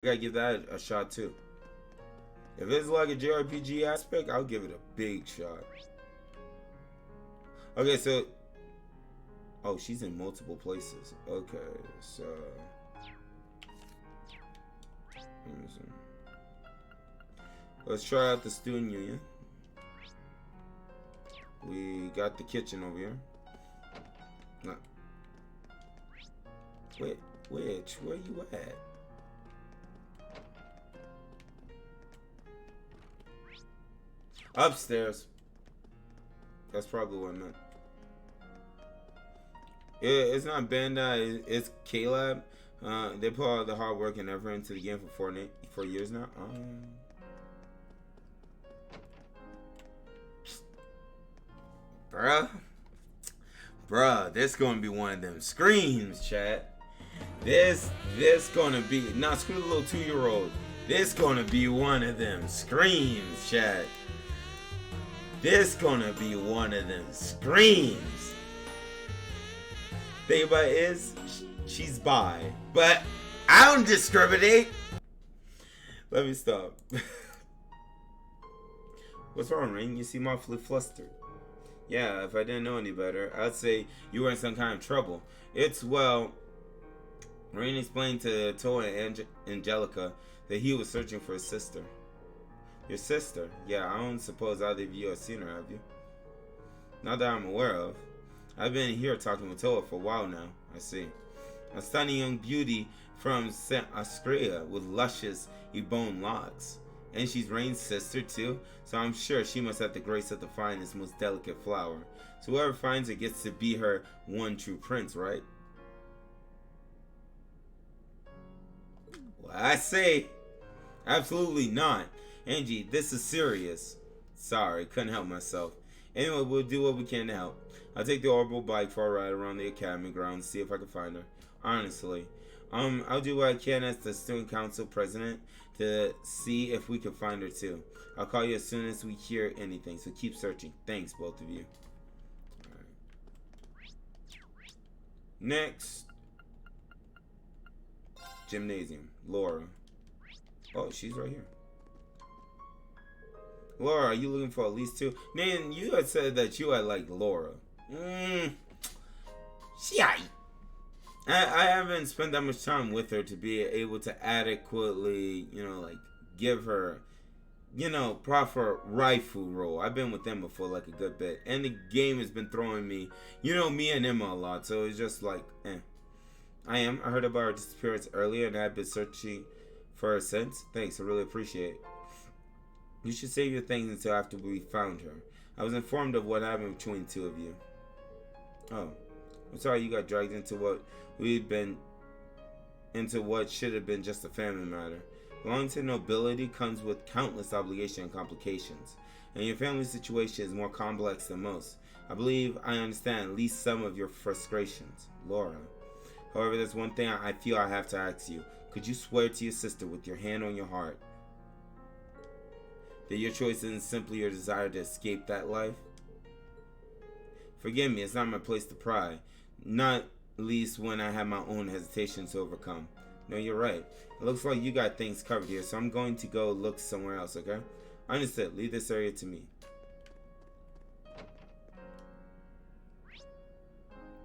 I gotta give that a shot too. If it's like a JRPG aspect, I'll give it a big shot. Okay, so oh, she's in multiple places. Okay, so let's try out the student union. We got the kitchen over here. No. Which? Where you at? Upstairs. That's probably what I meant. It's not Bandai. It's K-Lab. They put all the hard work and effort into the game for years now. Bruh, this gonna be one of them screams, chat. This gonna be not screw the little 2-year-old. This gonna be one of them screams, chat. This gonna be one of them screams. Thing about it is, she's bi, but I don't discriminate. Let me stop. What's wrong, Rain? You seem awfully flustered. Yeah, if I didn't know any better, I'd say you were in some kind of trouble. It's, well, Rain explained to Toa and Angelica that he was searching for his sister. Your sister? Yeah, I don't suppose either of you have seen her, have you? Not that I'm aware of. I've been here talking with Toa for a while now. I see. A stunning young beauty from Australia with luscious, ebon locks. And she's Rain's sister too, so I'm sure she must have the grace of the finest, most delicate flower. So whoever finds her gets to be her one true prince, right? Well, I say, absolutely not. Angie, this is serious. Sorry, couldn't help myself. Anyway, we'll do what we can to help. I'll take the orbital bike for a ride around the academy grounds, see if I can find her. Honestly, I'll do what I can as the student council president to see if we can find her too. I'll call you as soon as we hear anything, so keep searching. Thanks, both of you. Right. Next. Gymnasium. Laura. Oh, she's right here. Laura, are you looking for at least two? Man, you had said that you had liked Laura. I haven't spent that much time with her to be able to adequately, give her, proper rifle role. I've been with them before like a good bit. And the game has been throwing me, me and Emma a lot. So it's just like, I heard about her disappearance earlier and I've been searching for her since. Thanks, I really appreciate it. You should save your things until after we found her. I was informed of what happened between the two of you. Oh, I'm sorry you got dragged into what should have been just a family matter. Belonging to nobility comes with countless obligations and complications, and your family situation is more complex than most. I believe I understand at least some of your frustrations, Laura. However, there's one thing I feel I have to ask you. Could you swear to your sister with your hand on your heart that your choice isn't simply your desire to escape that life? Forgive me, it's not my place to pry. Not least when I have my own hesitations to overcome. No, you're right. It looks like you got things covered here, so I'm going to go look somewhere else, okay? Understood. Leave this area to me.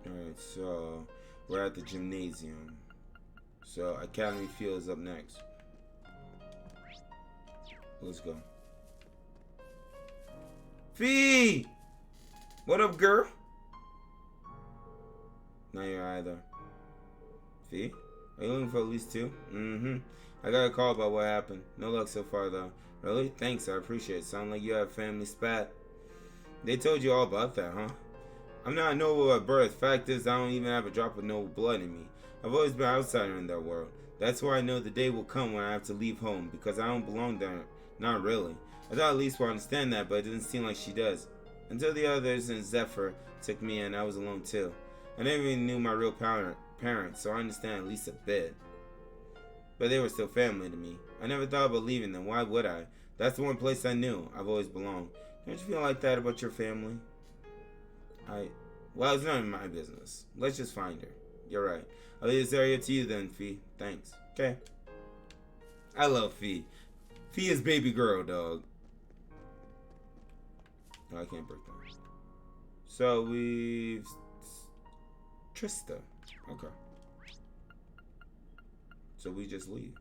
Alright, so we're at the gymnasium. So Academy Field is up next. Let's go. Fee! What up, girl? Not here either. Fee? Are you looking for at least two? I got a call about what happened. No luck so far, though. Really? Thanks, I appreciate it. Sound like you have family spat. They told you all about that, huh? I'm not noble at birth. Fact is, I don't even have a drop of noble blood in me. I've always been an outsider in that world. That's why I know the day will come when I have to leave home, because I don't belong there. Not really. I thought Elise would understand that, but it didn't seem like she does. Until the others and Zephyr took me in, I was alone too. I never even knew my real parents, so I understand at least a bit. But they were still family to me. I never thought about leaving them. Why would I? That's the one place I knew I've always belonged. Don't you feel like that about your family? Well, it's none of my business. Let's just find her. You're right. I'll leave this area to you then, Fee. Thanks. Okay. I love Fee. Fee is baby girl, dog. No, I can't break that. So we've Trista. Okay. So we just leave.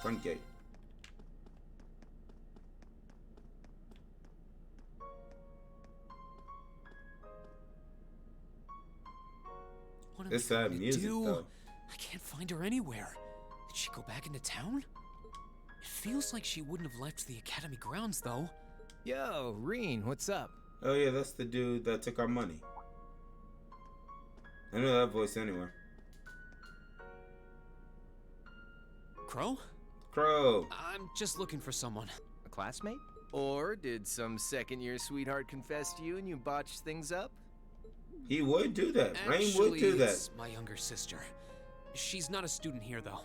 Front gate. It's sad music, though. I can't find her anywhere. Did she go back into town? It feels like she wouldn't have left the academy grounds, though. Yo, Reen, what's up? Oh yeah, that's the dude that took our money. I know that voice anywhere. Crow? Crow. I'm just looking for someone. A classmate? Or did some second-year sweetheart confess to you and you botched things up? He would do that. Rain Actually, would do that. it's my younger sister. She's not a student here, though.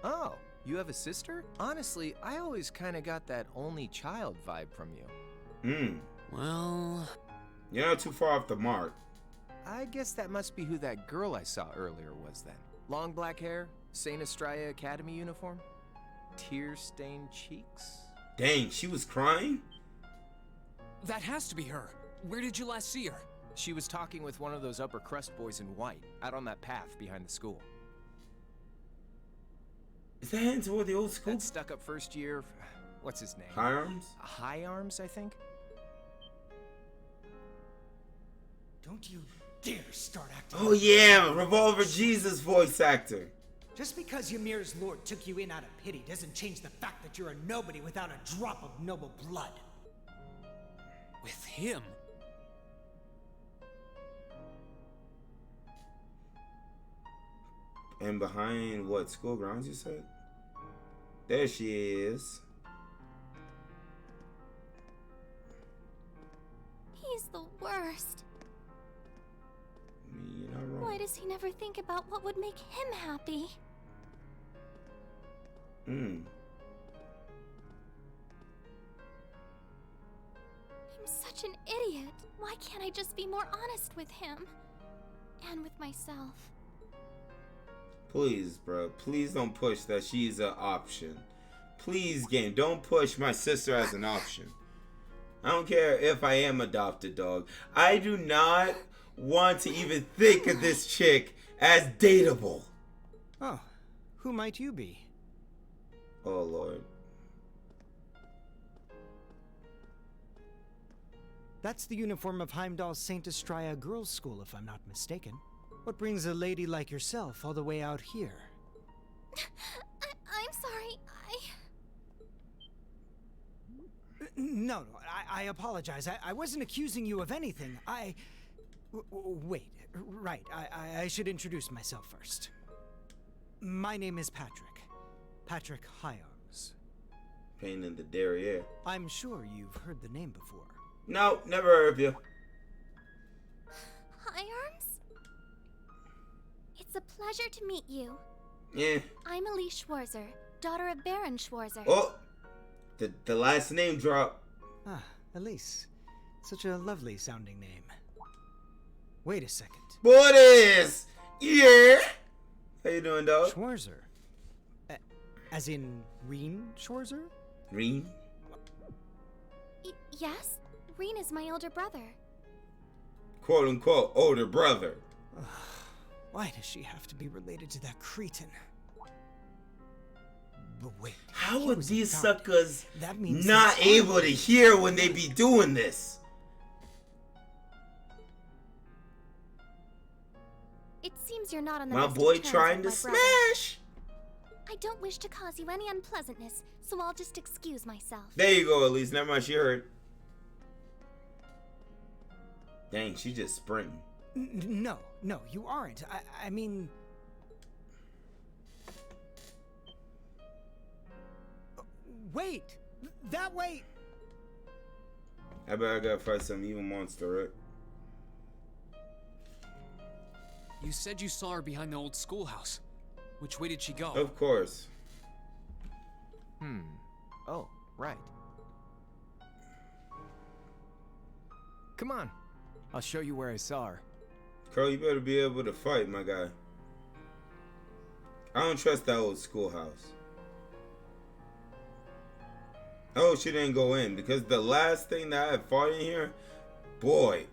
Oh, you have a sister? Honestly, I always kind of got that only child vibe from you. Well... You're not too far off the mark. I guess that must be who that girl I saw earlier was then. Long black hair, St. Estrella Academy uniform, tear-stained cheeks. Dang, she was crying? That has to be her. Where did you last see her? She was talking with one of those upper crust boys in white, out on that path behind the school. Is that heading toward the old school? That stuck-up first year, what's his name? High Arms? High Arms, I think? Don't you dare start acting. Oh yeah, Revolver Jesus voice actor. Just because Ymir's lord took you in out of pity doesn't change the fact that you're a nobody without a drop of noble blood. With him? And behind what, school grounds you said? There she is. He's the worst. You're not wrong. Why does he never think about what would make him happy? I'm such an idiot. Why can't I just be more honest with him? And with myself? Please, bro. Please don't push that she's an option. Please, game. Don't push my sister as an option. I don't care if I am adopted, dog. I do not want to even think of this chick as dateable. Oh, who might you be? Oh, Lord. That's the uniform of Heimdall's St. Estrella Girls' School, if I'm not mistaken. What brings a lady like yourself all the way out here? I'm sorry, No, I apologize. I wasn't accusing you of anything. Wait, right. I should introduce myself first. My name is Patrick. Patrick Hyarms. Pain in the derriere. I'm sure you've heard the name before. No, never heard of you. Hi, Arms. It's a pleasure to meet you. Yeah. I'm Elise Schwarzer, daughter of Baron Schwarzer. Oh, the last name drop. Ah, Elise. Such a lovely sounding name. Wait a second. What is? Yeah. How you doing, dog? Schwarzer? As in Reen Schwarzer? Reen? Yes, Reen is my older brother. Quote unquote older brother. Why does she have to be related to that cretin? But wait. How he are was these adopted. suckers That means not that- able to hear when they be doing this? It seems you're not on the My best of boy terms trying with to my brother. smash. I don't wish to cause you any unpleasantness, so I'll just excuse myself. There you go, Elise. Never mind, she heard. Dang, she just sprinting. No, you aren't. I mean... Wait! That way! I bet I gotta fight some evil monster, right? You said you saw her behind the old schoolhouse. Which way did she go? Of course. Oh, right. Come on. I'll show you where I saw her. Crow, you better be able to fight, my guy. I don't trust that old schoolhouse. Oh, she didn't go in because the last thing that I had fought in here, boy.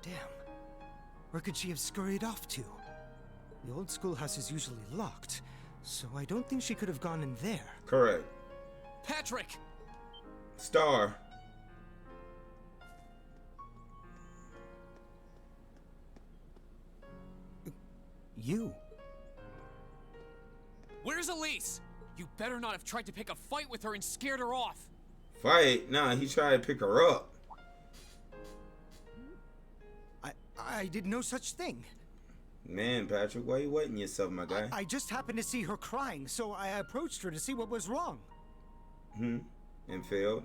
Damn. Where could she have scurried off to? The old schoolhouse is usually locked, so I don't think she could have gone in there. Correct. Patrick! Star. You? Where's Elise? You better not have tried to pick a fight with her and scared her off. Fight? Nah, he tried to pick her up. I did no such thing. Man, Patrick, why you wetting yourself, my guy? I just happened to see her crying, so I approached her to see what was wrong. And failed.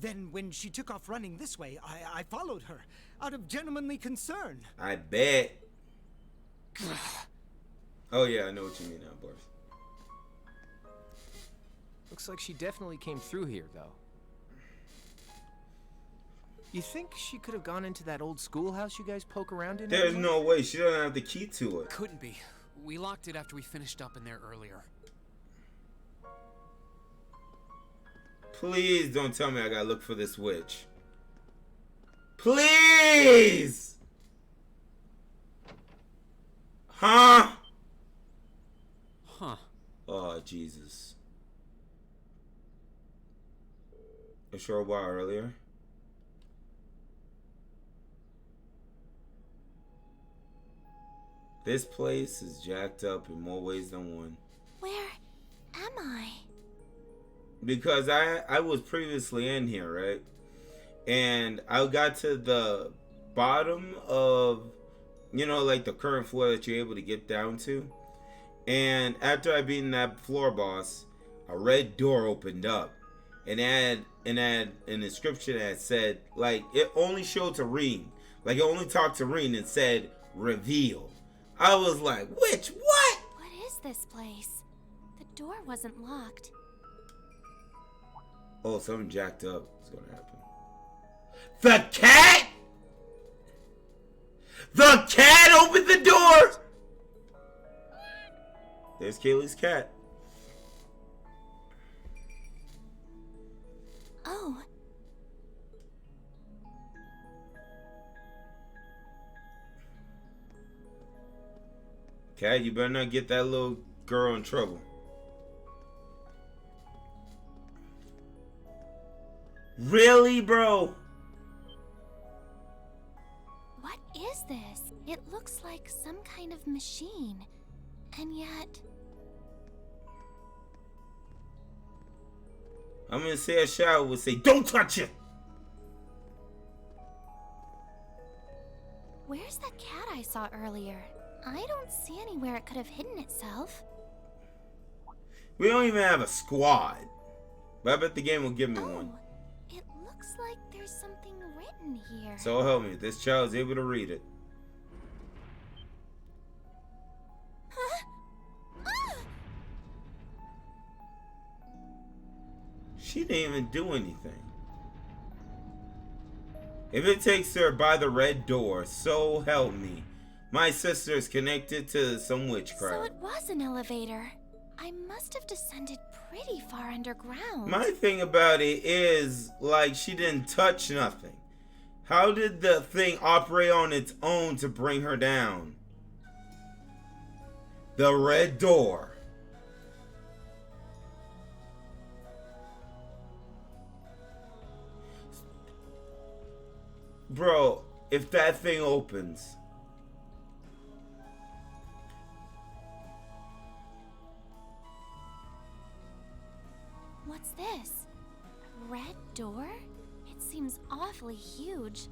Then when she took off running this way, I followed her, out of gentlemanly concern. I bet. Oh yeah, I know what you mean now, Boris. Looks like she definitely came through here, though. You think she could have gone into that old schoolhouse you guys poke around in? There's no way. She doesn't have the key to it. Couldn't be. We locked it after we finished up in there earlier. Please don't tell me I gotta look for this witch. Please! Huh? Huh. Oh, Jesus. A short while earlier. This place is jacked up in more ways than one. Where am I? Because I was previously in here, right? And I got to the bottom of, you know, like the current floor that you're able to get down to. And after I beaten that floor boss, a red door opened up. And it had an inscription that said, like, it only showed to Reen. Like, it only talked to Reen and said, reveal. I was like, witch, what? What is this place? The door wasn't locked. Oh, something jacked up is gonna happen. The cat? The cat opened the door! There's Kaylee's cat. Oh. Cat, you better not get that little girl in trouble. Really, bro? What is this? It looks like some kind of machine. And yet... I'm gonna say a shower would say, don't touch it! Where's that cat I saw earlier? I don't see anywhere it could have hidden itself. We don't even have a squad. But I bet the game will give me one. It looks like there's something written here. So help me, this child is able to read it. Huh? Ah! She didn't even do anything. If it takes her by the red door, so help me. My sister is connected to some witchcraft. So it was an elevator. I must have descended pretty far underground. My thing about it is, like, she didn't touch nothing. How did the thing operate on its own to bring her down? The red door. Bro, if that thing opens... What's this? A red door? It seems awfully huge.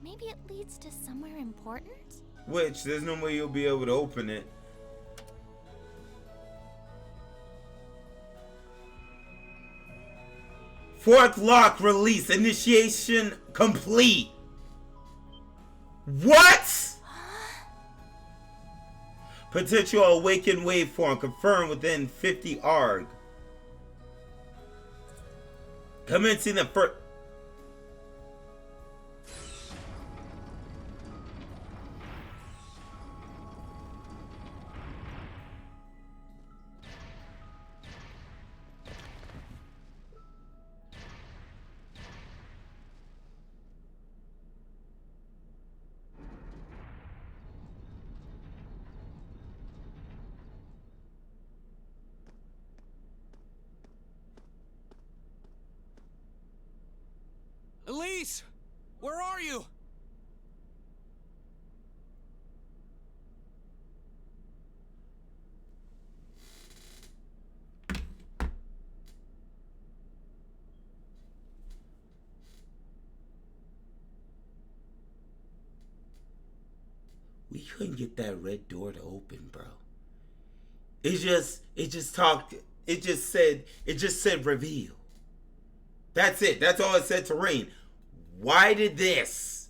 Maybe it leads to somewhere important? Which, there's no way you'll be able to open it. Fourth lock release. Initiation complete. What? Potential awakened waveform confirmed within 50 ARG. Commencing the first... you? We couldn't get that red door to open, bro. It just said reveal. That's it. That's all it said to Rain. Why did this?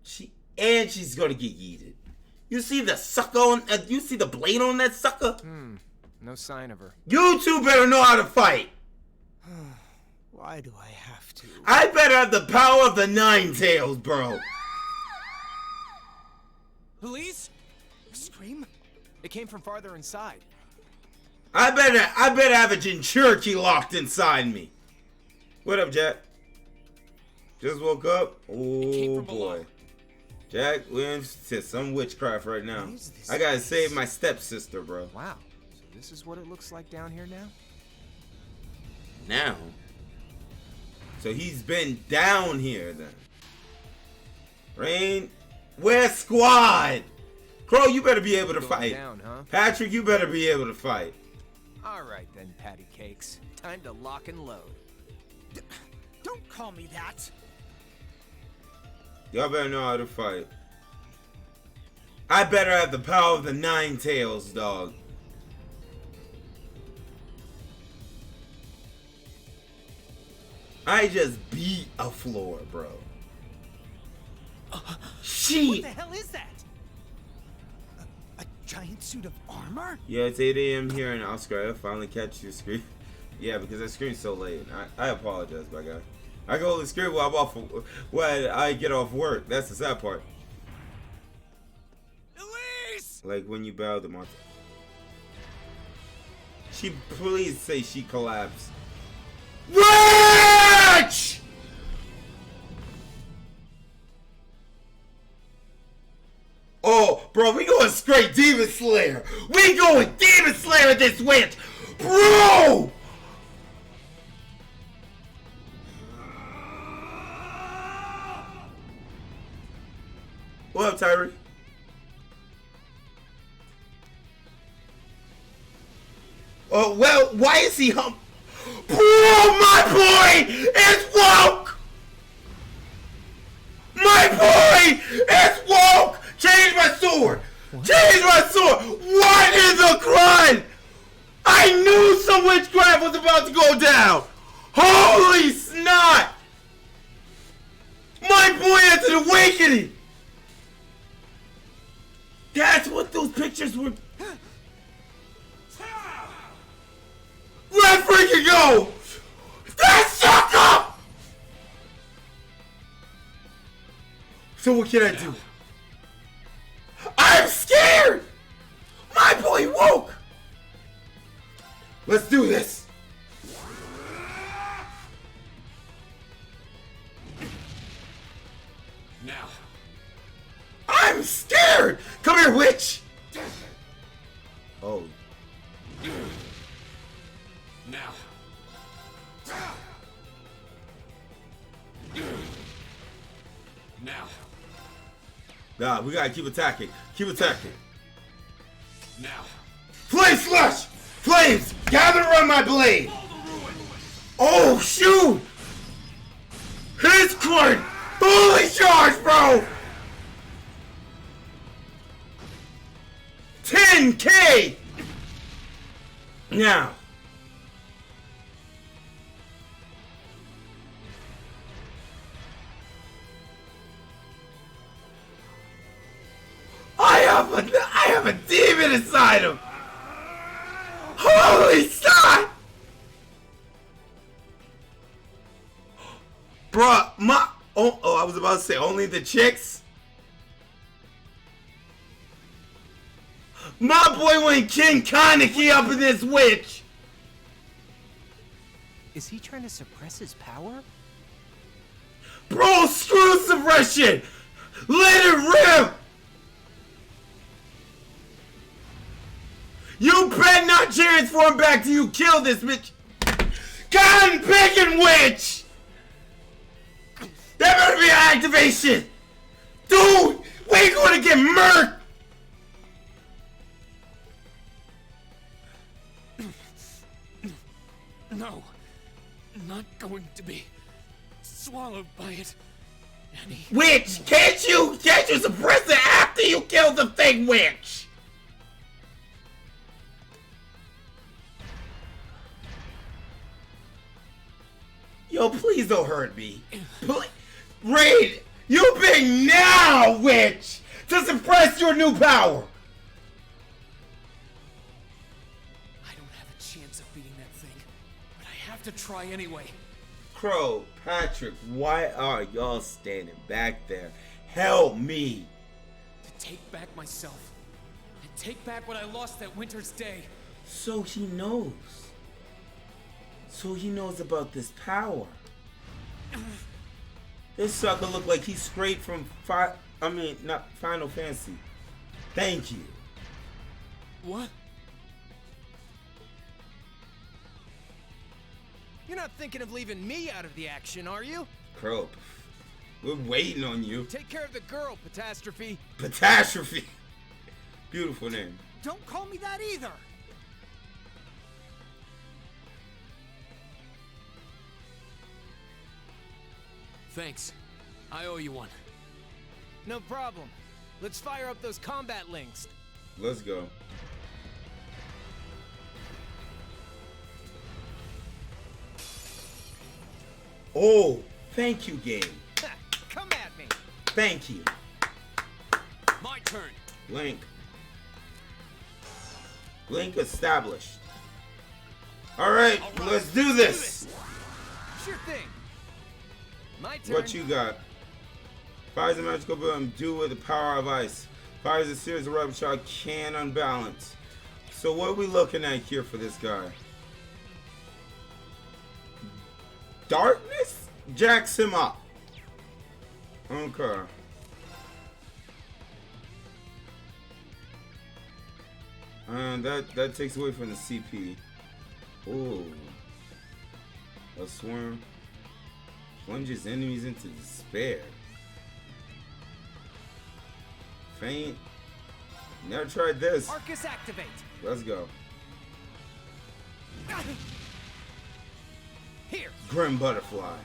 She's gonna get yeeted. You see the sucker on? You see the blade on that sucker? No sign of her. You two better know how to fight. Why do I have to? I better have the power of the Nine Tails, bro. Elise? Scream? It came from farther inside. I better have a Jinchuriki locked inside me. What up, Jack? Just woke up? Oh boy. Jack, we're into some witchcraft right now. I gotta save my stepsister, bro. Wow. So this is what it looks like down here now? Now? So he's been down here then. Rain, where's Squad? Crow, you better be able to fight. Down, huh? Patrick, you better be able to fight. All right then, patty cakes. Time to lock and load. Don't call me that. Y'all better know how to fight. I better have the power of the Nine Tails, dog. I just beat a floor, bro. What Shit. the hell is that? A giant suit of armor? Yeah, it's 8 a.m. here in Oscar. I finally catch your screen. Yeah, because I screened so late. I apologize, my guy. I go to the screen while I'm off. When I get off work. That's the sad part. Elise! Like when you bow the monster. She please say she collapsed. Witch! Oh, bro, we going straight Demon Slayer. We going Demon Slayer this witch, bro. What up, Tyree? Oh, well, why is he Bro, my boy is woke! My boy is woke! Change my sword! Change my sword! What in the crud? I knew some witchcraft was about to go down! Holy snot! My boy has an awakening! That's what those pictures were. Let freaking go! That sucker! So what can I do? I'm scared! My boy woke! Let's do this! Now. I'm scared! Come here, witch! Oh. Now. Now. Nah, we gotta keep attacking. Keep attacking. Now. Flame slash! Flames! Gather around my blade! Oh, shoot! His card! Fully charged, bro! 10K! Now. I have a demon inside him! Holy snot! Bruh, I was about to say only the chicks? My boy went King Kaneki up in this witch! Is he trying to suppress his power? Bro, screw suppression! Let it rip! You bet not transform back till you kill this bitch! Cotton picking witch! That That better be an activation! Dude! We're gonna get murked! No, not going to be swallowed by it. Annie. Witch! Can't you suppress it after you kill the thing, witch? Yo, please don't hurt me. Please. Raid! You big now, witch! To suppress your new power! I don't have a chance of beating that thing, but I have to try anyway. Crow, Patrick, why are y'all standing back there? Help me! To take back myself. And take back what I lost that winter's day. So he knows. So he knows about this power. This sucker look like he's straight from not Final Fantasy. Thank you. What? You're not thinking of leaving me out of the action, are you? Crow, we're waiting on you. Take care of the girl, Catastrophe. Catastrophe. Beautiful name. Don't call me that either! Thanks. I owe you one. No problem. Let's fire up those combat links. Let's go. Oh, thank you, game. Ha, come at me. Thank you. My turn. Link. Link established. Alright, let's do this. Sure thing. My turn. What you got? Fire is a magical ability do with the power of ice. Fire is a series of rubber shot can unbalance. So what are we looking at here for this guy? Darkness jacks him up. Okay. And that takes away from the CP. Ooh. A swarm plunges enemies into despair. Faint. Never tried this. Arcus activate. Let's go. Here. Grim Butterfly.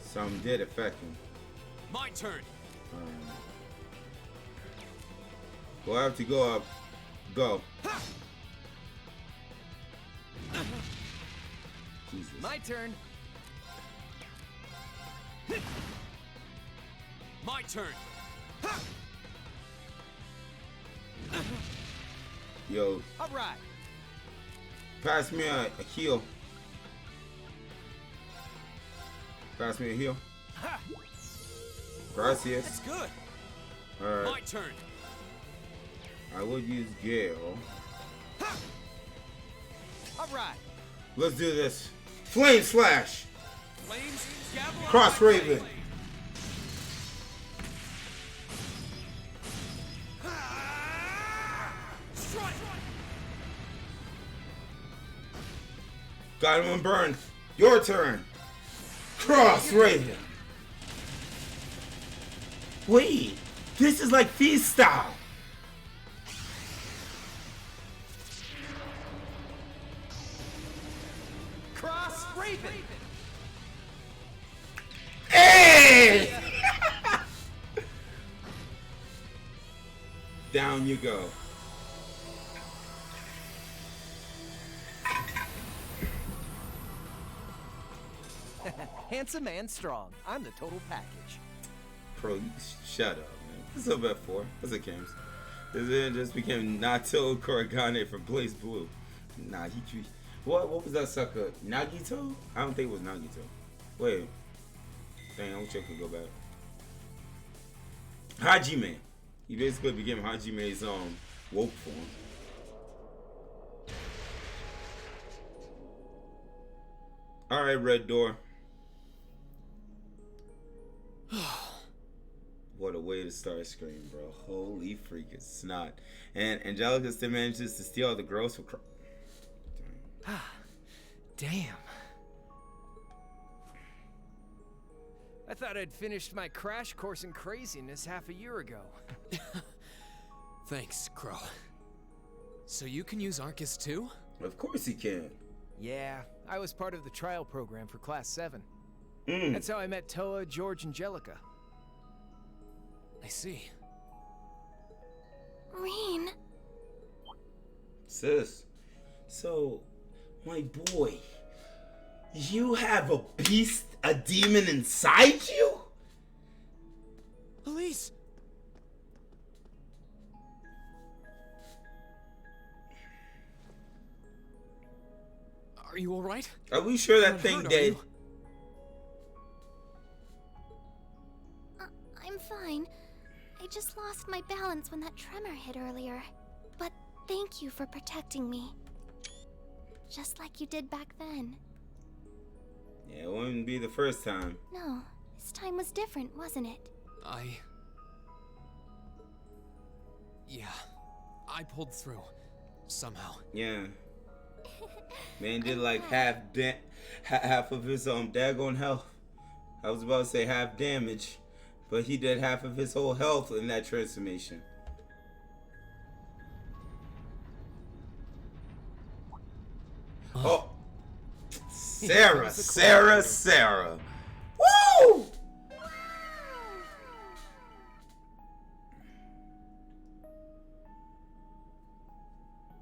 Some did affect him. My turn. We'll have to go up. Go. Jesus. My turn. My turn. Yo, All right. pass me a heal. Pass me a heal. Gracias. That's good. Alright. My turn. I would use Gale. All right. Let's do this. Flame Slash! Flames, gavel Cross on my Raven. blade. Strike. Got him on burn. Your turn. Cross Raven. Wait, this is like Feast style. Cross Raven. Hey! Down you go. Handsome and strong. I'm the total package. Bro, you shut up, man. What's up at 4? What's it, Cams? It just became Nato Korogane from Blaze Blue. Nah, what was that sucker? Nagito? I don't think it was Nagito. Wait. Dang, I wish I could go back. Hajime. He basically became Hajime's woke form. Alright, Red Door. What a way to start Scream, bro. Holy freaking snot. And Angelica still manages to steal the girls for Damn. I thought I'd finished my crash course in craziness half a year ago. Thanks, Crow. So you can use Arcus too? Of course he can. Yeah, I was part of the trial program for Class 7. Mm. That's how I met Toa, George, and Jellica. I see. Reen. Sis. So, my boy, you have a beast, a demon inside you? Elise! Are you alright? Are we sure that Not thing hurt, are dead? you? I'm fine. I just lost my balance when that tremor hit earlier. But thank you for protecting me. Just like you did back then. Yeah, it wouldn't be the first time. No, this time was different, wasn't it? Yeah. I pulled through. Somehow. Yeah. Man did like half of his daggone health. I was about to say half damage, but he did half of his whole health in that transformation. Oh, Sarah. Woo!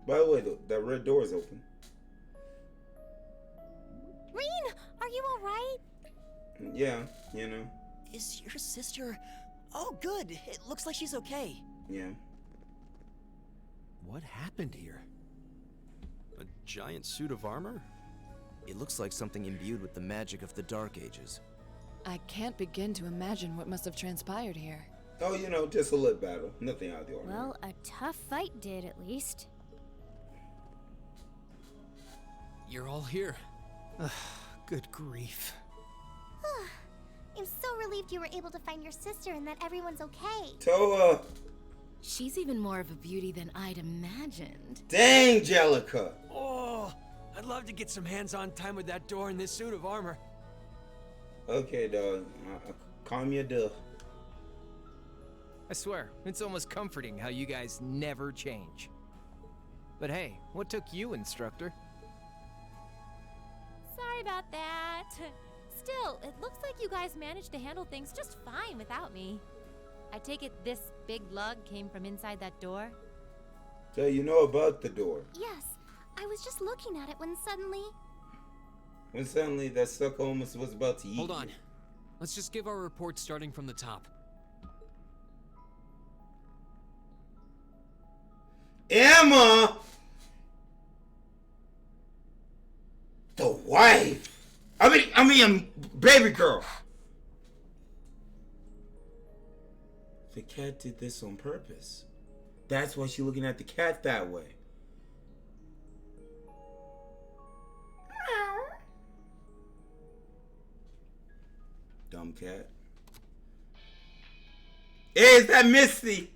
By the way, that red door is open. Reen, are you alright? Yeah, you know. Is your sister... Oh, good. It looks like she's okay. Yeah. What happened here? A giant suit of armor? It looks like something imbued with the magic of the Dark Ages. I can't begin to imagine what must have transpired here. Oh, you know, just a lit battle. Nothing out of the ordinary. Well, a tough fight did, at least. You're all here. Good grief. I'm so relieved you were able to find your sister and that everyone's okay. Toa. She's even more of a beauty than I'd imagined. Dang, Jellica. Oh, I'd love to get some hands-on time with that door in this suit of armor. Okay, dog. Calm your duh. I swear, it's almost comforting how you guys never change. But hey, what took you, instructor? Sorry about that. Still, it looks like you guys managed to handle things just fine without me. I take it this big lug came from inside that door? So you know about the door. Yes, I was just looking at it when suddenly... When suddenly that sucker almost was about to eat Hold on. you. Let's just give our report starting from the top. Emma! The wife! I mean, baby girl! The cat did this on purpose. That's why she's looking at the cat that way. Dumb cat. Hey, is that Misty?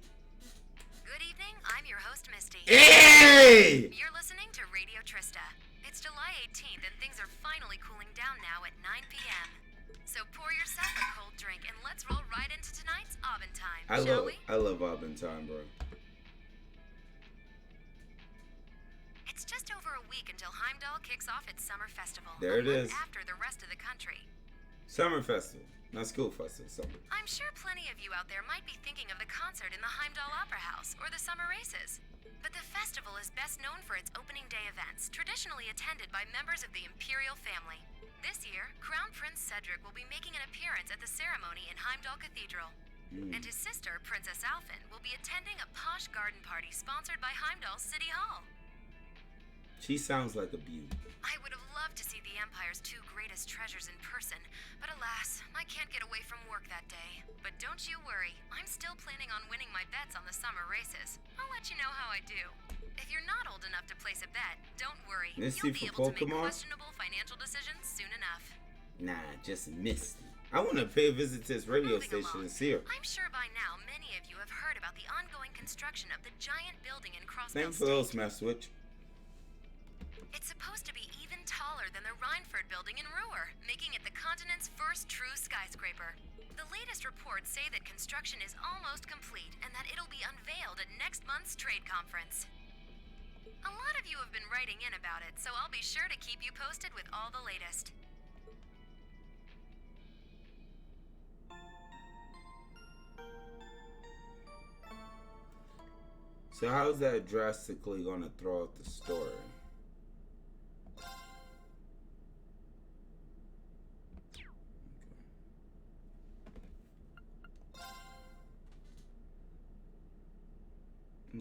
Good evening, I'm your host, Misty. Hey! You're listening to Radio Trista. It's July 18th and things are finally cooling down now at 9 p.m. So pour yourself a cold drink and let's roll right into tonight's Aubin Time, shall we? I love Aubin Time, bro. It's just over a week until Heimdall kicks off its summer festival. There it a month is. After the rest of the country. Summer festival. Not school festival, summer. I'm sure plenty of you out there might be thinking of the concert in the Heimdall Opera House or the summer races. But the festival is best known for its opening day events, traditionally attended by members of the Imperial family. This year, Crown Prince Cedric will be making an appearance at the ceremony in Heimdall Cathedral. And his sister, Princess Alphen, will be attending a posh garden party sponsored by Heimdall City Hall. She sounds like a beauty. I would have loved to see the Empire's two greatest treasures in person, but alas, I can't get away from work that day. But don't you worry, I'm still planning on winning my bets on the summer races. I'll let you know how I do. If you're not old enough to place a bet, don't worry. Misty You'll be for able to make Pokemon? questionable financial decisions soon enough. Nah, just Misty. I want to pay a visit to this radio Moving station along. and see her. I'm sure by now many of you have heard about the ongoing construction of the giant building in Thanks Crossville for those, State. Smash Switch. It's supposed to be even taller than the Rhineford building in Ruhr, making it the continent's first true skyscraper. The latest reports say that construction is almost complete and that it'll be unveiled at next month's trade conference. A lot of you have been writing in about it, so I'll be sure to keep you posted with all the latest. So how's that drastically gonna throw out the story?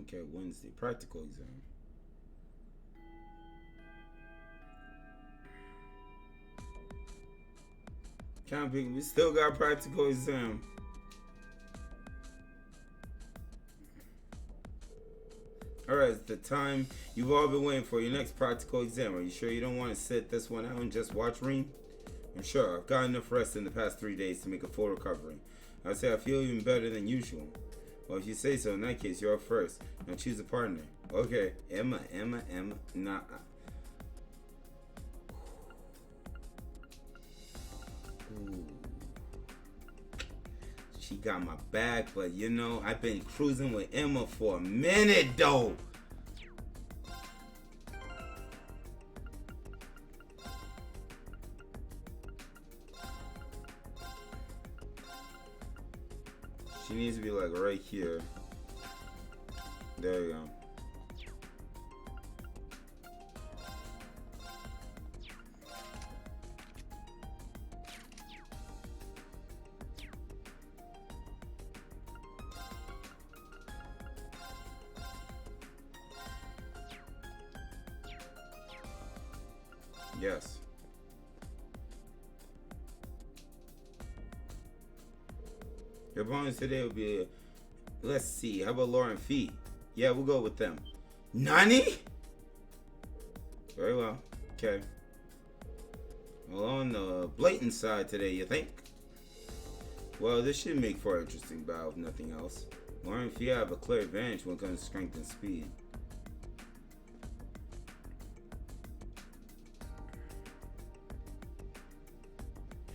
Okay, Wednesday, practical exam. Can't be, we still got practical exam. Alright, it's the time you've all been waiting for, your next practical exam. Are you sure you don't want to sit this one out and just watch Reem? I'm sure. I've got enough rest in the past 3 days to make a full recovery. I'd say I feel even better than usual. Well, if you say so, in that case, you're up first. Now choose a partner. Okay, Emma. Nah. Ooh. She got my back, but you know, I've been cruising with Emma for a minute, though. She needs to be like right here. There you go. Yes. Your opponents today will be, let's see, how about Lauren Fee? Yeah, we'll go with them. Nani? Very well. Okay. Well, on the blatant side today, you think? Well, this should make for an interesting bout, if nothing else. Lauren Fee have a clear advantage when it comes to strength and speed.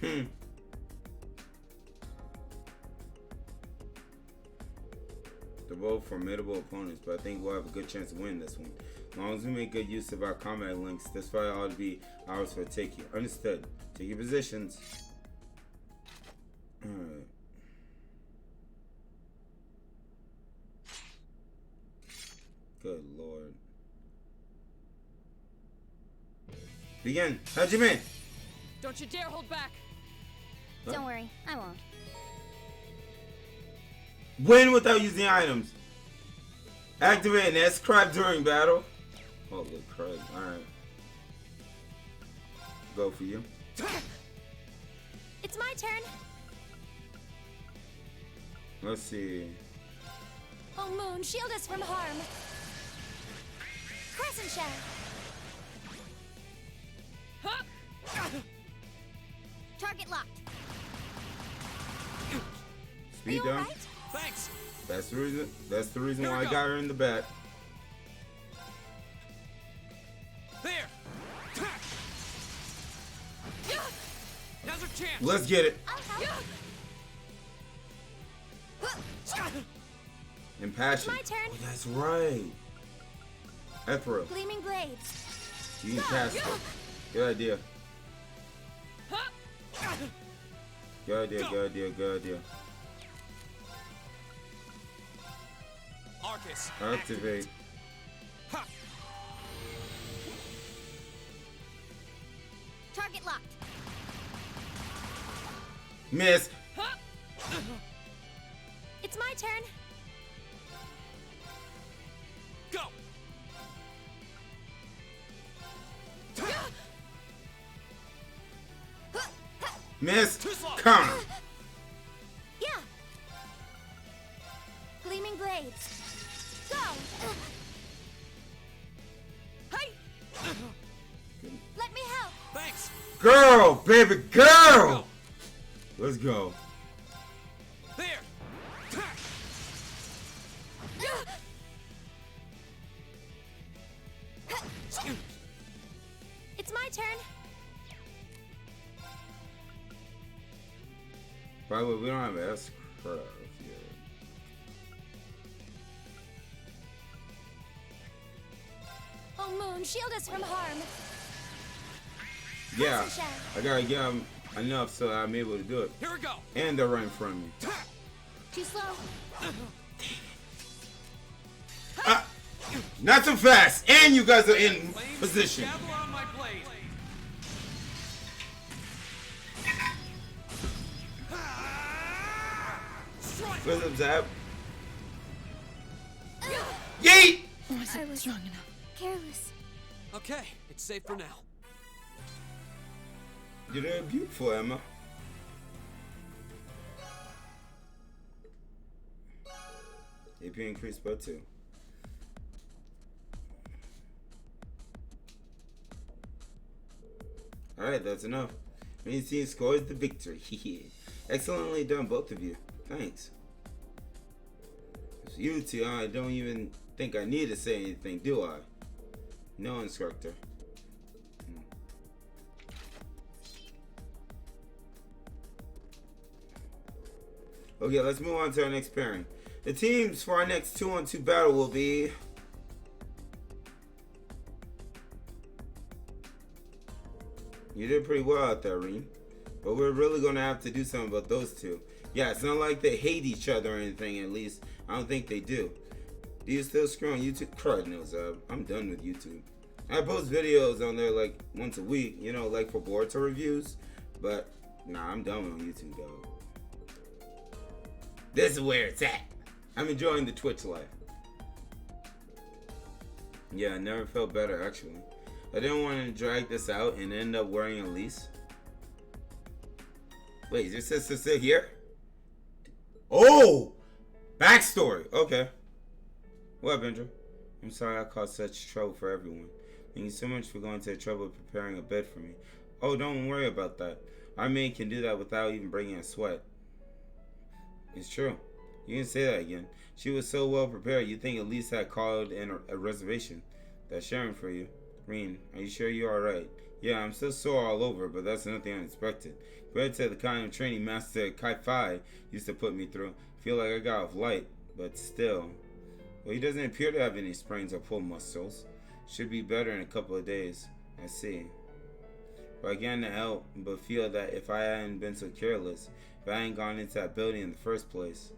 They're both formidable opponents, but I think we'll have a good chance to win this one. As long as we make good use of our combat links, this fight ought to be ours for a taking. Understood. Take your positions. Alright. Good lord. Begin! Hajime! Don't you dare hold back! What? Don't worry, I won't. Win without using items. Activate an S-Crab during battle. Holy crap. Alright. Go for you. It's my turn. Let's see. Oh, Moon, shield us from harm. Crescent Shell. Target locked. Speed down. Right? Thanks! That's the reason Here we why I go. got her in the back. There! Now's our chance! Let's get it. I'll help. Impassion. It's my turn. Oh, that's right. Ethereal. Gleaming blades. You can cast it. Good idea. Good idea, good idea, good idea. Arcus! Activate. Ha! Target locked. Miss. It's my turn. Go! Miss. Too slow. Come. Yeah. Gleaming blades. Go. Hey! Let me help. Thanks! Girl, baby girl. Let's go. There! It's my turn. By the way, we don't have S-Craft yet. Oh, Moon, shield us from harm. Yeah, Poison shell. I gotta get them enough so I'm able to do it. Here we go! And they're running from me. Too slow. Not so fast! And you guys are in position. Gavel on my blade! Strike! What's up, Zap? Yeet! I was strong enough. Careless. Okay, it's safe for now. You're very beautiful, Emma. AP increased by 2. Alright, that's enough. Main team scores the victory. Excellently done, both of you. Thanks. For you two, I don't even think I need to say anything, do I? No, instructor. Okay, let's move on to our next pairing. The teams for our next 2-on-2 battle will be... You did pretty well out there, Reem. But we're really going to have to do something about those two. Yeah, it's not like they hate each other or anything, at least. I don't think they do. Do you still screw on YouTube? Crud knows, I'm done with YouTube. I post videos on there like once a week, you know, like for Boruto reviews. But, nah, I'm done on YouTube, though. This is where it's at. I'm enjoying the Twitch life. Yeah, I never felt better, actually. I didn't want to drag this out and end up wearing a lease. Wait, is your sister still here? Oh! Backstory! Okay. What, Benja? I'm sorry I caused such trouble for everyone. Thank you so much for going to the trouble of preparing a bed for me. Oh, don't worry about that. Our maid can do that without even breaking a sweat. It's true. You can say that again. She was so well prepared, you'd think at least I called in a reservation. That's sharing for you. Green, are you sure you're alright? Yeah, I'm still sore all over, but that's nothing unexpected. Compared to the kind of training Master Kai-Fi used to put me through, I feel like I got off light, but still. Well, he doesn't appear to have any sprains or pulled muscles. Should be better in a couple of days. I see. But I can't help but feel that if I hadn't been so careless, if I hadn't gone into that building in the first place.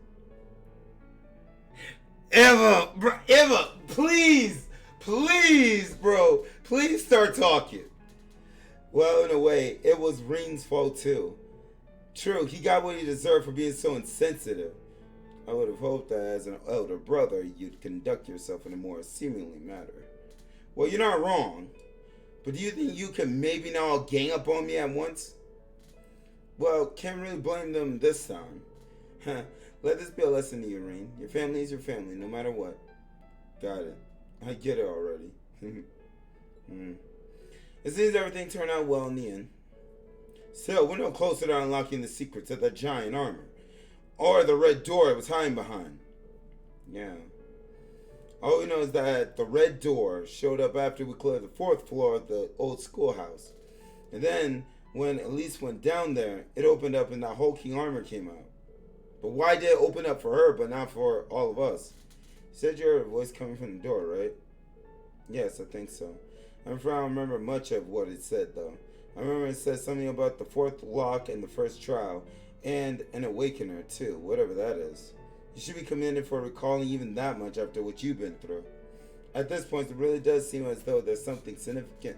Eva, bro, Eva, please, bro, please start talking. Well, in a way, it was Reen's fault too. True, he got what he deserved for being so insensitive. I would have hoped that as an elder brother, you'd conduct yourself in a more seemingly manner. Well, you're not wrong. But do you think you can maybe now gang up on me at once? Well, can't really blame them this time. Let this be a lesson to you, Reen. Your family is your family, no matter what. Got it. I get it already. It seems everything turned out well in the end. Still, we're no closer to unlocking the secrets of the giant armor. Or the red door it was hiding behind. Yeah. All we know is that the red door showed up after we cleared the 4th floor of the old schoolhouse. And then, when Elise went down there, it opened up and that hulking armor came out. But why did it open up for her, but not for all of us? You said you heard a voice coming from the door, right? Yes, I think so. I'm afraid I don't remember much of what it said, though. I remember it said something about the 4th lock and the first trial, and an awakener, too, whatever that is. You should be commended for recalling even that much after what you've been through. At this point, it really does seem as though there's something significant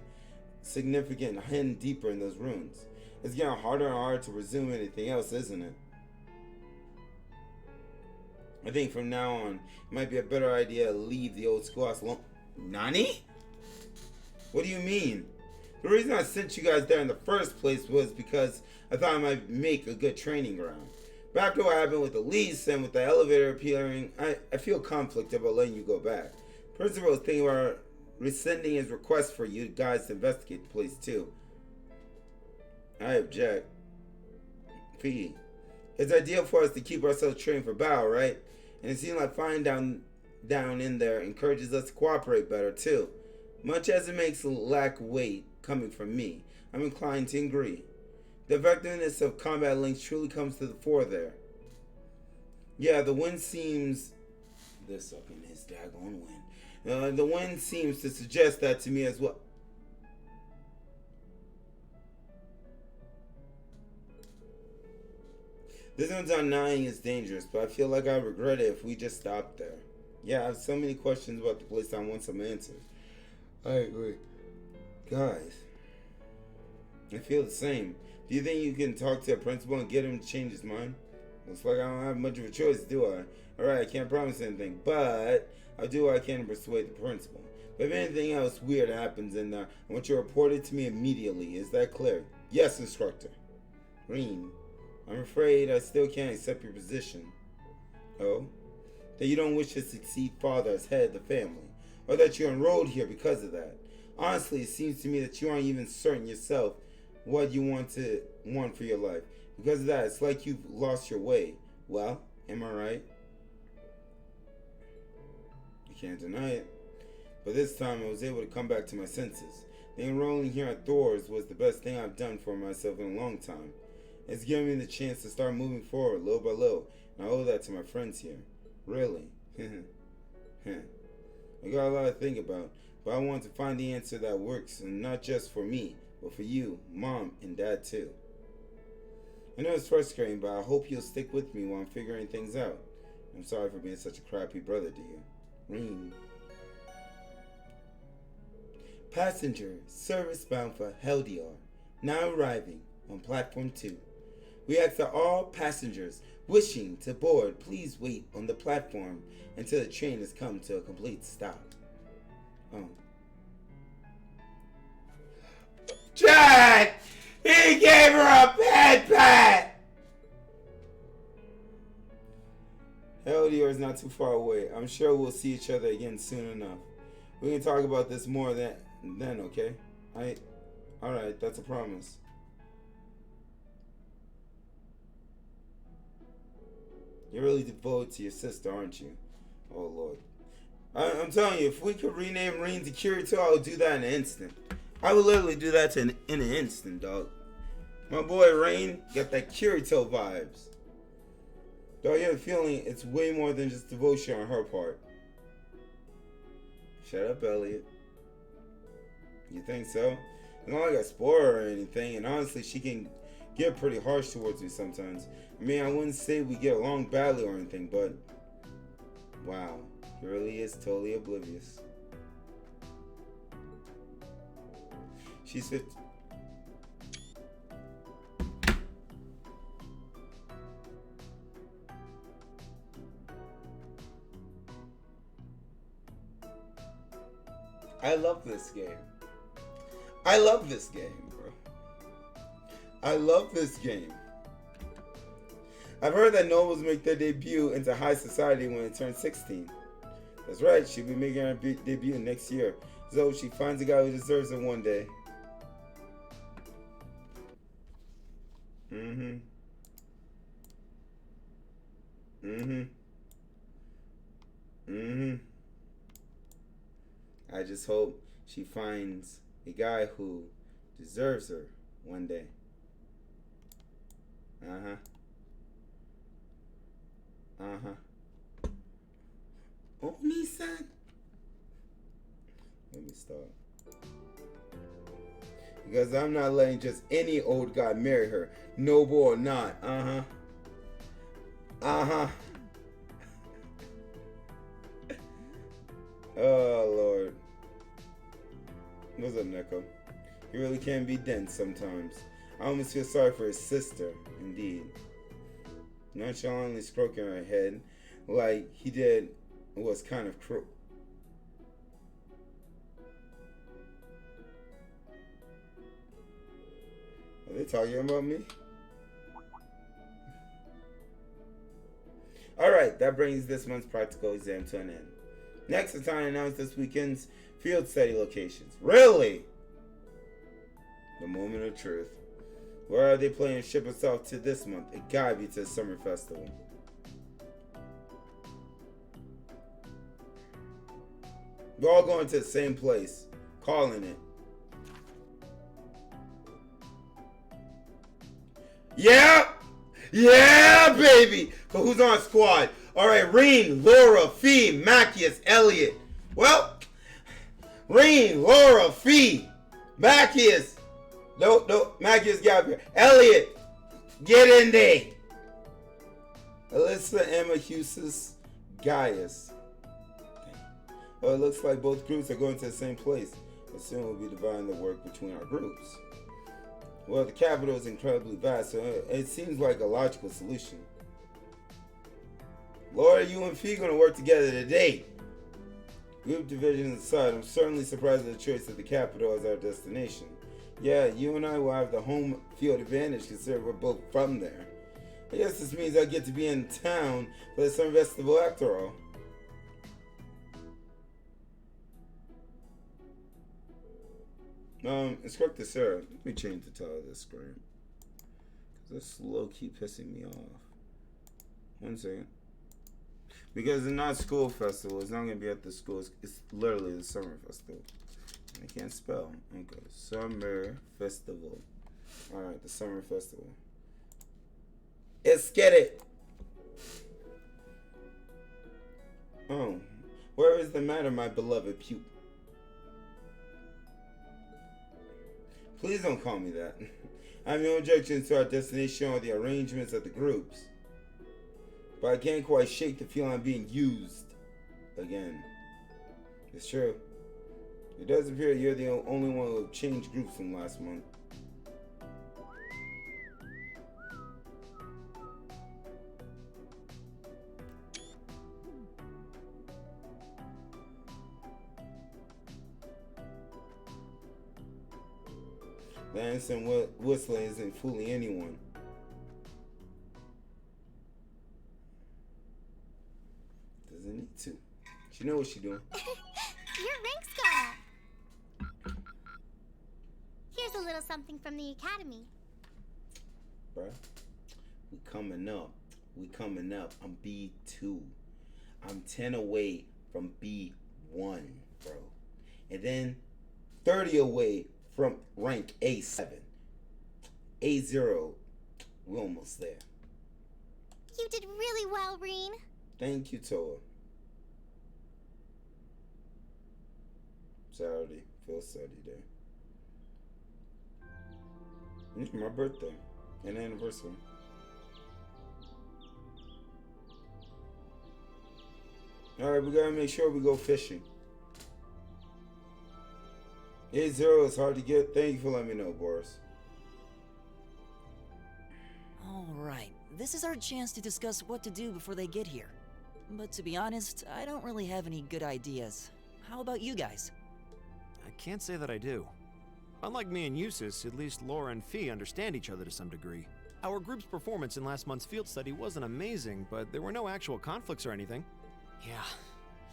hidden deeper in those runes. It's getting harder and harder to resume anything else, isn't it? I think from now on, it might be a better idea to leave the old schoolhouse alone. Nani? What do you mean? The reason I sent you guys there in the first place was because I thought it might make a good training ground. But after what happened with Elise and with the elevator appearing, I feel conflict about letting you go back. Principal was thinking about rescinding his request for you guys to investigate the place too. I object. Fee. It's ideal for us to keep ourselves trained for battle, right? And it seems like flying down in there encourages us to cooperate better, too. Much as it makes lack weight coming from me, I'm inclined to agree. The effectiveness of combat links truly comes to the fore there. Yeah, the wind seems... This sucking his daggone wind. The wind seems to suggest that to me as well. This one's on 9 is dangerous, but I feel like I regret it if we just stopped there. Yeah, I have so many questions about the place. I want some answers. I agree. Guys, I feel the same. Do you think you can talk to a principal and get him to change his mind? Looks like I don't have much of a choice, do I? Alright, I can't promise anything, but I'll do what I can to persuade the principal. But if anything else weird happens in there, I want you to report it to me immediately. Is that clear? Yes, instructor. Green. I'm afraid I still can't accept your position. Oh? That you don't wish to succeed father as head of the family, or that you're enrolled here because of that. Honestly, it seems to me that you aren't even certain yourself what you want for your life. Because of that, it's like you've lost your way. Well, am I right? You can't deny it. But this time I was able to come back to my senses. The enrolling here at Thor's was the best thing I've done for myself in a long time. It's given me the chance to start moving forward little by little, and I owe that to my friends here. Really? I got a lot to think about, but I want to find the answer that works, and not just for me, but for you, Mom, and Dad too. I know it's frustrating, but I hope you'll stick with me while I'm figuring things out. I'm sorry for being such a crappy brother to you. Ring. Passenger, service bound for Heldior, now arriving on platform 2. We ask that all passengers wishing to board please wait on the platform until the train has come to a complete stop. Oh. Chad! He gave her a bad pat! Heldior is not too far away. I'm sure we'll see each other again soon enough. We can talk about this more then, okay? Alright, that's a promise. You're really devoted to your sister, aren't you? Oh, Lord. I'm telling you, if we could rename Rain to Kirito, I would do that in an instant. I would literally do that in an instant, dog. My boy Rain got that Kirito vibes. Dog, you have a feeling it's way more than just devotion on her part. Shut up, Elliot. You think so? It's not like I spoil her or anything, and honestly, she can get pretty harsh towards me sometimes. I mean, I wouldn't say we get along badly or anything, but wow, he really is totally oblivious. She's 50. I love this game. I love this game, bro. I love this game. I've heard that nobles make their debut into high society when they turn 16. That's right, she'll be making her debut next year. So she finds a guy who deserves it one day. I just hope she finds a guy who deserves her one day. Oh, Nissan. Let me start. Because I'm not letting just any old guy marry her, noble or not. Oh, Lord. What's up, Neko? He really can be dense sometimes. I almost feel sorry for his sister, indeed. Nonchalantly stroking her head like he did was kind of cruel. Are they talking about me? Alright, that brings this month's practical exam to an end. Next, it's time to announce this weekend's field study locations. Really? The moment of truth. Where are they planning to ship us off to this month? It gotta be to the summer festival. We're all going to the same place. Calling it. Yeah! Yeah, baby! But who's on squad? Alright, Reen, Laura, Fee, Macias, Elliot. Well, Reen, Laura, Fee, Macias. No, Macias got here. Elliot, get in there. Alyssa, Emma, Hughes, Gaius. Well, it looks like both groups are going to the same place. But soon we'll be dividing the work between our groups. Well, the capital is incredibly vast, so it seems like a logical solution. Laura, you and Fee are going to work together today. Group division aside, I'm certainly surprised at the choice of the capital as our destination. Yeah, you and I will have the home field advantage considering we're both from there. I guess this means I get to be in town for the summer festival after all. Instructor Sarah, let me change the title of this screen. Because this low-key pissing me off. 1 second. Because it's not school festival, it's not going to be at the school, it's literally the summer festival. I can't spell. Okay, summer festival. Alright, the summer festival. Let's get it! Oh, where is the matter, my beloved puke? Please don't call me that. I have no objections to our destination or the arrangements of the groups. But I can't quite shake the feeling I'm being used again. It's true. It does appear you're the only one who have changed groups from last month. Lance and whistling isn't fooling anyone. Doesn't need to. She knows what she's doing. Your rank's gone up. Here's a little something from the academy. Bruh, we coming up. We coming up. I'm B2. I'm 10 away from B1, bro. And then 30 away from rank A7. A0, we're almost there. You did really well, Reen. Thank you, Toa. Saturday, feels Saturday. It's my birthday and anniversary. Alright, we gotta make sure we go fishing. A0 is hard to get. Thank you for letting me know, Boris. Alright, this is our chance to discuss what to do before they get here. But to be honest, I don't really have any good ideas. How about you guys? I can't say that I do. Unlike me and Eustace, at least Laura and Fee understand each other to some degree. Our group's performance in last month's field study wasn't amazing, but there were no actual conflicts or anything. Yeah,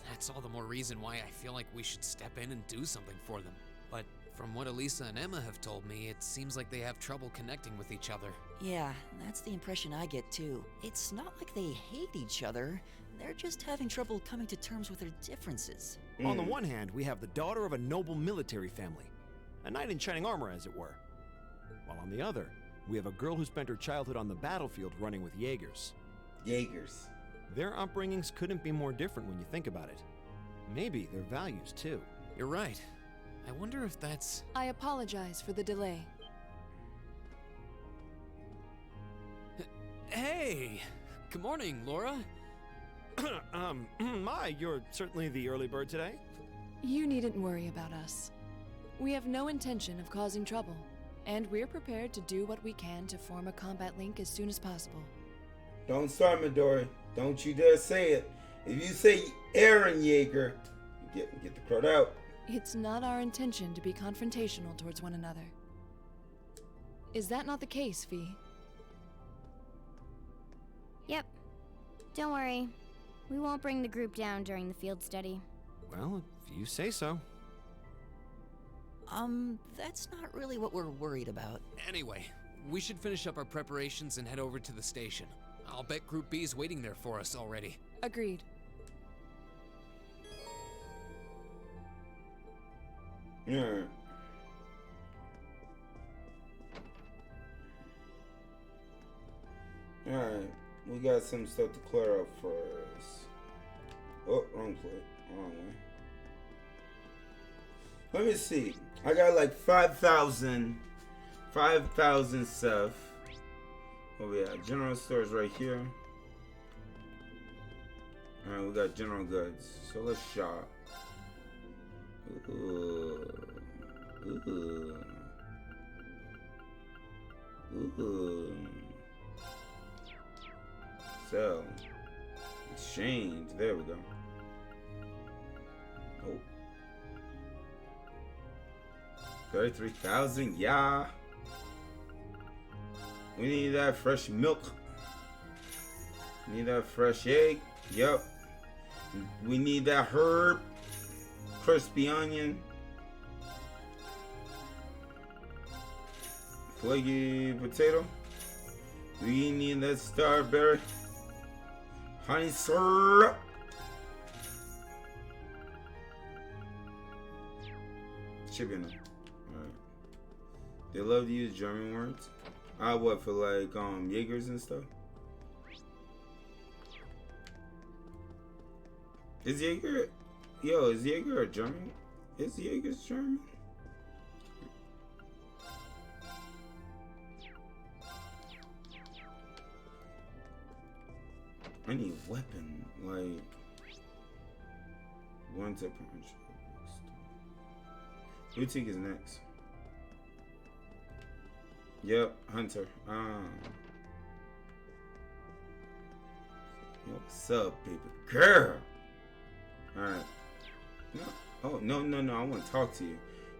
that's all the more reason why I feel like we should step in and do something for them. But from what Elisa and Emma have told me, it seems like they have trouble connecting with each other. Yeah, that's the impression I get too. It's not like they hate each other, they're just having trouble coming to terms with their differences. On the one hand, we have the daughter of a noble military family, a knight in shining armor as it were. While on the other, we have a girl who spent her childhood on the battlefield running with Jaegers. Jaegers. Their upbringings couldn't be more different when you think about it. Maybe their values too. You're right. I wonder if that's... I apologize for the delay. Hey! Good morning, Laura. You're certainly the early bird today. You needn't worry about us. We have no intention of causing trouble, and we're prepared to do what we can to form a combat link as soon as possible. Don't start, Midori. Don't you dare say it. If you say Aaron Jaeger, you get the crowd out. It's not our intention to be confrontational towards one another. Is that not the case, Fee? Yep. Don't worry. We won't bring the group down during the field study. Well, if you say so. That's not really what we're worried about. Anyway, we should finish up our preparations and head over to the station. I'll bet Group B's waiting there for us already. Agreed. Alright. Alright. We got some stuff to clear up first. Oh, wrong plate. Wrong way. Let me see. I got like 5,000 stuff. Oh yeah, general stores right here. Alright, we got general goods. So let's shop. Ooh. Ooh. Ooh. Sell. Exchange. There we go. Oh. 33,000. Yeah. We need that fresh milk. Need that fresh egg. Yep. We need that herb. Crispy onion. Flaky potato. We need that starberry. Honey syrup. Should be enough. Alright. They love to use German words. What, for like Jaegers and stuff? Is Jaeger is Jaeger a German? Is Jaeger's German? I need a weapon, like one to punch. Boutique is next. Yep, Hunter. What's up, baby girl? Alright. Oh, no. I want to talk to you.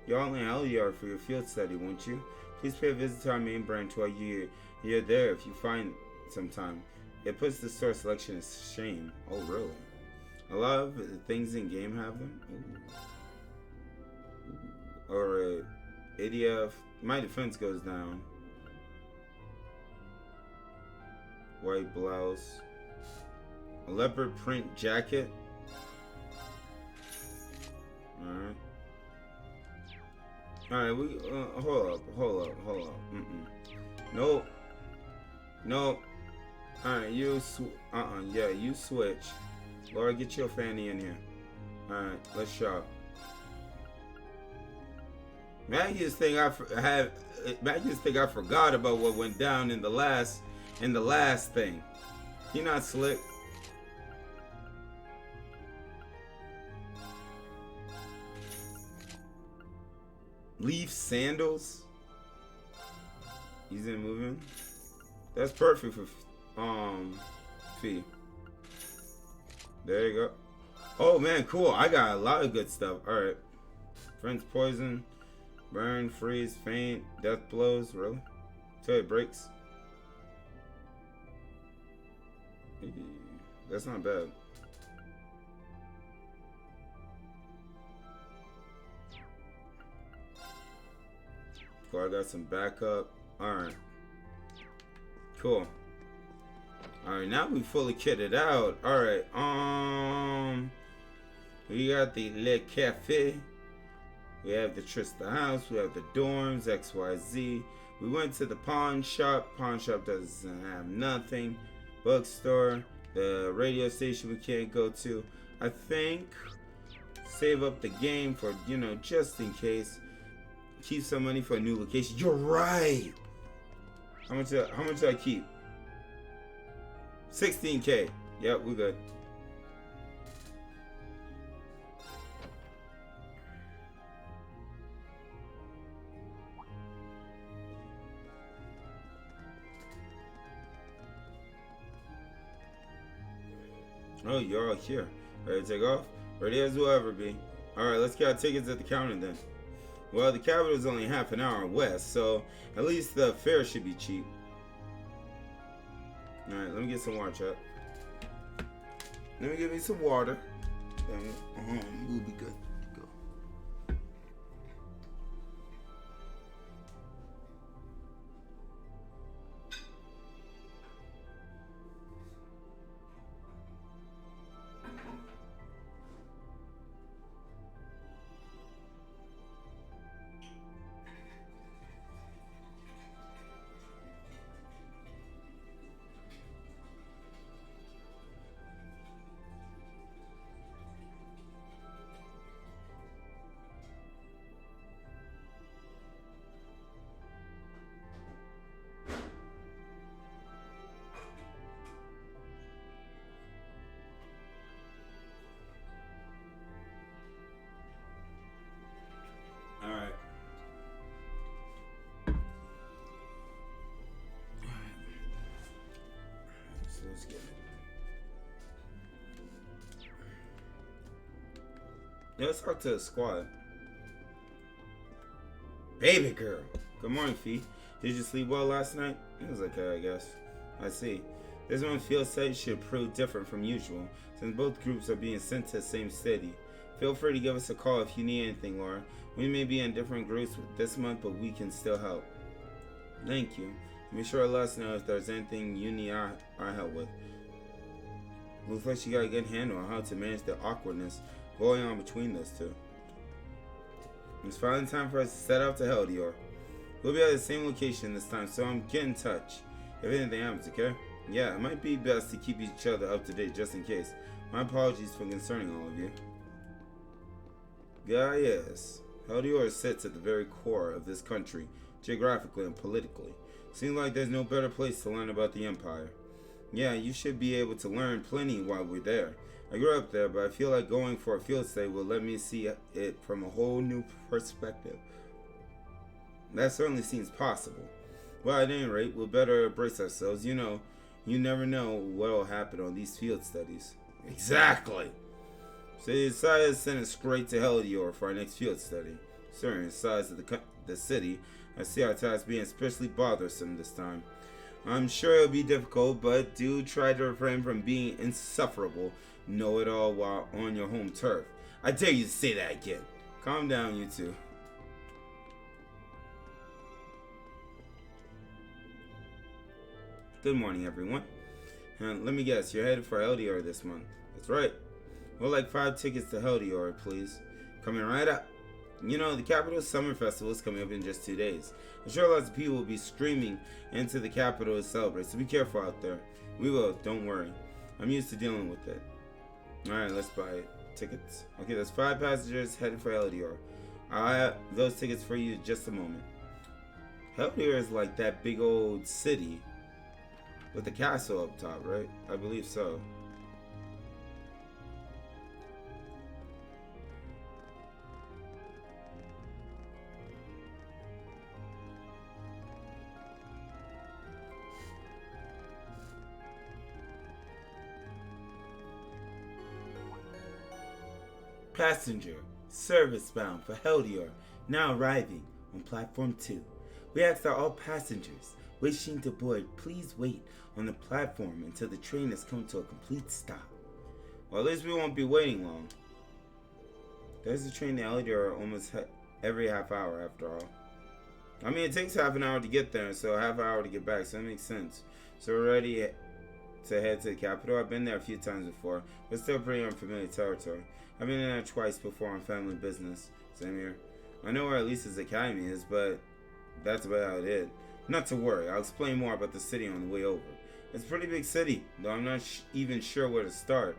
You're all in Elyard for your field study, won't you? Please pay a visit to our main branch while you're there if you find some time. It puts the store selection to shame. Oh, really? A lot of the things in game have them? Ooh. Alright. ADF. My defense goes down. White blouse. A leopard print jacket. Alright. Alright, we hold up. Nope. Alright, you you switch. Laura, get your fanny in here. Alright, let's shop. Maggie's think I forgot about what went down in the last thing. He not slick. Leaf sandals. He's in moving. That's perfect for Fee. There you go. Oh man, cool. I got a lot of good stuff. Alright. Friends poison. Burn, freeze, faint, death blows. Really? Till it breaks. That's not bad. Cool, I got some backup. Alright. Cool. Alright, now we fully kitted out. Alright, we got the Le Cafe. We have the Trista House. We have the dorms, XYZ. We went to the pawn shop. Pawn shop doesn't have nothing. Bookstore. The radio station we can't go to. I think save up the game for, just in case. Keep some money for a new location. You're right. How much did I keep? 16K. Yep, we're good. Oh, you're all here. Ready to take off? Ready as we'll ever be. Alright, let's get our tickets at the counter then. Well, the capital is only half an hour west, so at least the fare should be cheap. Alright, let me get some water, chat. Let me get me some water. We'll be good. Go. let's get it. Yeah, let's talk to the squad. Baby girl. Good morning, Fee. Did you sleep well last night? It was okay, I guess. I see. This one field study should prove different from usual, since both groups are being sent to the same city. Feel free to give us a call if you need anything, Laura. We may be in different groups this month, but we can still help. Thank you. Be sure to let us know if there's anything you need our help with. Looks like she got a good handle on how to manage the awkwardness going on between those two. It's finally time for us to set out to Heldior. We'll be at the same location this time, so get in touch if anything happens, okay? Yeah, it might be best to keep each other up to date just in case. My apologies for concerning all of you. Yes. Heldior sits at the very core of this country, geographically and politically. Seems like there's no better place to learn about the Empire. Yeah, you should be able to learn plenty while we're there. I grew up there, but I feel like going for a field stay will let me see it from a whole new perspective. That certainly seems possible. Well, at any rate, we'll better brace ourselves. You know, you never know what will happen on these field studies. Exactly! So you decided to send us straight to Heldior for our next field study. Considering the size of the city, I see our task being especially bothersome this time. I'm sure it'll be difficult, but do try to refrain from being insufferable know-it-all while on your home turf. I dare you to say that again. Calm down, you two. Good morning, everyone. And let me guess, you're headed for Heldior this month. That's right. We'd like 5 tickets to Heldior, please. Coming right up. You know, the capital summer festival is coming up in just 2 days. I'm sure lots of people will be streaming into the capital to celebrate, so be careful out there. We will, don't worry. I'm used to dealing with it. Alright, let's buy tickets. Okay, there's 5 passengers headed for Heldior. I'll have those tickets for you in just a moment. Heldior is like that big old city with the castle up top, right? I believe so. Passenger, service bound for Heldior, now arriving on platform 2. We ask that all passengers wishing to board please wait on the platform until the train has come to a complete stop. Well, at least we won't be waiting long. There's a train to Heldior almost every half hour after all. I mean, it takes half an hour to get there, so a half hour to get back, so that makes sense. So we're ready to head to the capital. I've been there a few times before, but still pretty unfamiliar territory. I've been in there twice before on family business. Same here. I know where Elisa's academy is, but that's about it. Not to worry, I'll explain more about the city on the way over. It's a pretty big city, though I'm not even sure where to start.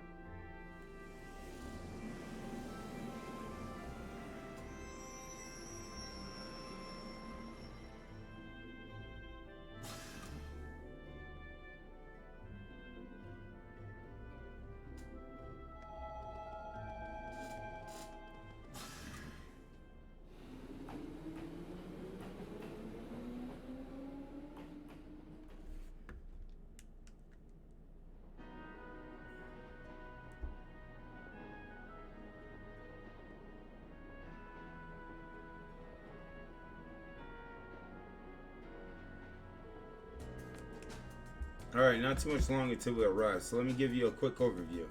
Alright, not too much longer till we arrive, so let me give you a quick overview.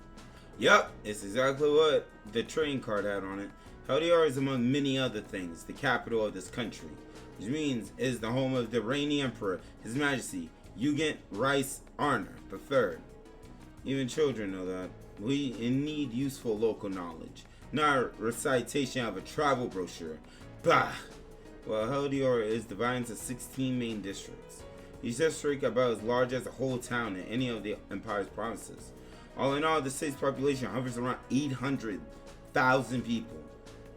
Yup, it's exactly what the train card had on it. Heldior is, among many other things, the capital of this country, which means it is the home of the reigning emperor, His Majesty Ugent Rice Arner III. Even children know that. We need useful local knowledge, not a recitation of a travel brochure. Bah! Well, Heldior is divided into 16 main districts. Each district about as large as a whole town in any of the Empire's provinces. All in all, the city's population hovers around 800,000 people.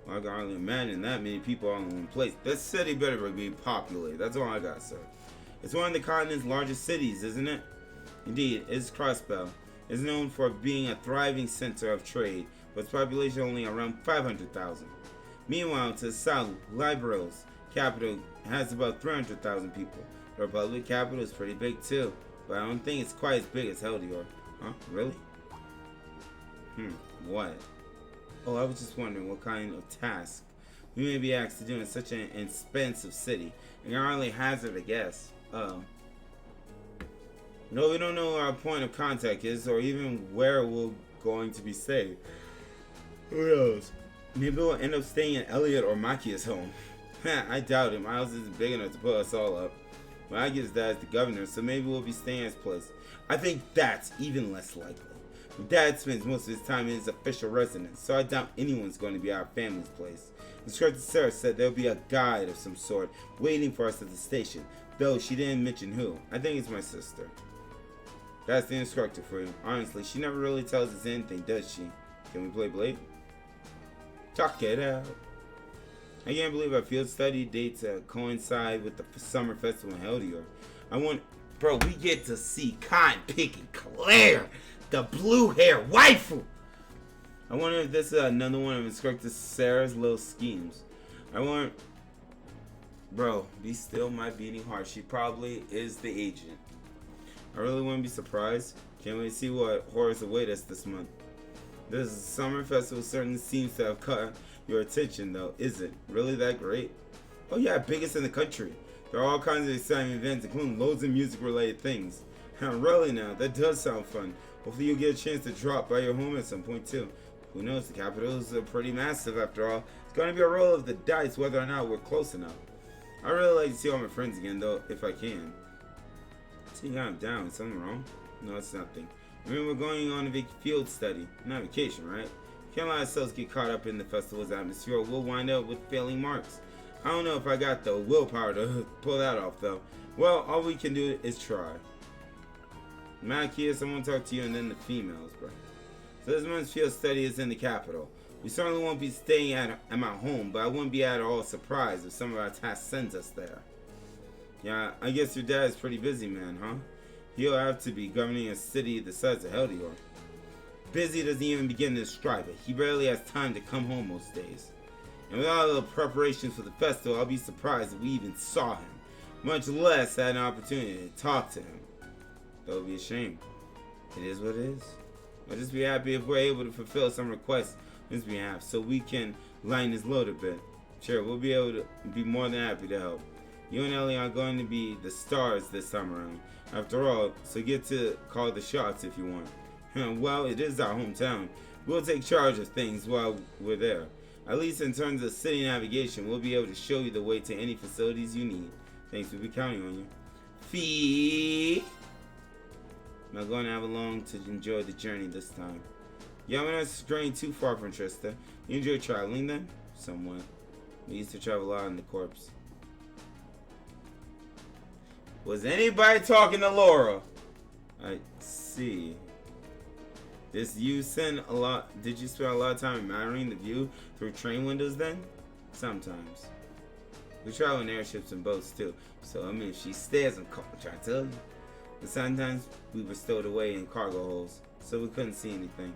Well, I can hardly imagine that many people all in one place. This city better be populated. That's all I got, sir. It's one of the continent's largest cities, isn't it? Indeed, it's Crossbell. It's known for being a thriving center of trade, but its population only around 500,000. Meanwhile, to the south, Libero's capital has about 300,000 people. The Republic capital is pretty big too, but I don't think it's quite as big as Heldior. Huh? Really? What? Oh, I was just wondering what kind of task we may be asked to do in such an expensive city. And your only hazard, I guess. No, we don't know where our point of contact is, or even where we're going to be staying. Who knows? Maybe we'll end up staying in Elliot or Makia's home. I doubt it. My house isn't big enough to put us all up. Well, I guess Dad's the governor, so maybe we'll be staying at his place. I think that's even less likely. Dad spends most of his time in his official residence, so I doubt anyone's going to be at our family's place. Instructor Sarah said there'll be a guide of some sort waiting for us at the station, though she didn't mention who. I think it's my sister. That's the instructor for you. Honestly, she never really tells us anything, does she? Can we play Blade? Talk it out. I can't believe our field study dates coincide with the summer festival in Heldior. Bro, we get to see Cotton Picking Claire, the blue-haired waifu. I wonder if this is another one of Instructor Sarah's little schemes. Bro, be still my beating heart. She probably is the agent. I really wouldn't be surprised. Can't wait to see what horrors await us this month. This summer festival certainly seems to have caught your attention, though. Is it really that great? Oh yeah, biggest in the country. There are all kinds of exciting events, including loads of music-related things. Really now, that does sound fun. Hopefully you'll get a chance to drop by your home at some point too. Who knows, the capital is pretty massive after all. It's going to be a roll of the dice whether or not we're close enough. I'd really like to see all my friends again though, if I can. See, I'm down. Is something wrong? No, it's nothing. Remember, we're going on a field study. Not vacation, right? Can't let ourselves get caught up in the festival's atmosphere or we'll wind up with failing marks. I don't know if I got the willpower to pull that off though. Well, all we can do is try. Makias, I want to talk to you and then the females, bro. So this month's field study is in the capital. We certainly won't be staying at my home, but I wouldn't be at all surprised if some of our tasks sends us there. Yeah, I guess your dad's pretty busy, man, huh? He'll have to be governing a city the size of Heldior. Busy doesn't even begin to describe it. He barely has time to come home most days. And with all the preparations for the festival, I'll be surprised if we even saw him, much less had an opportunity to talk to him. That would be a shame. It is what it is. I'll just be happy if we're able to fulfill some requests on his behalf so we can lighten his load a bit. Sure, we'll be able to be more than happy to help. You and Ellie are going to be the stars this time around. After all, so get to call the shots if you want. Well, it is our hometown. We'll take charge of things while we're there. At least in terms of city navigation, we'll be able to show you the way to any facilities you need. Thanks, we'll be counting on you. Fee! Not going to have long to enjoy the journey this time. Yeah, we're not straying too far from Trista. You enjoy traveling then? Somewhat. We used to travel a lot in the corps. Was anybody talking to Laura? I see. Did you spend a lot of time admiring the view through train windows then? Sometimes. We travel in airships and boats too. So I mean, if she stares, I'm trying to tell you. But sometimes we were stowed away in cargo holes, so we couldn't see anything.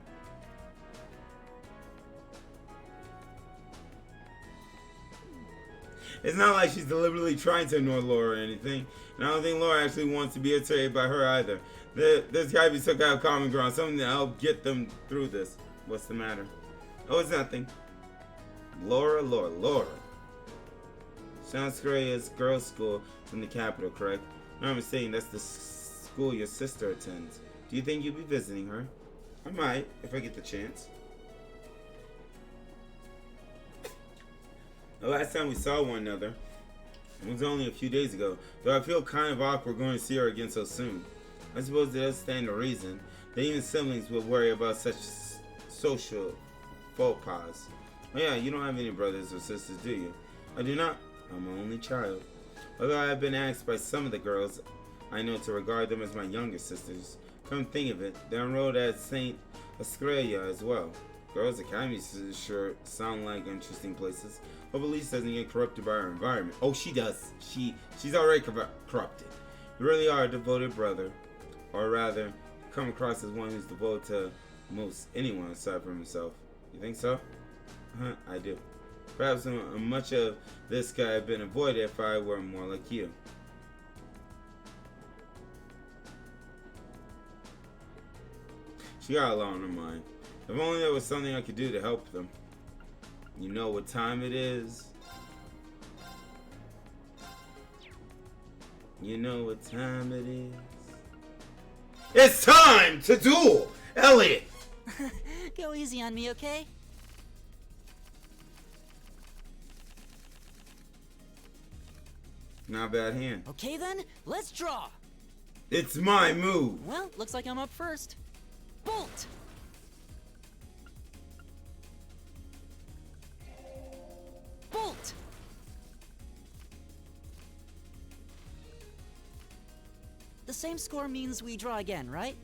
It's not like she's deliberately trying to ignore Laura or anything. And I don't think Laura actually wants to be betrayed by her either. There's gotta be some kind of common ground, something to help get them through this. What's the matter? Oh, it's nothing. Laura. South Korea's girls' school from the capital, correct? No, I'm saying that's the school your sister attends. Do you think you'll be visiting her? I might, if I get the chance. The last time we saw one another, it was only a few days ago, though I feel kind of awkward going to see her again so soon. I suppose it does stand to reason that even siblings would worry about such social faux pas. Oh yeah, you don't have any brothers or sisters, do you? I do not. I'm an only child. Although I have been asked by some of the girls I know to regard them as my younger sisters. Come to think of it, they're enrolled at St. Australia as well. Girls' academies sure sound like interesting places. Hope Elise doesn't get corrupted by her environment. Oh, she does. She's already corrupted. You really are a devoted brother. Or rather, come across as one who's devoted to most anyone aside from himself. You think so? I do. Perhaps much of this could have been avoided if I were more like you. She got a lot on her mind. If only there was something I could do to help them. You know what time it is? You know what time it is? It's time to duel! Elliot! Go easy on me, okay? Not a bad hand. Okay then, let's draw. It's my move. Well, looks like I'm up first. Bolt! Bolt! The same score means we draw again, right?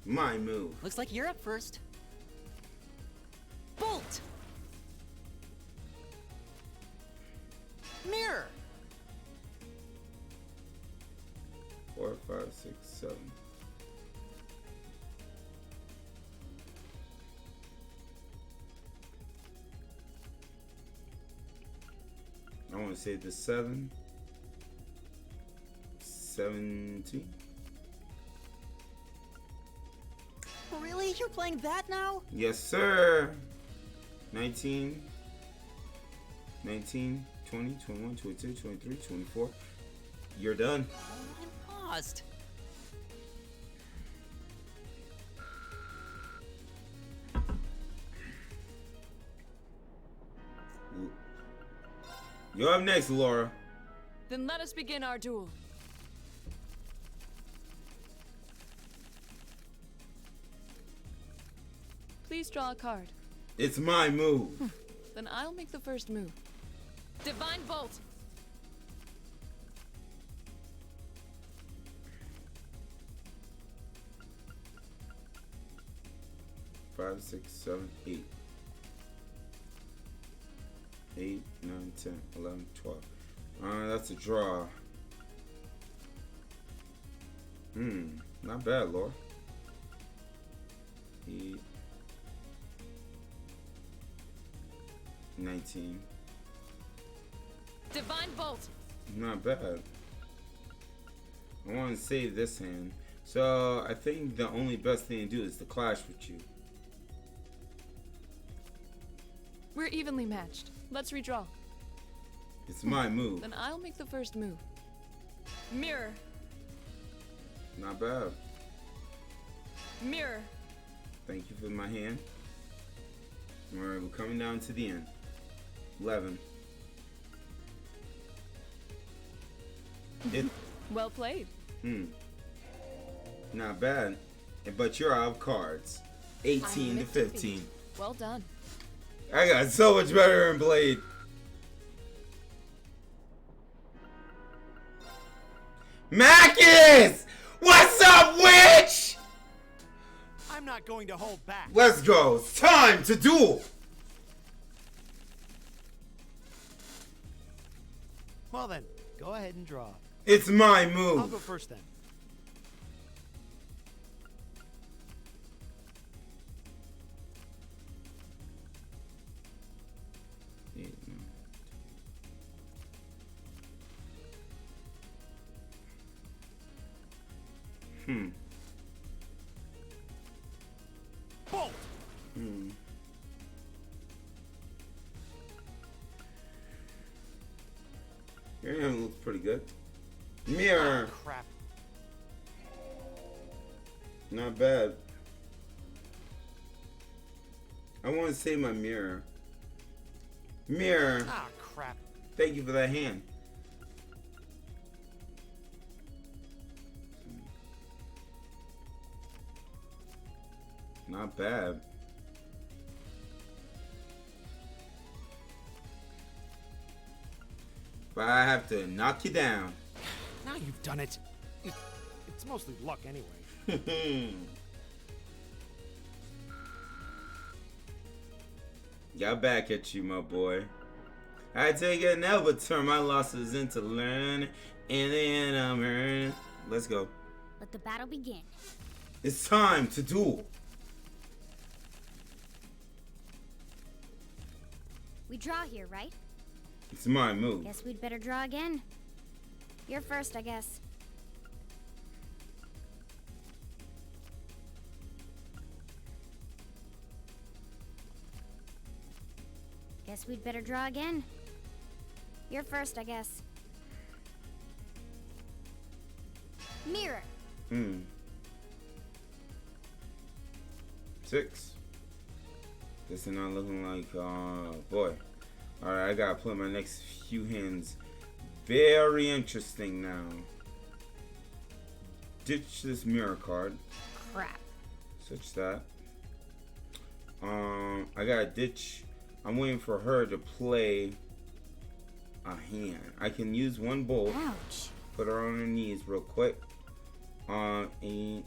My move. Looks like you're up first. Bolt! Mirror! 4, 5, 6, 7. I want to say the 7. 17. Really? You're playing that now? Yes, sir. 19. 19, 20, 21, 22, 23, 24. You're done. I'm paused. You're up next, Laura. Then let us begin our duel. Please draw a card. It's my move. Then I'll make the first move. Divine Bolt! 5, 6, 7, 8. 8, 9, 10, 11, 12. That's a draw. Not bad, Laura. 8, 19. Divine Bolt! Not bad. I want to save this hand. So I think the only best thing to do is to clash with you. We're evenly matched. Let's redraw. It's my move. Then I'll make the first move. Mirror. Not bad. Mirror. Thank you for my hand. Alright, we're coming down to the end. 11. Well played. Not bad. But you're out of cards. 18 to 15. Well done. I got so much better in Blade. Macus! What's up, witch? I'm not going to hold back. Let's go. It's time to duel. Well then, go ahead and draw. It's my I'll move. go first then. Bolt! Your hand looks pretty good. Mirror. Oh, crap. Not bad. I want to say my mirror. Mirror. Ah, crap. Thank you for that hand. Not bad. But I have to knock you down. Now you've done it. It's mostly luck anyway. Got back at you, my boy. I take it now, but turn my losses into learn, and then I'm earning. Let's go. Let the battle begin. It's time to duel. We draw here, right? It's my move. Guess we'd better draw again. You're first, I guess. Guess we'd better draw again. You're first, I guess. Mirror. 6. This is not looking like, boy. Alright, I gotta play my next few hands. Very interesting now. Ditch this mirror card. Crap. Switch that. I gotta ditch. I'm waiting for her to play a hand. I can use one bolt. Ouch. Put her on her knees real quick. 8, 9, 10, 11, 8, 9,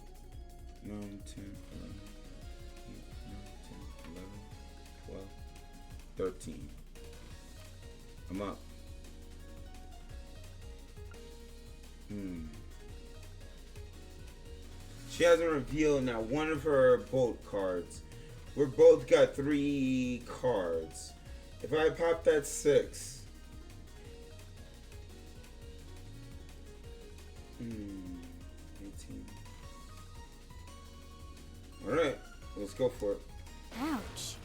10, 11, 12, 13. I'm up. She hasn't revealed now one of her bolt cards. We're both got 3 cards. If I pop that 6. 18. Alright, let's go for it. Ouch.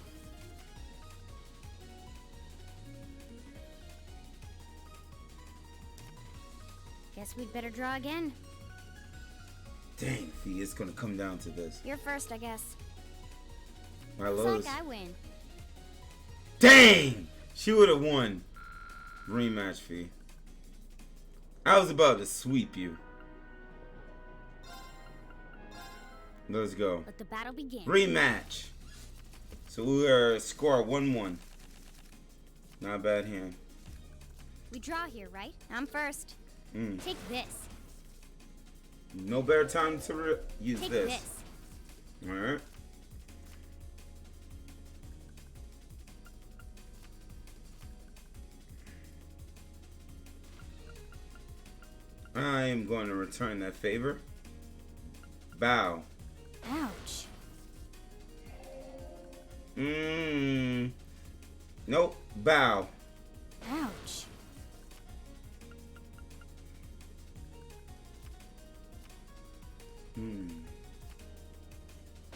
Guess we'd better draw again. Dang, Fee, it's gonna come down to this. You're first, I guess. My Looks Lowe's. like I win. Dang! She would have won. Rematch, Fee. I was about to sweep you. Let's go. Let the battle begin. Rematch. So we are score 1-1. Not a bad hand. We draw here, right? I'm first. Take this. No better time to use Take this. this. Alright. I am going to return that favor. Bow. Ouch. Nope. Bow. Ouch.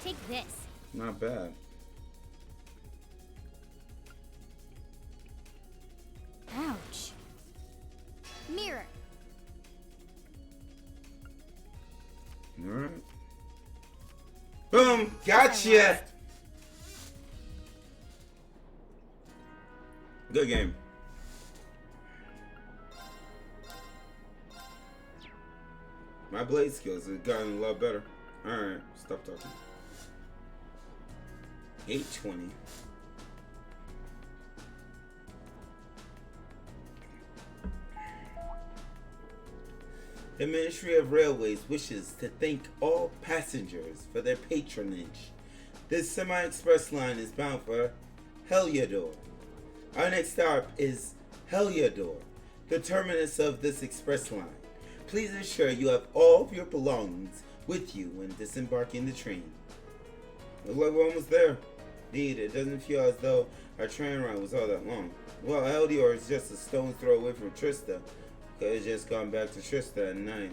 Take this. Not bad. Ouch. Mirror. Alright. Boom! Gotcha! Good game. My blade skills have gotten a lot better. Alright, stop talking. 820. The Ministry of Railways wishes to thank all passengers for their patronage. This semi-express line is bound for Heliodor. Our next stop is Heliodor, the terminus of this express line. Please ensure you have all of your belongings with you when disembarking the train. Looks like we're almost there. Indeed, it doesn't feel as though our train ride was all that long. Well, Heliodor is just a stone's throw away from Trista. Could have just gone back to Trista at night.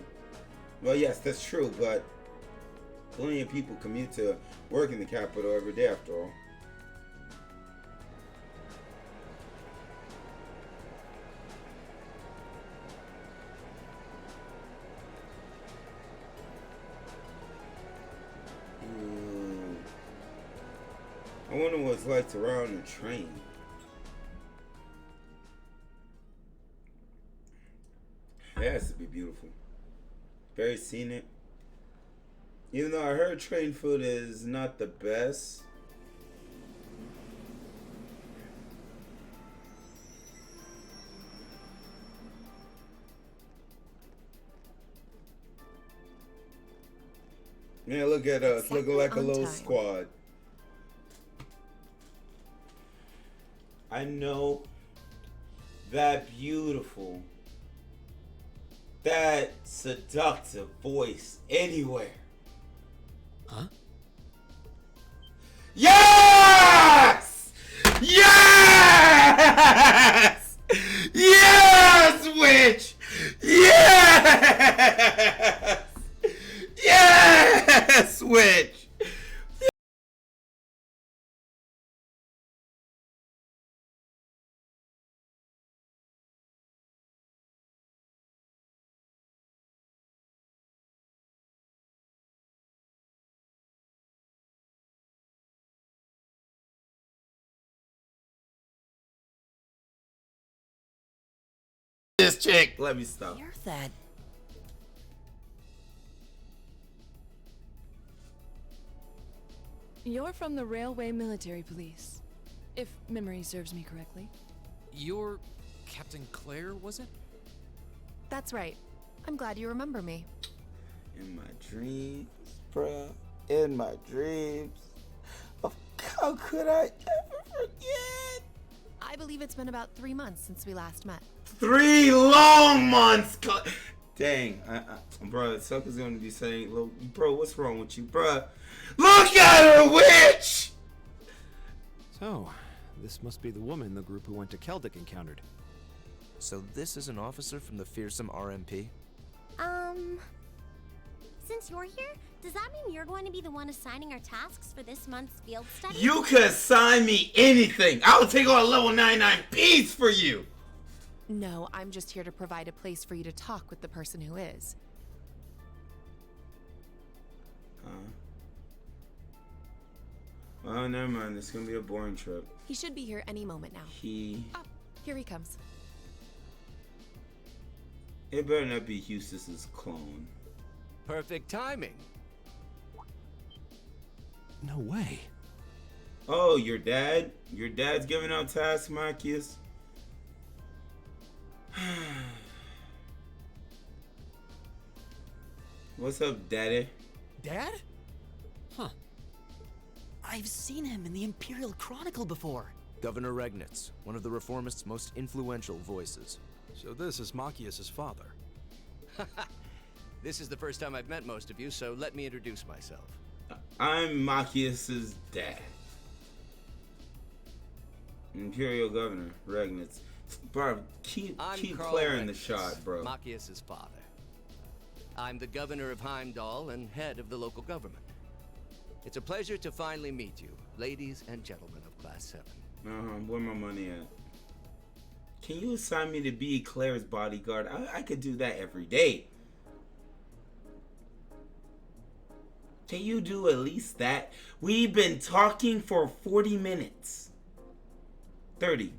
Well, yes, that's true, but plenty of people commute to work in the capital every day after all. I wonder what it's like to ride on a train. It has to be beautiful. Very scenic. Even though I heard train food is not the best. Yeah, look at us, looking like a little squad. I know that beautiful, that seductive voice anywhere. Huh? Yes! Yes! Yes, witch! Yes! Yes, witch! this chick. Let me stop. Hear that? You're from the Railway Military Police, if memory serves me correctly. You're Captain Claire, was it? That's right. I'm glad you remember me. In my dreams, bruh. In my dreams. How could I ever forget? I believe it's been about 3 months since we last met. 3 long months. Dang, bro, sucker's gonna be saying, bro, what's wrong with you, bro? Look at her, witch! So, this must be the woman the group who went to Celtic encountered. So this is an officer from the fearsome RMP? Since you're here, does that mean you're going to be the one assigning our tasks for this month's field study? You could assign me anything. I would take all level 99 P's for you. No, I'm just here to provide a place for you to talk with the person who is. Oh, never mind. It's gonna be a boring trip. He should be here any moment now. Oh, here he comes. It better not be Eustace's clone. Perfect timing. No way. Oh, your dad? Your dad's giving out tasks, Marcus? What's up, daddy? Dad? Huh. I've seen him in the Imperial Chronicle before. Governor Regnitz, one of the Reformists' most influential voices. So this is Machias's father. This is the first time I've met most of you, so let me introduce myself. I'm Machias's dad. Imperial Governor Regnitz. Bro, keep Claire in the shot, bro. Machias's father. I'm the governor of Heimdall and head of the local government. It's a pleasure to finally meet you, ladies and gentlemen of Class 7. Where my money at? Can you assign me to be Claire's bodyguard? I could do that every day. Can you do at least that? We've been talking for 40 minutes. 30.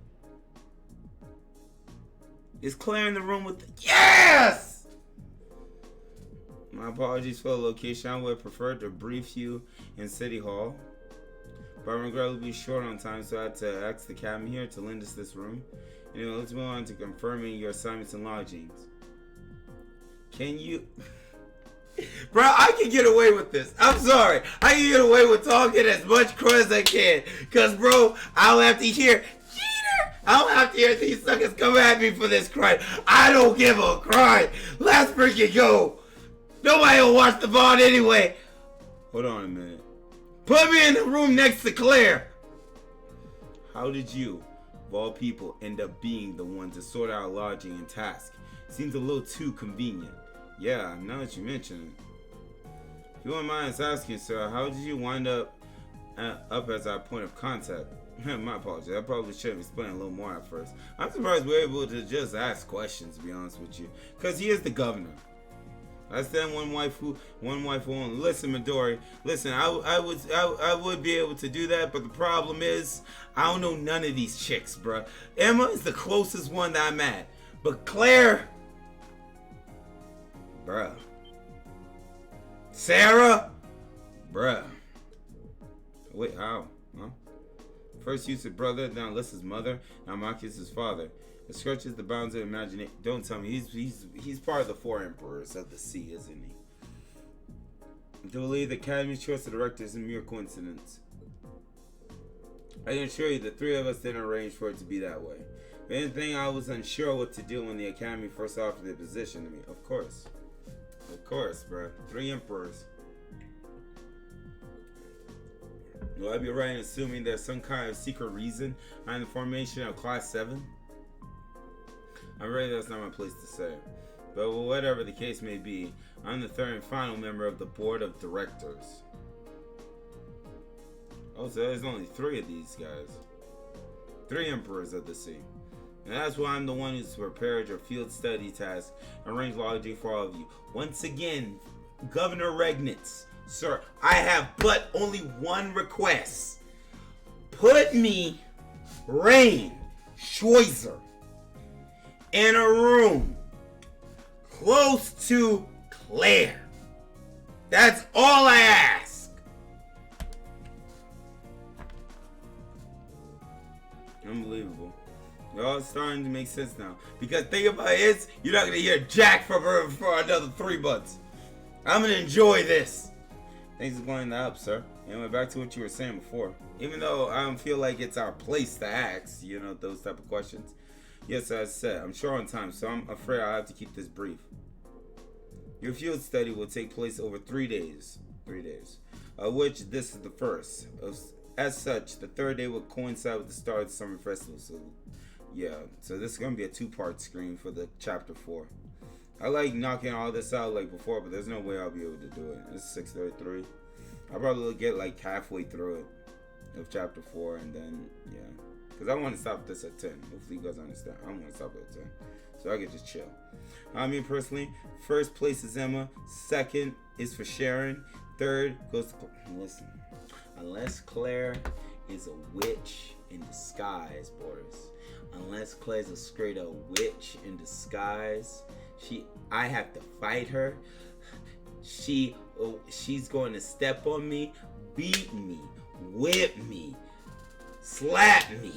Is Claire in the room with Yes! My apologies for the location. I would prefer to brief you in City Hall. But I'm regrettably short on time, so I had to ask the captain here to lend us this room. Anyway, let's move on to confirming your assignments and lodgings. Can you... Bro, I can get away with this. I'm sorry. I can get away with talking as much crud as I can. Because, bro, I don't have to hear... Cheater! I don't have to hear these suckers come at me for this crime. I don't give a crime. Let's freaking go. Nobody will watch the VOD anyway. Hold on a minute. Put me in the room next to Claire. How did you, of all people, end up being the one to sort out lodging and task? Seems a little too convenient. Yeah, now that you mention it. If you wouldn't mind asking, sir, how did you wind up as our point of contact? My apologies. I probably should have explained a little more at first. I'm surprised we're able to just ask questions, to be honest with you. Because he is the governor. I stand one wife only. Listen, Midori. Listen, I would be able to do that, but the problem is, I don't know none of these chicks, bruh. Emma is the closest one that I'm at. But Claire... Bruh. Sarah? Bruh. Wait, how? Huh? First Yusuf's brother, now Alyssa's mother, now Marcus's father. It stretches the bounds of imagination. Don't tell me, he's part of the 4 emperors of the sea, isn't he? To believe the Academy's choice of director is a mere coincidence. I can assure you the 3 of us didn't arrange for it to be that way. If anything, I was unsure what to do when the Academy first offered the position to me. Of course. Of course, bro. 3 emperors. Will I be right in assuming there's some kind of secret reason behind the formation of Class 7? I'm ready, that's not my place to say. But whatever the case may be, I'm the 3rd and final member of the board of directors. Oh, so there's only 3 of these guys. 3 emperors of the sea. And that's why I'm the one who's prepared your field study task and arranged lodging for all of you. Once again, Governor Regnitz, sir, I have but only one request. Put me, Rain, Schweizer, in a room close to Claire. That's all I ask. Unbelievable. They're all starting to make sense now. Because think about it, you're not going to hear Jack from her for another 3 months. I'm going to enjoy this. Thanks for going that up, sir. Anyway, back to what you were saying before. Even though I don't feel like it's our place to ask, you know, those type of questions. Yes, as I said, I'm short on time, so I'm afraid I'll have to keep this brief. Your field study will take place over 3 days. 3 days. Of which this is the first. As such, the third day will coincide with the start of the summer festival. So, yeah. So this is going to be a 2-part screen for the chapter 4. I like knocking all this out like before, but there's no way I'll be able to do it. It's 6:33. I'll probably get like halfway through it of chapter 4, and then, yeah. Because I want to stop this at 10. Hopefully you guys understand. I want to stop it at 10. So I can just chill. I mean, personally, first place is Emma. Second is for Sharon. Third goes to... Listen. Unless Claire is a witch in disguise, Boris. Unless Claire's a straight up witch in disguise, I have to fight her. She's going to step on me, beat me, whip me, slap me.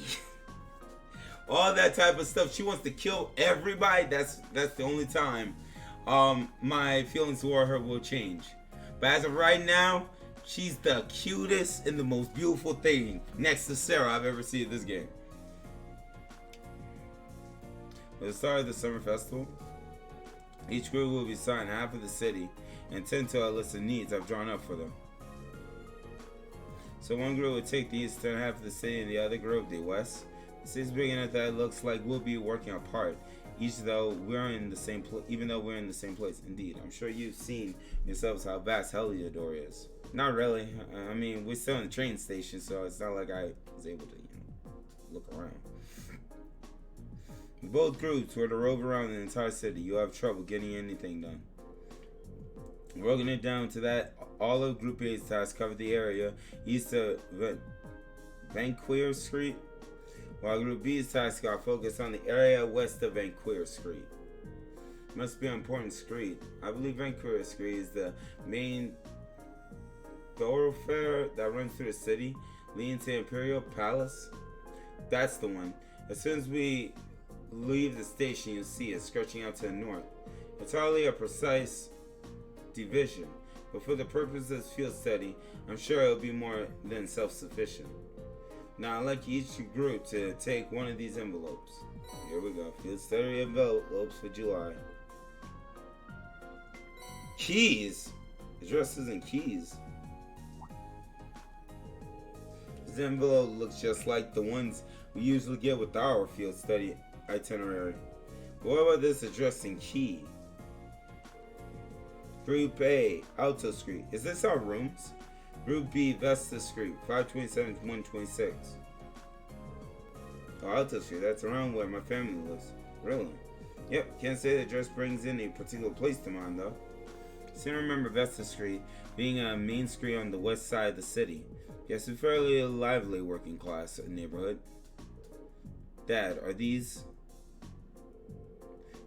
All that type of stuff. She wants to kill everybody. That's the only time my feelings toward her will change. But as of right now, she's the cutest and the most beautiful thing next to Sarah I've ever seen in this game. At the start of the summer festival, each group will be assigned half of the city and tend to a list of needs I've drawn up for them. So one group will take the eastern half of the city and the other group the west. The city's big enough that it looks like we'll be working apart, even though we're in the same place. Indeed, I'm sure you've seen yourselves how vast Heliodor is. Not really. I mean, we're still in the train station, so it's not like I was able to, look around. Both groups were to rove around the entire city. You'll have trouble getting anything done. Broken it down to that, all of Group A's tasks cover the area east of Vanquier Street, while Group B's tasks are focused on the area west of Vanquier Street. Must be an important street. I believe Vanquier Street is the main thoroughfare that runs through the city, leading to Imperial Palace. That's the one. As soon as we leave the station, you'll see it stretching out to the north. It's hardly a precise division, but for the purpose of this field study, I'm sure it'll be more than self-sufficient. Now I'd like each group to take one of these envelopes. Here we go. Field study envelopes for July. Keys? Address isn't keys. This envelope looks just like the ones we usually get with our field study itinerary. But what about this address and key? Group A, Alto Street. Is this our rooms? Group B, Vesta Street, 527 to 126. Oh, Alto Street, that's around where my family lives. Really? Yep, can't say the address brings any particular place to mind though. Seem to remember Vesta Street being a main street on the west side of the city. Yes, a fairly lively working class neighborhood. Dad, are these...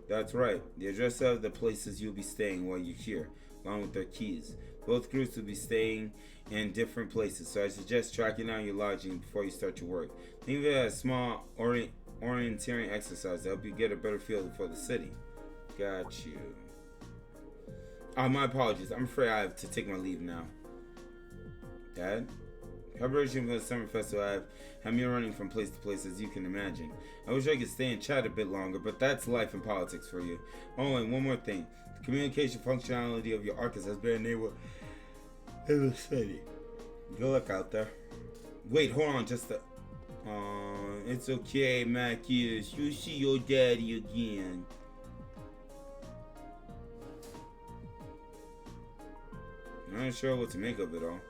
That's right, the address of the places you'll be staying while you're here, along with their keys. Both groups will be staying in different places, so I suggest tracking down your lodging before you start your work. Think of it as a small orienteering exercise to help you get a better feel for the city. Got you. My apologies, I'm afraid I have to take my leave now. Dad? Preparation for the summer festival have me running from place to place, as you can imagine. I wish I could stay and chat a bit longer, but that's life and politics for you. Oh, and one more thing. The communication functionality of your Arcus has been enabled in the city. Good luck out there. Wait, hold on just a... it's okay, Mackius. You see your daddy again. I'm not sure what to make of it all.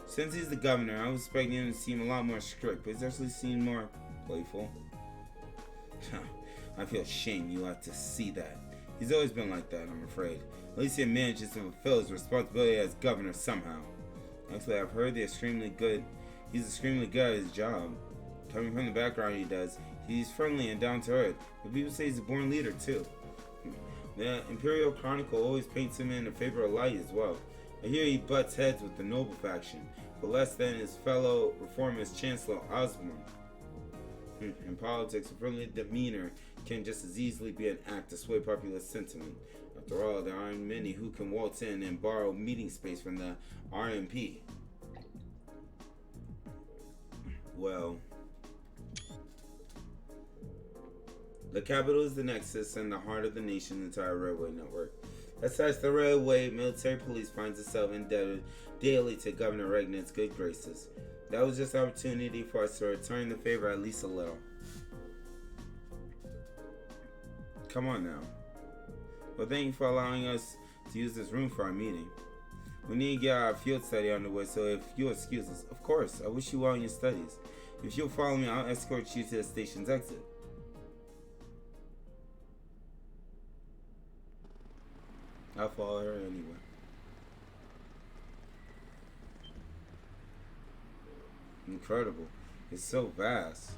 Since he's the governor, I was expecting him to seem a lot more strict, but he's actually seemed more playful. I feel ashamed you have to see that. He's always been like that, I'm afraid. At least he manages to fulfill his responsibility as governor somehow. Actually, I've heard he's extremely good at his job. Coming from the background he does, He's friendly and down to earth, but people say he's a born leader too. The Imperial Chronicle always paints him in a favor of light as well. I hear he butts heads with the noble faction, but less than his fellow reformist Chancellor Osborne. In politics, a friendly demeanor can just as easily be an act to sway popular sentiment. After all, there aren't many who can waltz in and borrow meeting space from the RMP. Well, the capital is the nexus and the heart of the nation's entire railway network. As such, the railway military police finds itself indebted daily to Governor Regnant's good graces. That was just an opportunity for us to return the favor at least a little. Come on now. Well, thank you for allowing us to use this room for our meeting. We need to get our field study underway, so if you'll excuse us, of course, I wish you well in your studies. If you'll follow me, I'll escort you to the station's exit. I'll follow her anyway. Incredible. It's so vast.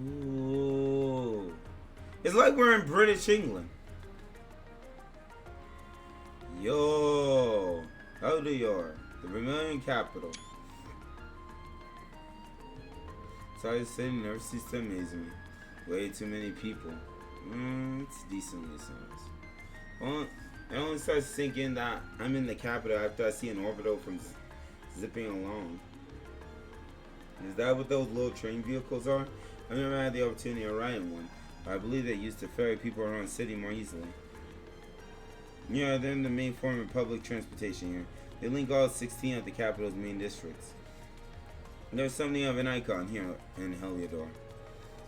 Ooh. It's like we're in British England. Yo. How do you are? The Vermilion capital. Sorry, the city never ceases to amaze me. Way too many people. It's decently sized. Well, it only starts to sink in that I'm in the capital after I see an orbital from zipping along. Is that what those little train vehicles are? I've never had the opportunity to ride in one, but I believe they used to ferry people around the city more easily. Yeah, they're the main form of public transportation here. They link all 16 of the capital's main districts. There's something of an icon here in Heliodor.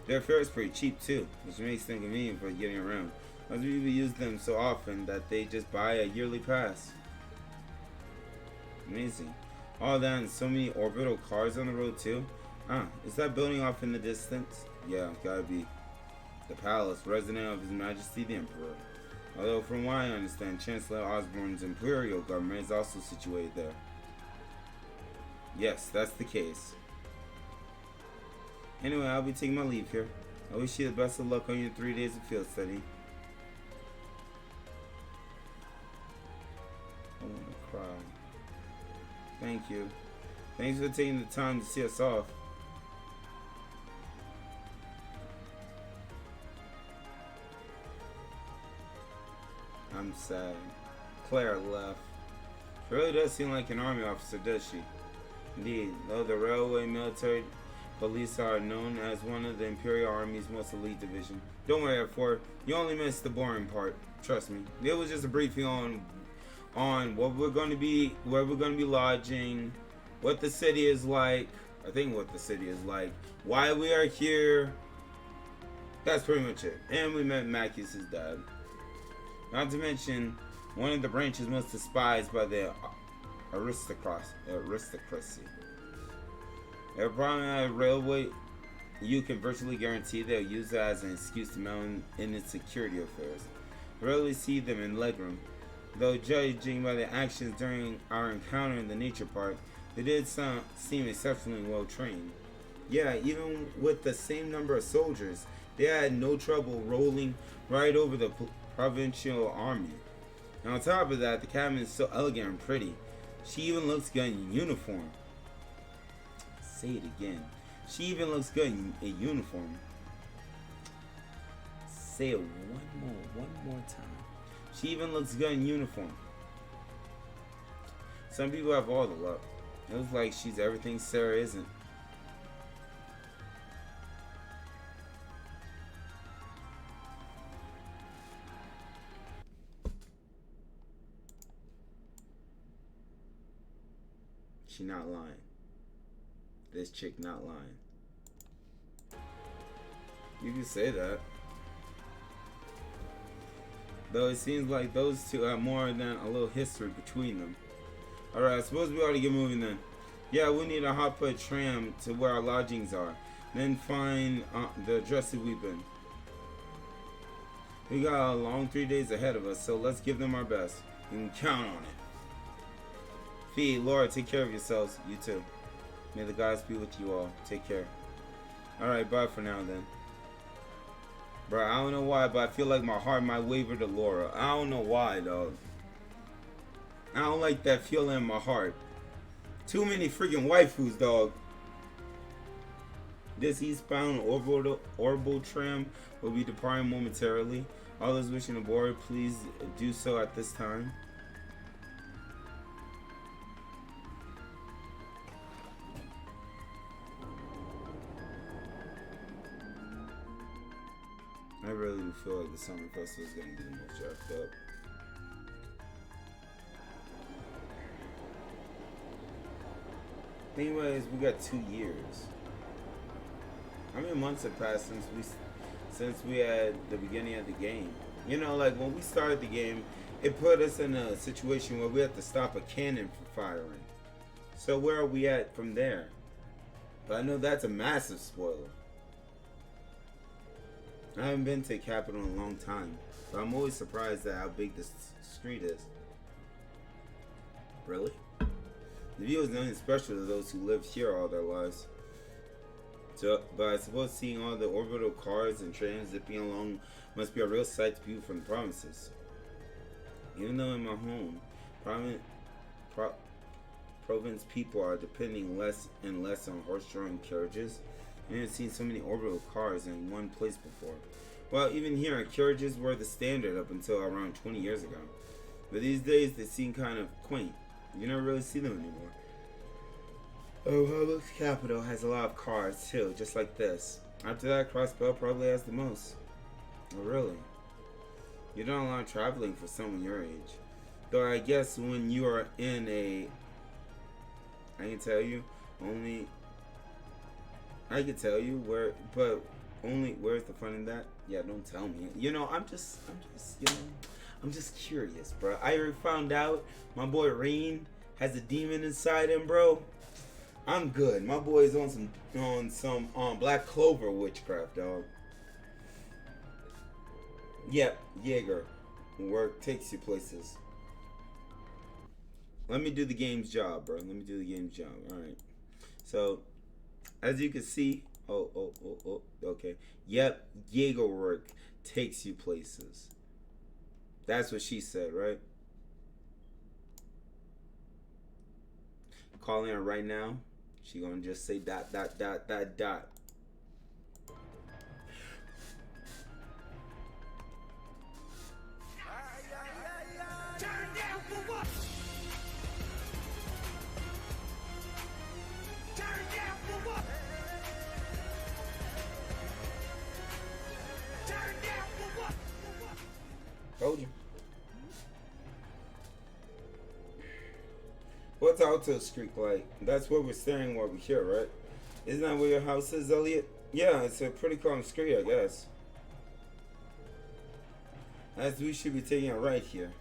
Their fare is pretty cheap too, which makes them convenient for getting around. Most people use them so often that they just buy a yearly pass. Amazing. All that and so many orbital cars on the road too. Is that building off in the distance? Yeah, gotta be. The palace, resident of His Majesty the Emperor. Although from what I understand, Chancellor Osborne's imperial government is also situated there. Yes, that's the case. Anyway, I'll be taking my leave here. I wish you the best of luck on your 3 days of field study. I want to cry. Thank you. Thanks for taking the time to see us off. I'm sad. Claire left. She really does seem like an army officer, does she? Indeed, though the railway military police are known as one of the Imperial Army's most elite division. Don't worry, F4. You only missed the boring part. Trust me. It was just a briefing on what we're going to be, where we're going to be lodging, what the city is like. I think what the city is like. Why we are here. That's pretty much it. And we met Macius's dad. Not to mention, one of the branches most despised by the aristocracy. If a problem at a railway, you can virtually guarantee they'll use it as an excuse to meddle in its security affairs. I rarely see them in legroom, though judging by the actions during our encounter in the nature park, they did seem exceptionally well trained. Yeah, even with the same number of soldiers, they had no trouble rolling right over the provincial army. And on top of that, the cabin is so elegant and pretty. She even looks good in uniform. Say it again. She even looks good in a uniform. Say it one more time. She even looks good in uniform. Some people have all the luck. It looks like she's everything Sarah isn't. She not lying. This chick not lying. You can say that. Though it seems like those two have more than a little history between them. Alright, I suppose we ought to get moving then. Yeah, we need to hop a tram to where our lodgings are. Then find the address that we've been. We got a long 3 days ahead of us, so let's give them our best. You can count on it. Fee, Laura, take care of yourselves. You too. May the gods be with you all. Take care. Alright, bye for now then. Bro, I don't know why, but I feel like my heart might waver to Laura. I don't know why, dog. I don't like that feeling in my heart. Too many freaking waifus, dog. This eastbound orbital tram will be departing momentarily. All those wishing to board, please do so at this time. I really do feel like the summer festival is going to be the most jacked up. Anyways, we got 2 years. How many months have passed since we had the beginning of the game? You know, like when we started the game, it put us in a situation where we had to stop a cannon from firing. So where are we at from there? But I know that's a massive spoiler. I haven't been to Capital in a long time, but I'm always surprised at how big this street is. Really? The view is nothing special to those who live here all their lives. So, but I suppose seeing all the orbital cars and trains zipping along must be a real sight to view from the provinces. Even though in my home, province people are depending less and less on horse-drawn carriages, I haven't seen so many orbital cars in one place before. Well, even here, carriages were the standard up until around 20 years ago. But these days, they seem kind of quaint. You never really see them anymore. Oh, Hobo's capital has a lot of cars too, just like this. After that, Crossbell probably has the most. Oh, really? You're doing a lot of traveling for someone your age. Though I guess when you are in a... I can tell you, only... I can tell you where, but only where's the fun in that? Yeah, don't tell me. You know, I'm just, you know, I'm just curious, bro. I already found out my boy Rain has a demon inside him, bro. I'm good. My boy's on some Black Clover witchcraft, dog. Yep, Jaeger. Work takes you places. Let me do the game's job, bro. Let me do the game's job. All right. So, as you can see, okay. Yep, Jaeger work takes you places. That's what she said, right? Calling her right now. She gonna just say ... Told you. What's Alto Street like? That's where we're staying while we're here, right? Isn't that where your house is, Elliot? Yeah, it's a pretty calm street, I guess. As we should be taking a right here.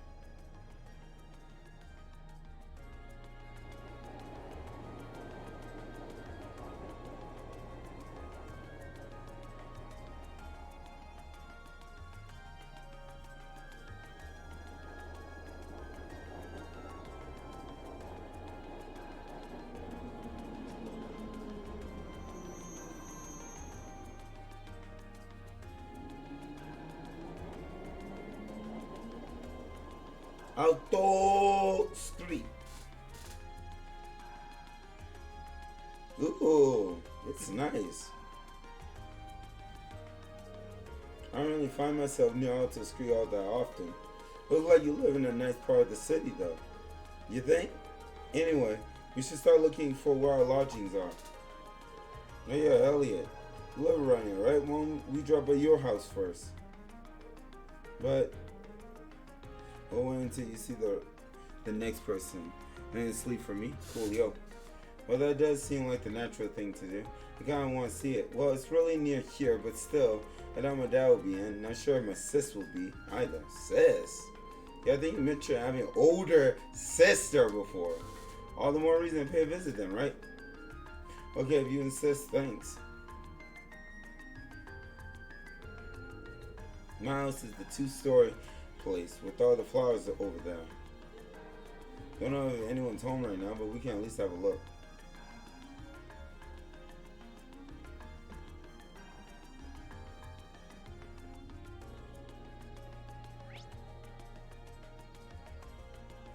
Alto Street. Ooh, it's nice. I don't really find myself near Alto Street all that often. Looks like you live in a nice part of the city, though. You think? Anyway, we should start looking for where our lodgings are. Oh yeah, Elliot. You live around here, right? Why don't we drop by your house first? But we'll wait until you see the next person. And then sleep for me? Coolio. Well, that does seem like the natural thing to do. I kinda wanna see it. Well, it's really near here, but still, I doubt my dad will be in. Not sure if my sis will be either. Sis? Yeah, I think you mentioned having an older sister before. All the more reason to pay a visit then, right? Okay, if you insist, thanks. My house is the 2-story place with all the flowers over there. Don't know if anyone's home right now, but we can at least have a look.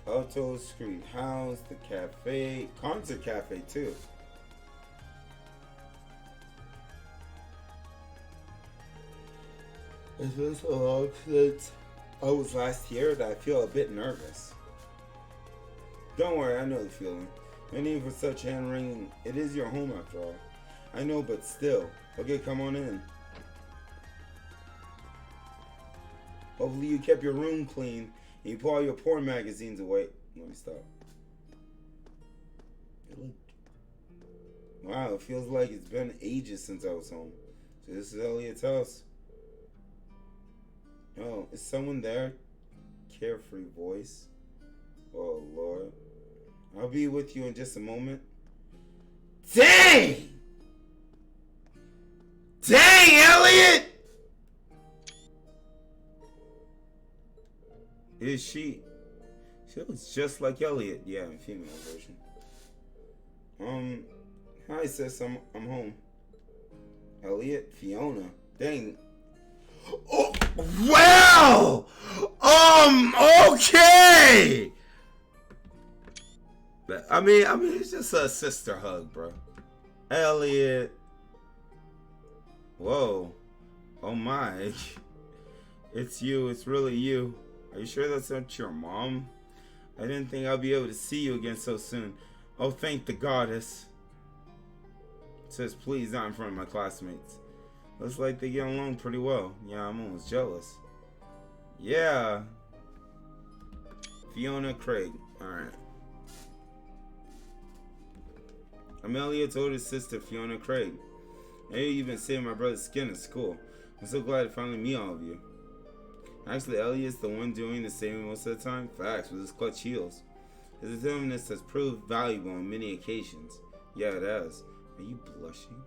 Auto Street House, the cafe, concert cafe too. It's been so long since I was last here that I feel a bit nervous. Don't worry, I know the feeling. No need for such hand wringing. It is your home after all. I know, but still. Okay, come on in. Hopefully you kept your room clean and you put all your porn magazines away. Let me stop. Wow, it feels like it's been ages since I was home. So this is Elliot's house. Oh, is someone there? Carefree voice. Oh, Lord. I'll be with you in just a moment. Dang! Dang, Elliot! Is she? She looks just like Elliot. Yeah, in female version. Hi, sis. I'm home. Elliot, Fiona. Dang. Oh, well! Okay! I mean, it's just a sister hug, bro. Elliot. Whoa. Oh my. It's you. It's really you. Are you sure that's not your mom? I didn't think I'd be able to see you again so soon. Oh, thank the goddess. It says, please, not in front of my classmates. Looks like they get along pretty well. Yeah, I'm almost jealous. Yeah. Fiona Craig. Alright. I'm Elliot's older sister, Fiona Craig. I hear you've been saving my brother's skin at school. I'm so glad to finally meet all of you. Actually, Elliot's the one doing the saving most of the time. Facts, with his clutch heels. His determinedness has proved valuable on many occasions. Yeah, it has. Are you blushing?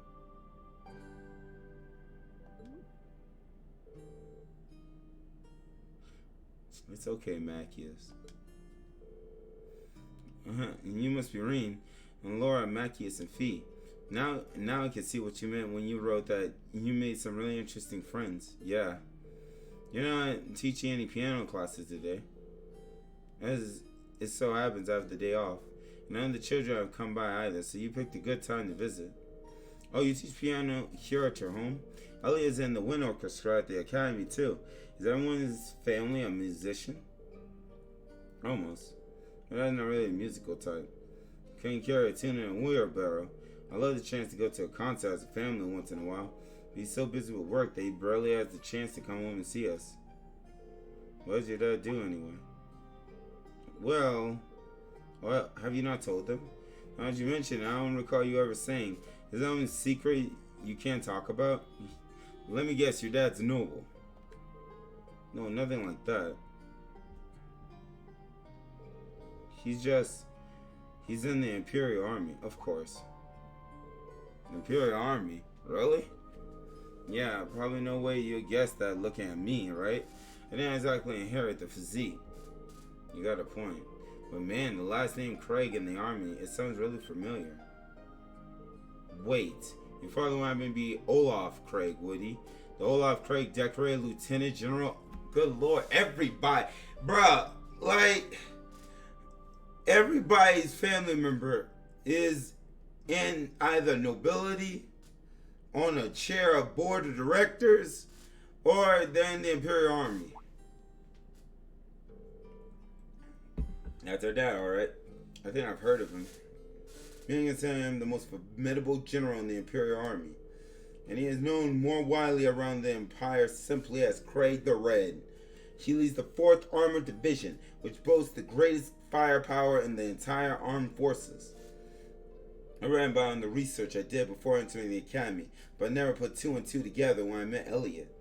It's okay, Macchius. And you must be Reen. And Laura, Macchius, and Fee. Now I can see what you meant when you wrote that you made some really interesting friends. Yeah. You're not teaching any piano classes today. As it so happens, I have the day off. None of the children have come by either, so you picked a good time to visit. Oh, you teach piano here at your home? Elliot's in the wind orchestra at the academy, too. Is everyone in his family a musician? Almost. But I'm not really a musical type. Couldn't carry a tune in a wheelbarrow. I love the chance to go to a concert as a family once in a while. But he's so busy with work that he barely has the chance to come home and see us. What does your dad do anyway? Well, have you not told them? Now that you mention it, I don't recall you ever saying. Is there any secret you can't talk about? Let me guess, your dad's noble. No, nothing like that. He's in the Imperial Army, of course. Imperial Army? Really? Yeah, probably no way you'd guess that looking at me, right? I didn't exactly inherit the physique. You got a point. But man, the last name Craig in the Army, it sounds really familiar. Wait, your father would have to be Olaf Craig, would he? The Olaf Craig, decorated Lieutenant General. Good Lord, everybody. Bruh, like, everybody's family member is in either nobility, on a chair of board of directors, or they're in the Imperial Army. That's our dad, alright? I think I've heard of him. Being considered him the most formidable general in the Imperial Army. And he is known more widely around the Empire simply as Craig the Red. He leads the 4th Armored Division, which boasts the greatest firepower in the entire armed forces. I ran by on the research I did before entering the academy, but I never put 2 and 2 together when I met Elliot.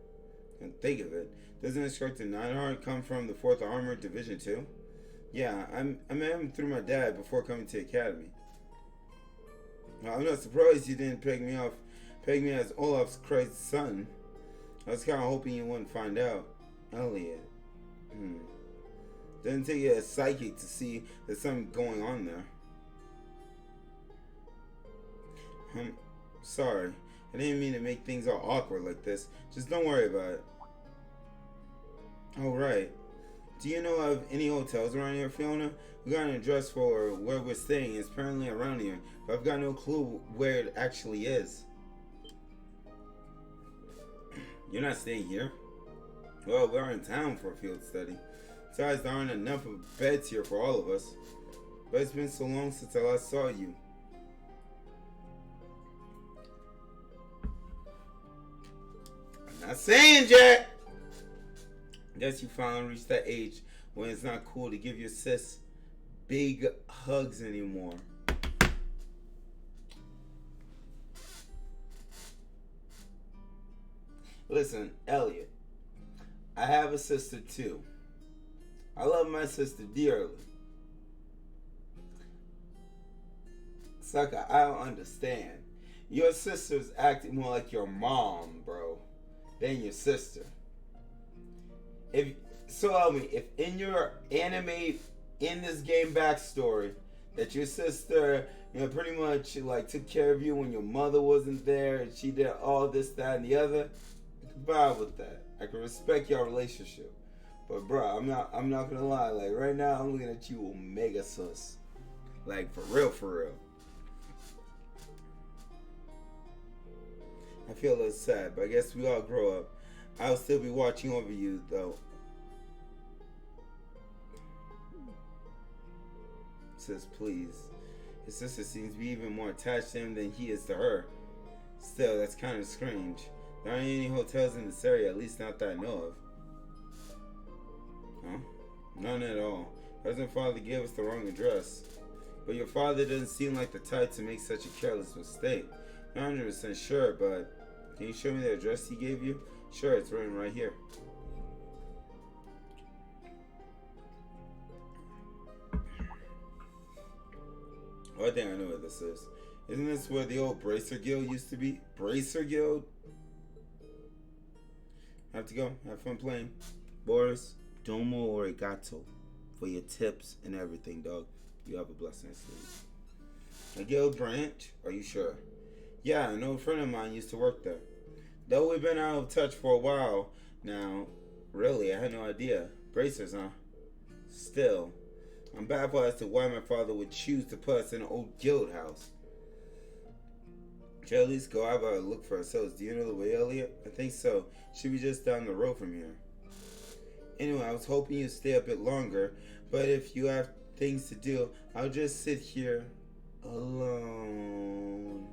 And think of it, doesn't Instructor Neidhart come from the 4th Armored Division too? Yeah, I met him through my dad before coming to the academy. I'm not surprised you didn't peg me as Olaf's Craig's son. I was kind of hoping you wouldn't find out. Elliot. Doesn't take a psychic to see there's something going on there. Sorry. I didn't mean to make things all awkward like this. Just don't worry about it. Alright. Do you know of any hotels around here, Fiona? We got an address for where we're staying. It's apparently around here, but I've got no clue where it actually is. You're not staying here? Well, we're in town for a field study. Besides, there aren't enough of beds here for all of us. But it's been so long since I last saw you. I'm not saying, Jack! Guess you finally reached that age when it's not cool to give your sis big hugs anymore. Listen, Elliot, I have a sister too. I love my sister dearly. Sucker, I don't understand. Your sister's acting more like your mom, bro, than your sister. Tell me, if in your anime, in this game backstory, that your sister, pretty much like took care of you when your mother wasn't there, and she did all this, that, and the other, I can vibe with that. I can respect your relationship. But bro, I'm not gonna lie. Like right now, I'm looking at you, Omega sus. Like for real, for real. I feel a little sad, but I guess we all grow up. I'll still be watching over you, though. Says, please. His sister seems to be even more attached to him than he is to her. Still, that's kind of strange. There aren't any hotels in this area, at least not that I know of. Huh? None at all. Cousin father gave us the wrong address. But your father doesn't seem like the type to make such a careless mistake. Not 100% sure, but can you show me the address he gave you? Sure, it's written right here. Oh, I think I know what this is. Isn't this where the old Bracer Guild used to be? Bracer Guild? Have to go. Have fun playing. Boris, domo arigato for your tips and everything, dog. You have a blessed night's sleep. A guild branch? Are you sure? Yeah, an old friend of mine used to work there. Though we've been out of touch for a while now. Really, I had no idea. Bracers, huh? Still, I'm baffled as to why my father would choose to put us in an old guild house. Should I at least go have a look for ourselves? Do you know the way, Elliot? I think so. Should be just down the road from here. Anyway, I was hoping you'd stay a bit longer, but if you have things to do, I'll just sit here alone.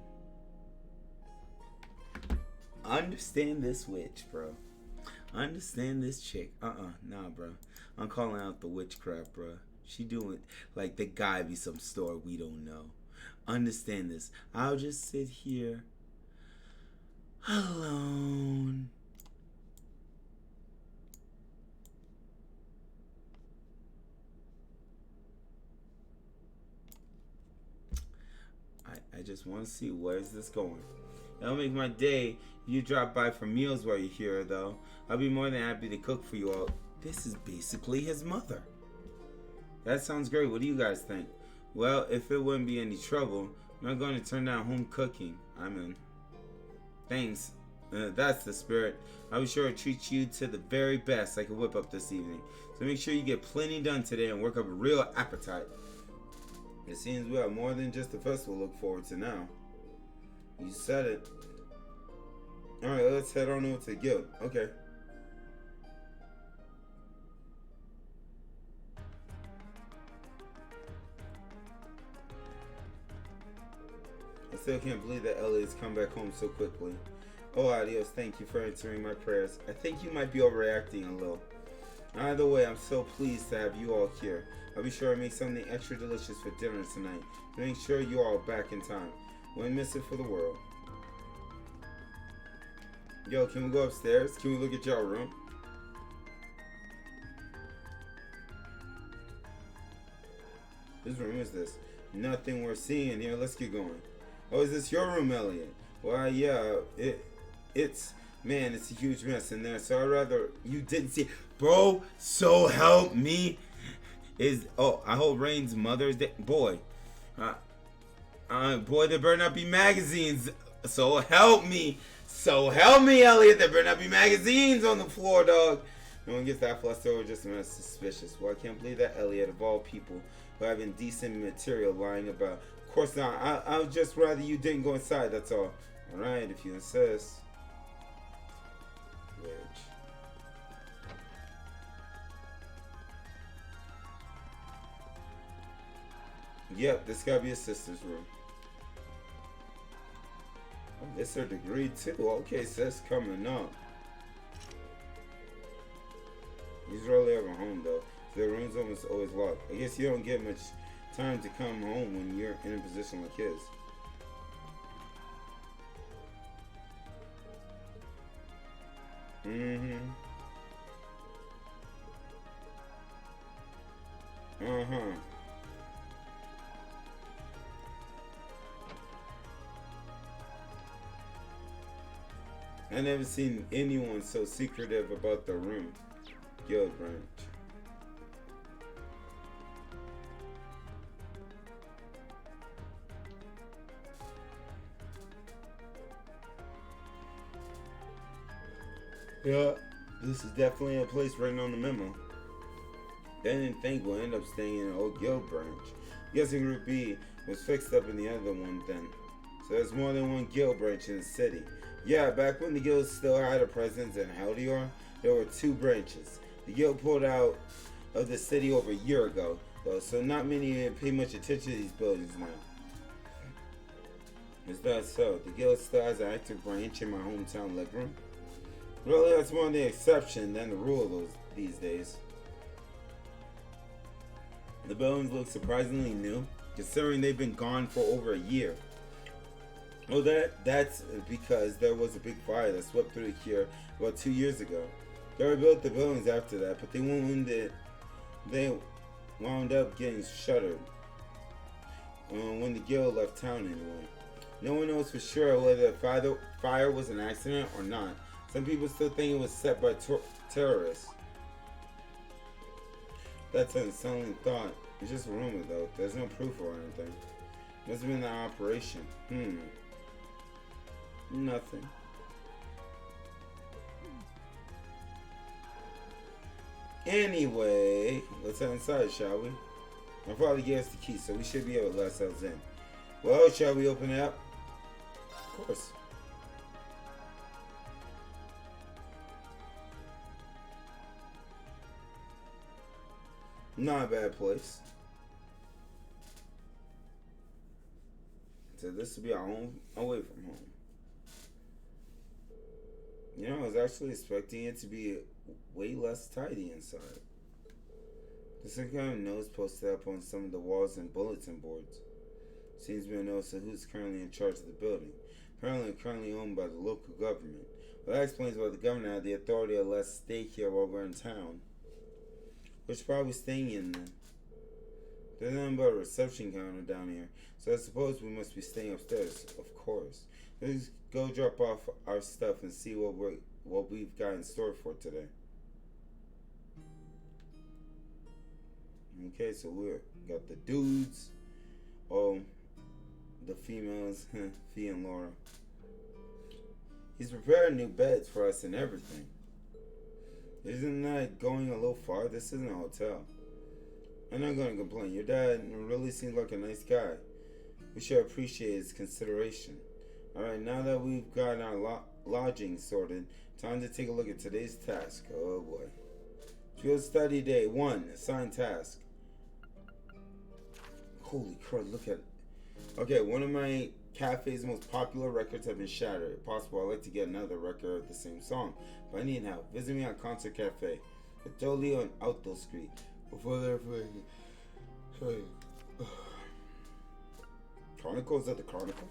Understand this witch, bro. Understand this chick. Nah, bro. I'm calling out the witchcraft, bro. She doing like the guy be some store we don't know. Understand this. I'll just sit here alone. I just want to see where is this going. It'll make my day if you drop by for meals while you're here, though. I'll be more than happy to cook for you all. This is basically his mother. That sounds great. What do you guys think? Well, if it wouldn't be any trouble, I'm not going to turn down home cooking. I'm in. Thanks. That's the spirit. I'll be sure to treat you to the very best I can whip up this evening. So make sure you get plenty done today and work up a real appetite. It seems we have more than just the festival to look forward to now. You said it. Alright, let's head on over to the guild. Okay. I still can't believe that Elliot's come back home so quickly. Oh, adios, thank you for answering my prayers. I think you might be overreacting a little. Either way, I'm so pleased to have you all here. I'll be sure to make something extra delicious for dinner tonight to make sure you all are back in time. Wouldn't miss it for the world. Yo, can we go upstairs? Can we look at y'all room? Whose room is this? Nothing worth seeing in here. Let's get going. Oh, is this your room, Elliot? Well, yeah, it's it's a huge mess in there, so I'd rather you didn't see it. Bro, so help me. I hope Rain's Mother's Day. Boy, boy, there better not be magazines. So help me, Elliot. There better not be magazines on the floor, dog. No one gets that flustered or just suspicious. Well, I can't believe that Elliot, of all people, who have indecent material lying about. Of course not. I would just rather you didn't go inside. That's all. All right, if you insist. Which. Yep, this gotta be a sister's room. Oh, this her degree too. Okay, sis, coming up. He's rarely ever home though. So the room's almost always locked. I guess you don't get much time to come home when you're in a position like his. I never seen anyone so secretive about the room. Guild branch. Yeah, this is definitely a place written on the memo. They didn't think we'll end up staying in an old guild branch. Guessing Group B was fixed up in the other one then. So there's more than one guild branch in the city. Yeah, back when the guild still had a presence in Haldior, there were 2 branches. The guild pulled out of the city over a year ago, though, so not many pay much attention to these buildings now. Is that so? The guild still has an active branch in my hometown Legroom? Really, that's more the exception than the rule these days. The buildings look surprisingly new, considering they've been gone for over a year. Well, that's because there was a big fire that swept through here about 2 years ago. They rebuilt the buildings after that, but they wound up getting shuttered when the guild left town anyway. No one knows for sure whether the fire was an accident or not. Some people still think it was set by terrorists. That's an unsettling thought. It's just a rumor though. There's no proof or anything. Must have been an operation. Nothing. Anyway, let's head inside, shall we? My father gave us the key, so we should be able to let ourselves in. Well, shall we open it up? Of course. Not a bad place. So this will be our home away from home. You know, I was actually expecting it to be way less tidy inside. There's some kind of notes posted up on some of the walls and bulletin boards. Seems to be a notice of who's currently in charge of the building. Apparently currently owned by the local government. Well, that explains why the governor had the authority to let us stay here while we're in town. We're probably staying in then. There's nothing but a reception counter down here, so I suppose we must be staying upstairs, of course. Let's go drop off our stuff and see what we've got in store for today. Okay, so we got the dudes, the females, Fee and Laura. He's prepared new beds for us and everything. Isn't that going a little far? This isn't a hotel. I'm not going to complain. Your dad really seems like a nice guy. We should appreciate his consideration. Alright, now that we've got our lodging sorted, time to take a look at today's task. Oh boy. Field study day 1, assigned task. Holy crud, look at it. Okay, one of my cafe's most popular records have been shattered. If possible, I'd like to get another record of the same song, but I need help. Visit me at Concert Cafe, Vitolio and Auto Street. Before they're Chronicles of the Chronicle?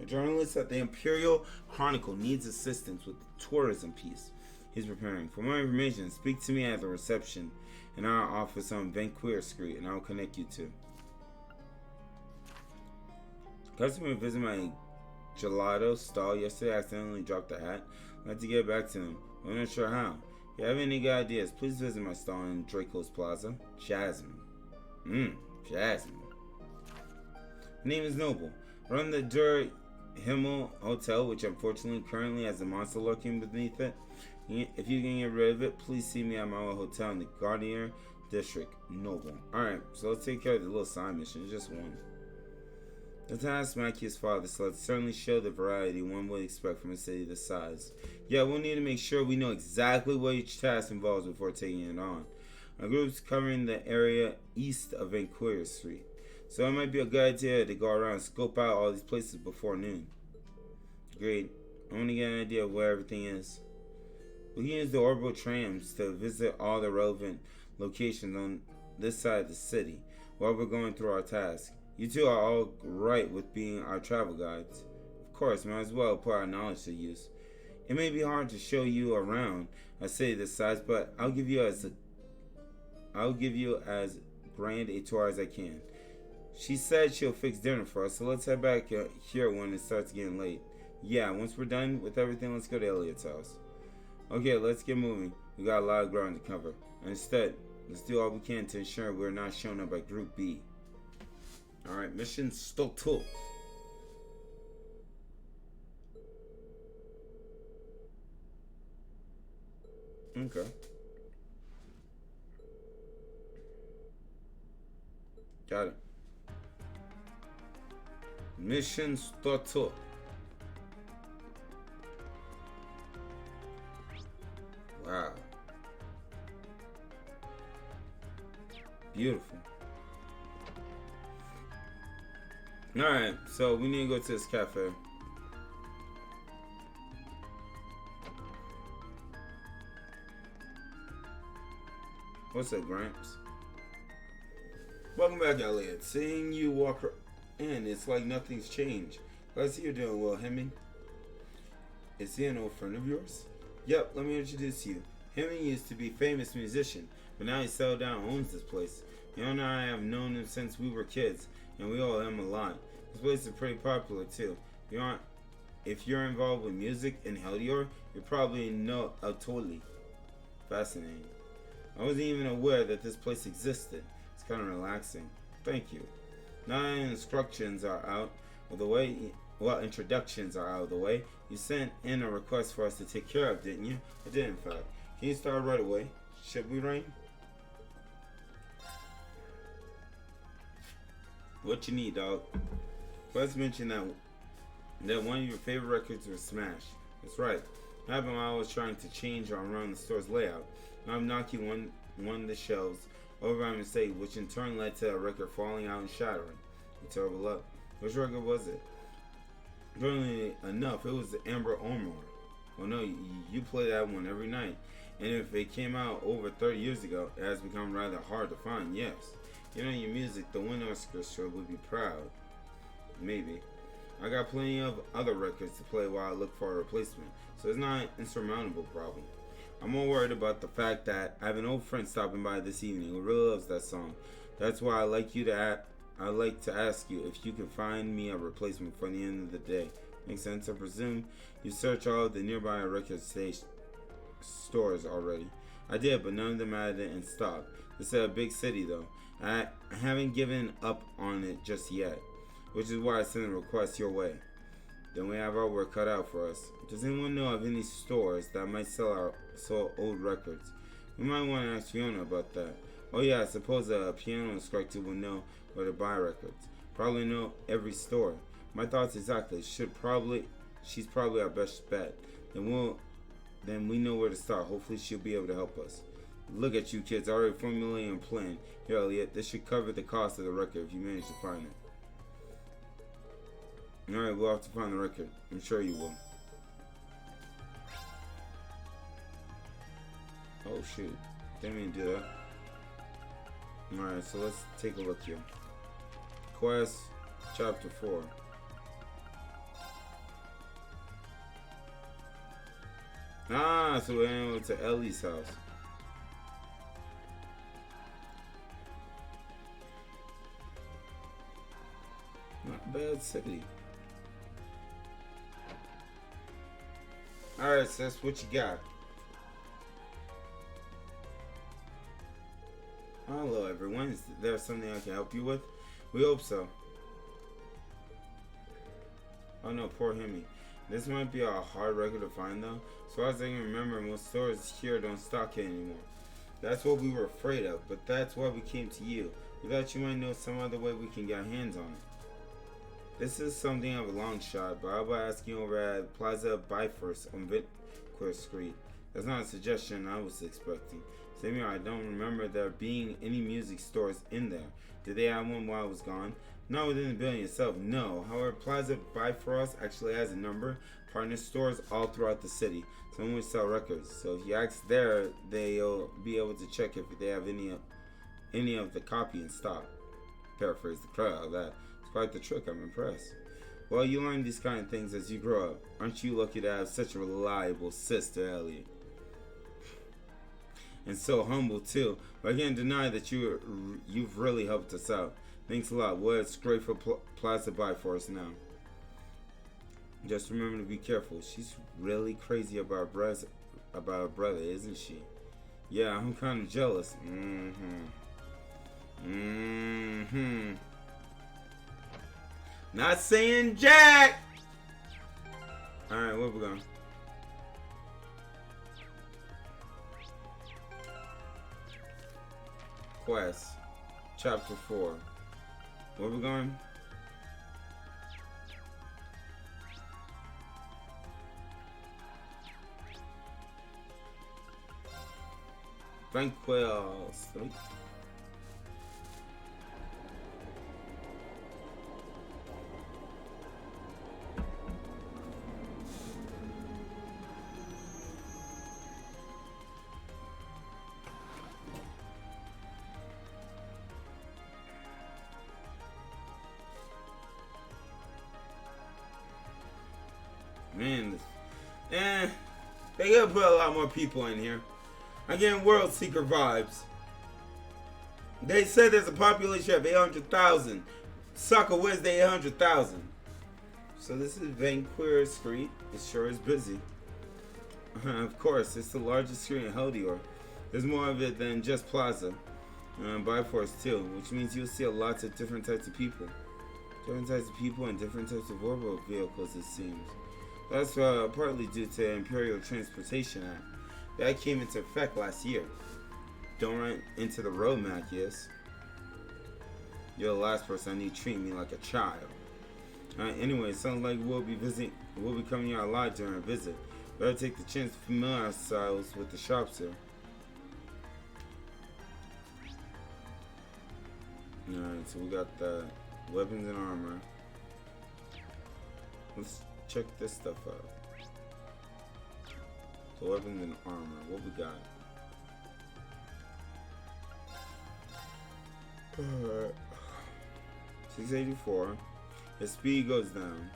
A journalist at the Imperial Chronicle needs assistance with the tourism piece he's preparing. For more information, speak to me at the reception in our office on Vanquir Street, and I'll connect you to. Customer visited my gelato stall yesterday. I accidentally dropped the hat. I had to get back to him. I'm not sure how. If you have any good ideas, please visit my stall in Draco's Plaza. Jasmine. Jasmine. Her name is Noble. I run the Der Himmel Hotel, which unfortunately currently has a monster lurking beneath it. If you can get rid of it, please see me at my old hotel in the Garnier District. Noble. Alright, so let's take care of the little side mission. It's just one. The task Mackey's father, so let's certainly show the variety one would expect from a city this size. Yeah, we'll need to make sure we know exactly what each task involves before taking it on. Our group's covering the area east of Vancouver Street, so it might be a good idea to go around and scope out all these places before noon. Great. I want to get an idea of where everything is. We can use the orbital trams to visit all the relevant locations on this side of the city while we're going through our task. You two are all right with being our travel guides. Of course, might as well put our knowledge to use. It may be hard to show you around a city this size, but I'll give you as grand a tour as I can. She said she'll fix dinner for us, so let's head back here when it starts getting late. Yeah, once we're done with everything, let's go to Elliot's house. Okay, let's get moving. We got a lot of ground to cover. And instead, let's do all we can to ensure we're not shown up by Group B. Alright, mission started. Okay. Got it. Mission started. Wow. Beautiful. Alright, so we need to go to this cafe. What's up, Gramps? Welcome back, Elliot. Seeing you walk in, it's like nothing's changed. Glad to see you're doing well, Hemming. Is he an old friend of yours? Yep, let me introduce you. Hemming used to be a famous musician, but now he settled down and owns this place. You and I have known him since we were kids, and we owe him a lot. This place is pretty popular too. If you're involved with music in Heldior, you probably know totally. Fascinating. I wasn't even aware that this place existed. It's kind of relaxing. Thank you. Now that instructions are out of the way, introductions are out of the way, you sent in a request for us to take care of, didn't you? I did, in fact. Can you start right away? Should we, Rain? What you need, dog? Let's mention that one of your favorite records was Smash. That's right. It happened while I was trying to change around the store's layout. Now I'm knocking one of the shelves over by mistake, which in turn led to a record falling out and shattering. Terrible luck. Which record was it? Funnily enough, it was the Amber Armor. Oh no, you play that one every night. And if it came out over 30 years ago, it has become rather hard to find, yes. You know your music, the Wind Orchestra would be proud. Maybe. I got plenty of other records to play while I look for a replacement, so it's not an insurmountable problem. I'm more worried about the fact that I have an old friend stopping by this evening who really loves that song. That's why I'd like to ask you if you can find me a replacement for the end of the day. Makes sense? I presume you searched all of the nearby record stores already. I did, but none of them had it in stock. This is a big city though. I haven't given up on it just yet, which is why I sent a request your way. Then we have our work cut out for us. Does anyone know of any stores that might sell old records? We might want to ask Fiona about that. Oh yeah, I suppose a piano instructor will know where to buy records. Probably know every store. My thoughts exactly. She's probably our best bet. Then we know where to start. Hopefully she'll be able to help us. Look at you kids, already formulating a plan. Here, Elliot, this should cover the cost of the record if you manage to find it. Alright, we'll have to find the record. I'm sure you will. Oh shoot. Didn't mean to do that. Alright, so let's take a look here. Quest Chapter 4. Ah, so we're going to Ellie's house. Not a bad city. Alright, sis, what you got? Hello, everyone. Is there something I can help you with? We hope so. Oh no, poor Hemi. This might be a hard record to find though. As far as I can remember, most stores here don't stock it anymore. That's what we were afraid of, but that's why we came to you. We thought you might know some other way we can get our hands on it. This is something of a long shot, but how about asking over at Plaza Bifrost on Vitquer Street? That's not a suggestion I was expecting. Same here, I don't remember there being any music stores in there. Did they have one while I was gone? Not within the building itself, no. However, Plaza Bifrost actually has a number of partner stores all throughout the city. Some of which sell records. So if you ask there, they'll be able to check if they have any of the copy in stock. Paraphrase the crowd out of that. It's quite the trick, I'm impressed. Well, you learn these kind of things as you grow up. Aren't you lucky to have such a reliable sister, Ellie? And so humble too. But I can't deny that you've really helped us out. Thanks a lot. Well, it's great for Plaza Bifrost now. Just remember to be careful. She's really crazy about her brother, isn't she? Yeah, I'm kind of jealous. Not saying jack. All right, where we going? Quest, Chapter 4. Where we going? Tranquil Street. Man, they gotta put a lot more people in here. I'm getting World Seeker vibes. They said there's a population of 800,000. Sucker, where's the 800,000? So this is Vanquir Street. It sure is busy. Of course, it's the largest street in Heldior. There's more of it than just Plaza. Bifrost too, which means you'll see lots of different types of people. Different types of people and different types of orbital vehicles, it seems. That's partly due to the Imperial Transportation Act. That came into effect last year. Don't run into the road, Macias. You're the last person I need to treat me like a child. Anyway, it sounds like we'll be coming here a lot during our visit. Better take the chance to familiarize ourselves with the shops here. Alright, so we got the weapons and armor. Let's check this stuff out. So weapons and armor, what we got? Alright. 684. His speed goes down.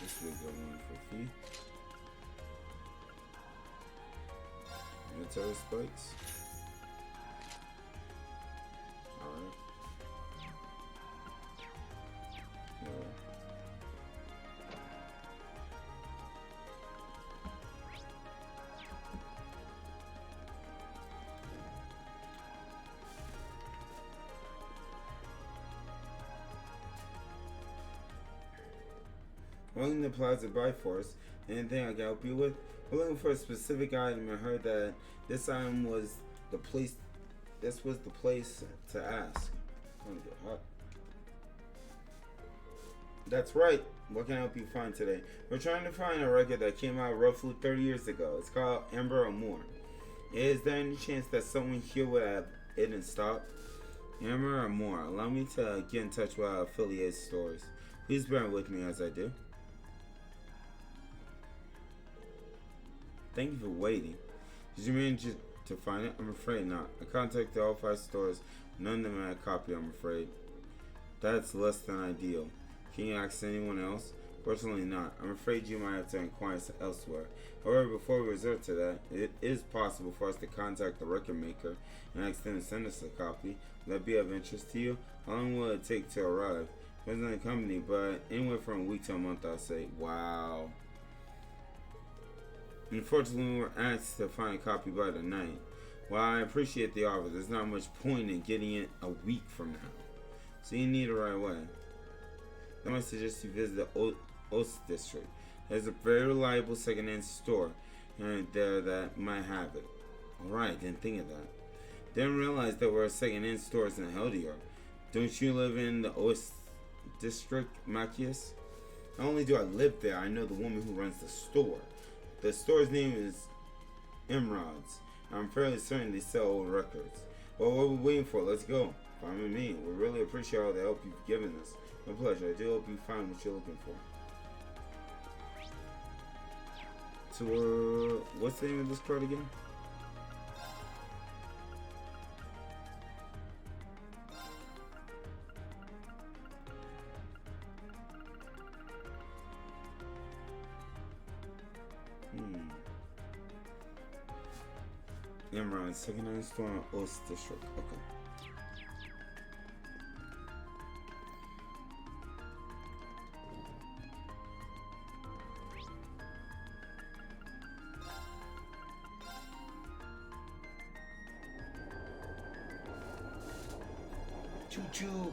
This will go on for fee. Military spikes. Alright. No. Welcome to Plaza Bifrost. Anything I can help you with? We're looking for a specific item. I heard that this item was the place. This was the place to ask. I'm gonna get hot. That's right. What can I help you find today? We're trying to find a record that came out roughly 30 years ago. It's called Amber or More. Is there any chance that someone here would have it in stock? Amber or More. Allow me to get in touch with our affiliate stores. Please bear with me as I do. Thank you for waiting. Did you manage to find it? I'm afraid not. I contacted all 5 stores. None of them had a copy, I'm afraid. That's less than ideal. Can you ask anyone else? Fortunately not. I'm afraid you might have to inquire elsewhere. However, before we resort to that, it is possible for us to contact the record maker and ask them to send us a copy. Will that be of interest to you? How long will it take to arrive? Depends on the company, but anywhere from a week to a month, I'll say. Wow. Unfortunately, we were asked to find a copy by the night. While I appreciate the offer, there's not much point in getting it a week from now. So you need it right away. Then I suggest you visit the Ost District. There's a very reliable second-hand store there that might have it. Alright, didn't think of that. Didn't realize there were second-hand stores in Heldior. Don't you live in the Ost District, Machias? Not only do I live there, I know the woman who runs the store. The store's name is Emerald's. I'm fairly certain they sell old records. Well, what are we waiting for? Let's go. Fine with me. We really appreciate all the help you've given us. My pleasure. I do hope you find what you're looking for. So, what's the name of this card again? Emerald, second-hand store in Ost District. Okay. Choo-choo.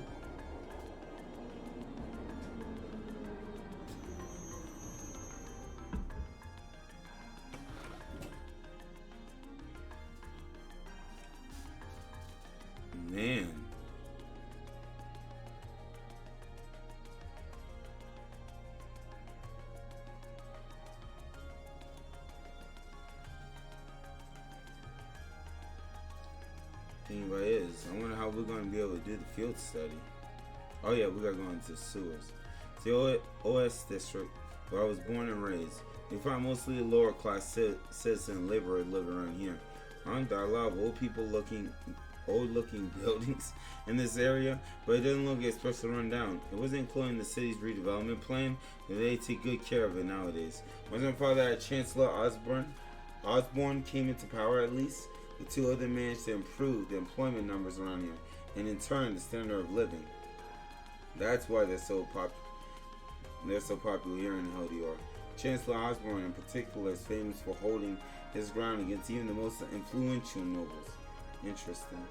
Man. Thing about it is, I wonder how we're going to be able to do the field study. Oh yeah, we got to go into sewers. The OS district, where I was born and raised. You find mostly lower class citizen laborers living around here. Aren't there a lot of old looking buildings in this area? But it doesn't look especially run down. It wasn't included in the city's redevelopment plan, but they take good care of it nowadays. Once my father, Chancellor Osborne came into power, at least the two of them managed to improve the employment numbers around here, and in turn the standard of living. That's why they're so popular here in Heldior. Chancellor Osborne in particular is famous for holding his ground against even the most influential nobles. Interesting.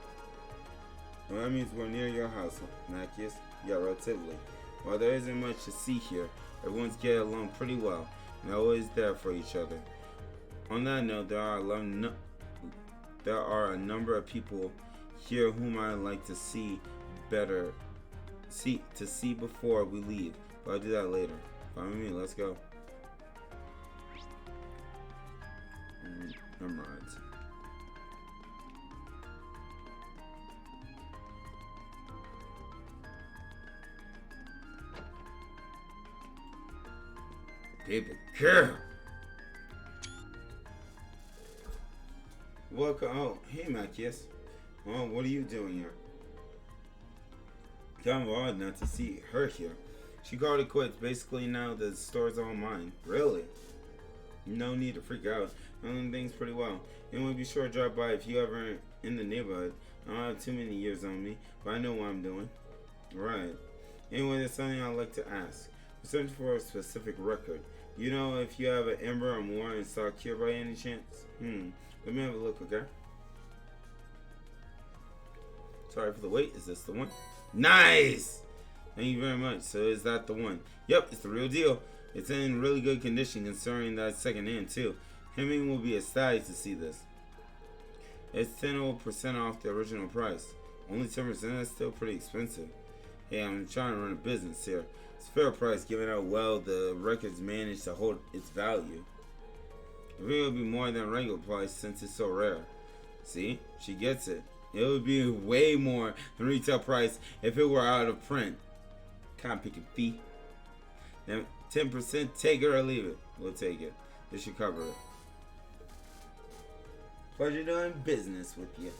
Well, that means we're near your house, Machias. Yeah, relatively. While there isn't much to see here, everyone's getting along pretty well, and they're always there for each other. On that note, there are a number of people here whom I'd like to see before we leave, but I'll do that later. Fine with me, let's go. Emeralds. Baby girl. Welcome. Oh, hey, Machias. Well, what are you doing here? Kind of odd not to see her here. She called it quits. Basically, now the store's all mine. Really? No need to freak out. I'm doing things pretty well. Anyway, be sure to drop by if you ever in the neighborhood. I don't have too many years on me, but I know what I'm doing. Right. Anyway, there's something I'd like to ask. I'm searching for a specific record. You know if you have an Ember or more in stock here by any chance? Let me have a look, okay? Sorry for the wait. Is this the one? Nice! Thank you very much. So is that the one? Yep, it's the real deal. It's in really good condition considering that second hand too. Hemming will be ecstatic to see this. It's 10% off the original price. Only 10%, that's still pretty expensive. Hey, I'm trying to run a business here. It's fair price given how well the records managed to hold its value. I think it'll be more than regular price since it's so rare. See? She gets it. It would be way more than retail price if it were out of print. Can't pick a fee. Then 10%, take it or leave it. We'll take it. This should cover it. Pleasure doing business with you.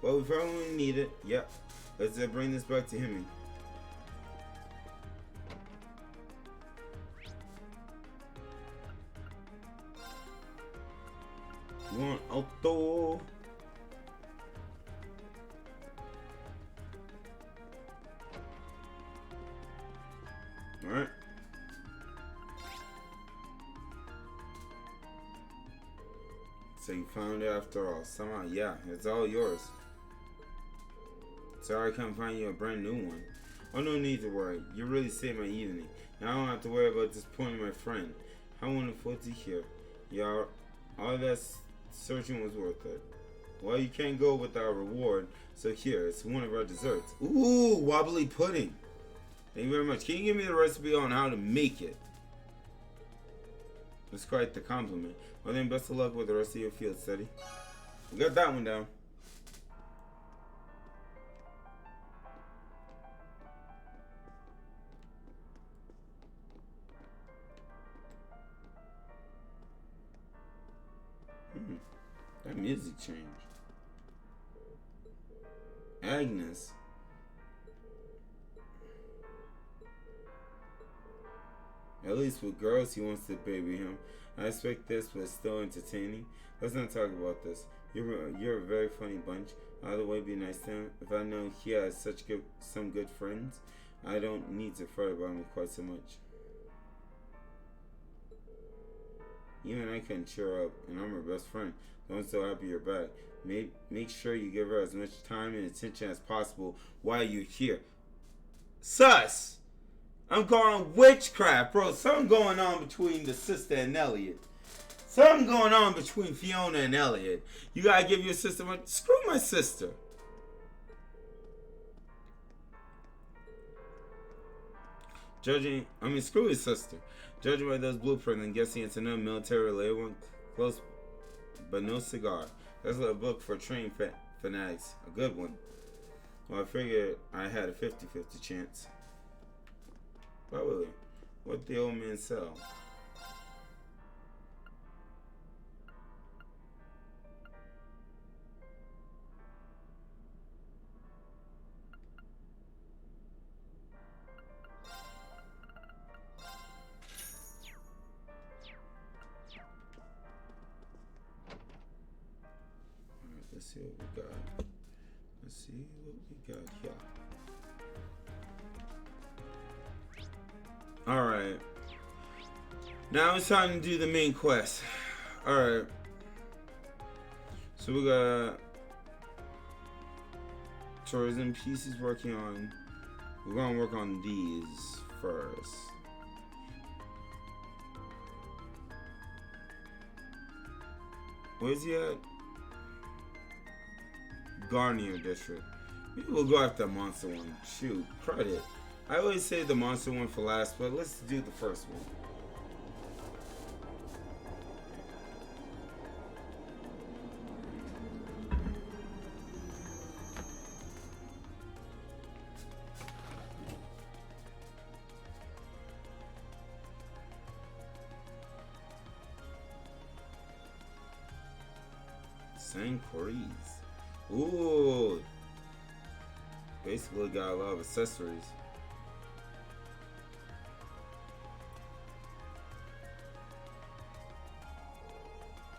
Well, we probably need it. Yep. Let's bring this back to him. You want auto? Alright. So you found it after all. Somehow, yeah, it's all yours. Sorry I can't find you a brand new one. Oh, no need to worry. You really saved my evening. Now I don't have to worry about disappointing my friend. How wonderful to hear. Yeah, all that searching was worth it. Well, you can't go without a reward, so here, it's one of our desserts. Ooh, wobbly pudding. Thank you very much. Can you give me the recipe on how to make it? That's quite the compliment. Well then, best of luck with the rest of your field study. We got that one down. That music changed. Agnes. At least with girls, he wants to baby him. I expect this, but still entertaining. Let's not talk about this. You're a very funny bunch. Either way, be nice to him. If I know he has some good friends, I don't need to fret about him quite so much. Even I couldn't cheer her up, and I'm her best friend. So I'm so happy you're back. Make sure you give her as much time and attention as possible while you're here. Sus! I'm calling witchcraft, bro. Something going on between the sister and Elliot. Something going on between Fiona and Elliot. You gotta give your sister my... Screw my sister. Screw his sister. Judging by those blueprints, I'm guessing it's another military-related one. Close, but no cigar. That's a book for train fanatics. A good one. Well, I figured I had a 50-50 chance. Probably. What the old man sell? Alright, let's see what we got. Let's see what we got here. Alright. Now it's time to do the main quest. Alright. So we got tourism pieces working on. We're gonna work on these first. Where's he at? Garnier District. Maybe we'll go after the monster one. Shoot, credit. I always say the monster one for last, but let's do the first one. St. Corey's. Ooh. Basically got a lot of accessories.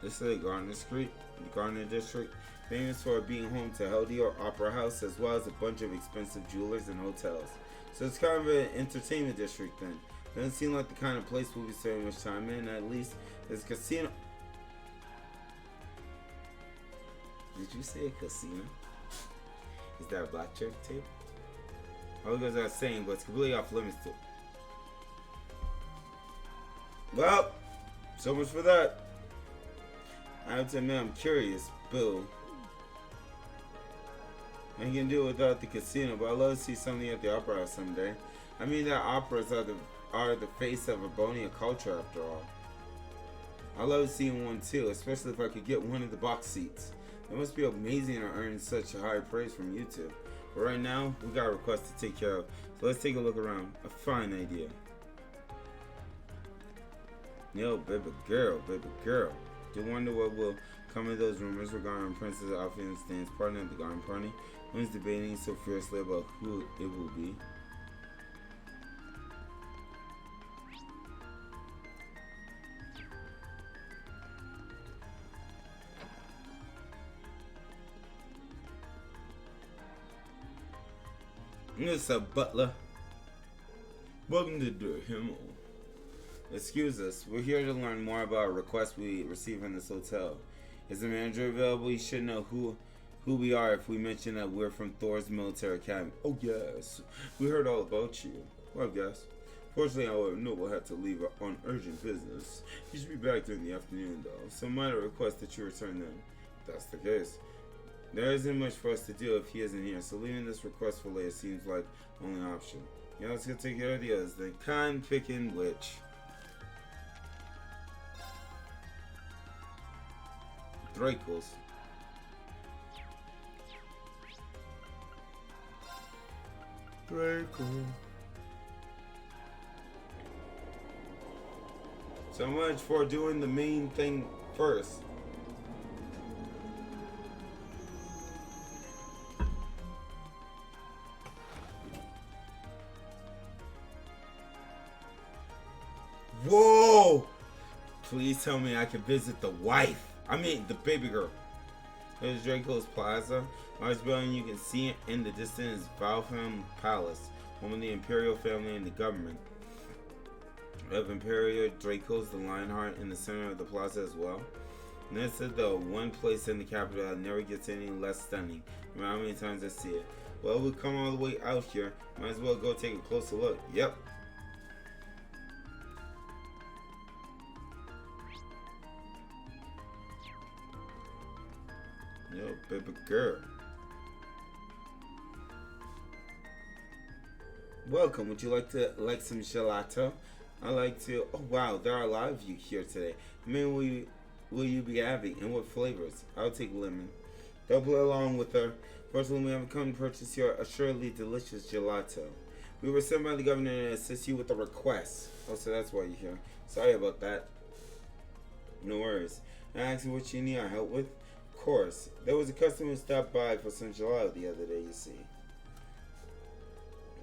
This is Garner Street, Garner District, famous for being home to Helldior Opera House as well as a bunch of expensive jewelers and hotels. So it's kind of an entertainment district then. Doesn't seem like the kind of place we'll be spending much time in. At least there's a casino. Did you say a casino? Is that a blackjack table? All goes without saying, but it's completely off limits to. Well, so much for that. I have to admit, I'm curious, Bill. I can do it without the casino, but I'd love to see something at the opera house someday. I mean, that operas are the face of Urbonia culture, after all. I love seeing one too, especially if I could get one of the box seats. It must be amazing to earn such high praise from you two. But right now, we got a request to take care of, so let's take a look around. A fine idea. Yo, baby girl. Do wonder what will come of those rumors regarding Princess Alfie and Stan's partner at the garden party. One's debating so fiercely about who it will be. Mr. Butler. Welcome to the Himmel. Excuse us, we're here to learn more about a request we received from this hotel. Is the manager available? You should know who we are if we mention that we're from Thor's Military Academy. Oh yes, we heard all about you. Well, guys. Fortunately, our noble had to leave on urgent business. He should be back during the afternoon, though. So might request that you return then. If that's the case. There isn't much for us to do if he isn't here, so leaving this request for later seems like only option. Yeah, let's go take care of the others then. Con picking witch. Dracos. Draco. So much for doing the main thing first. Whoa! Please tell me I can visit the wife. I mean, the baby girl. Here's Draco's Plaza. Large building you can see in the distance is Valfam Palace, home of the Imperial family and the government. We have Imperial Draco's, the Lionheart, in the center of the plaza as well. And this is the one place in the capital that never gets any less stunning, no matter how many times I see it. Well, we come all the way out here. Might as well go take a closer look. Yep. Yo, baby girl. Welcome. Would you like some gelato? I like to. Oh wow, there are a lot of you here today. I mean, will you be having, and what flavors? I'll take lemon. Don't play along with her. Fortunately, we haven't come to purchase your assuredly delicious gelato. We were sent by the governor to assist you with a request. Oh, so that's why you're here. Sorry about that. No worries. I asked you what you need our help with. Of course. There was a customer who stopped by for some gelato the other day, you see.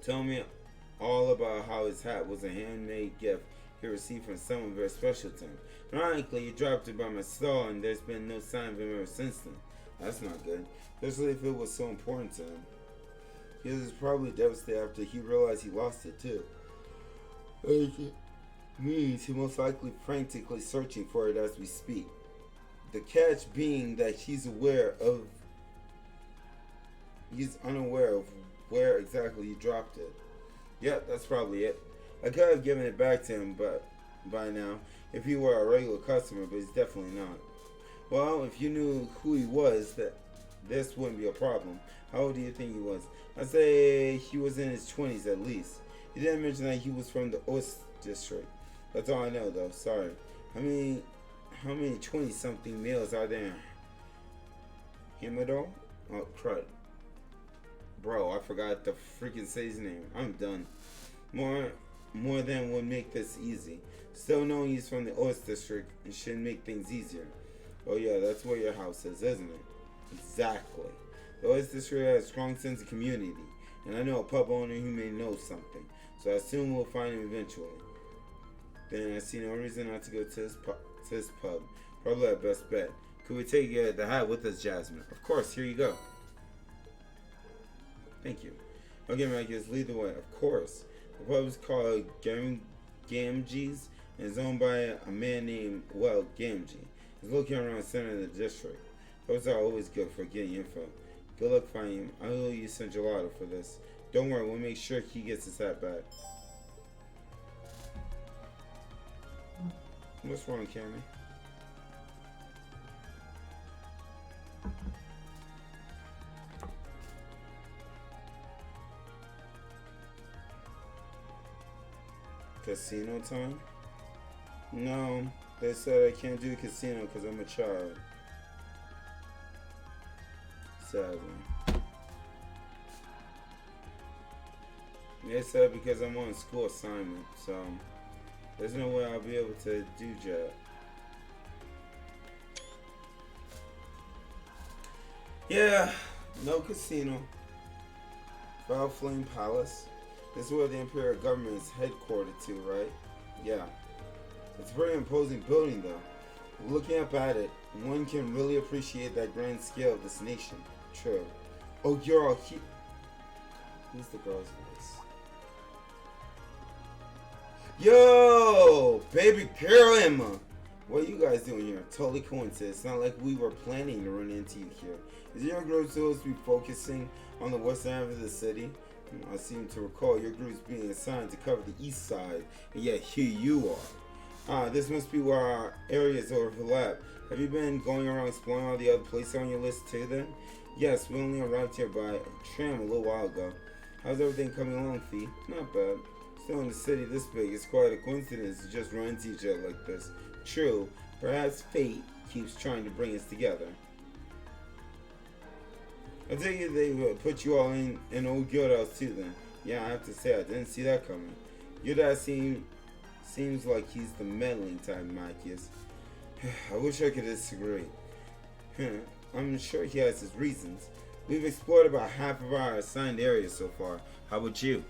Tell me all about how his hat was a handmade gift he received from someone very special to him. Ironically, he dropped it by my stall and there's been no sign of him ever since then. That's not good, especially if it was so important to him. He was probably devastated after he realized he lost it too. It means he's most likely frantically searching for it as we speak. The catch being that he's unaware of where exactly he dropped it. Yep, that's probably it. I could have given it back to him, but by now, if he were a regular customer, but he's definitely not. Well, if you knew who he was, this wouldn't be a problem. How old do you think he was? I'd say he was in his 20s at least. He didn't mention that he was from the Ost district. That's all I know, though. Sorry. How many 20-something males are there in Himado? Oh, crud. Bro, I forgot to freaking say his name. I'm done. More than would make this easy. Still knowing he's from the Ost district, it should make things easier. Oh yeah, that's where your house is, isn't it? Exactly. The Ost district has a strong sense of community, and I know a pub owner who may know something, so I assume we'll find him eventually. Then I see no reason not to go to this pub. Probably our best bet. Could we take the hat with us, Jasmine? Of course, here you go. Thank you. Okay, Marcus, lead the way. Of course. The pub is called Gamgee's and is owned by a man named, Gamgee. It's located around the center of the district. Those are always good for getting info. Good luck finding him. I owe you some gelato for this. Don't worry, we'll make sure he gets his hat back. What's wrong, Cammy? Casino time? No, they said I can't do casino because I'm a child. Sadly. They said because I'm on school assignment, so there's no way I'll be able to do that. Yeah, no casino. Val Flame Palace. This is where the Imperial government is headquartered to, right? Yeah. It's a pretty imposing building, though. Looking up at it, one can really appreciate that grand scale of this nation. True. Oh, you're all here. Who's the girl's voice? Yo, baby girl Emma. What are you guys doing here? Totally coincidence. It's not like we were planning to run into you here. Is your group supposed to be focusing on the western half of the city? I seem to recall your group's being assigned to cover the east side, and yet here you are. This must be where our areas overlap. Have you been going around exploring all the other places on your list too then? Yes, we only arrived here by tram a little while ago. How's everything coming along, Fee? Not bad. Still in the city this big, it's quite a coincidence to just run into each other like this. True, perhaps fate keeps trying to bring us together. I take it they put you all in old guild house too then. Yeah, I have to say I didn't see that coming. Your dad seems like he's the meddling type, Marcus. I wish I could disagree. I'm sure he has his reasons. We've explored about half of our assigned areas so far. How about you?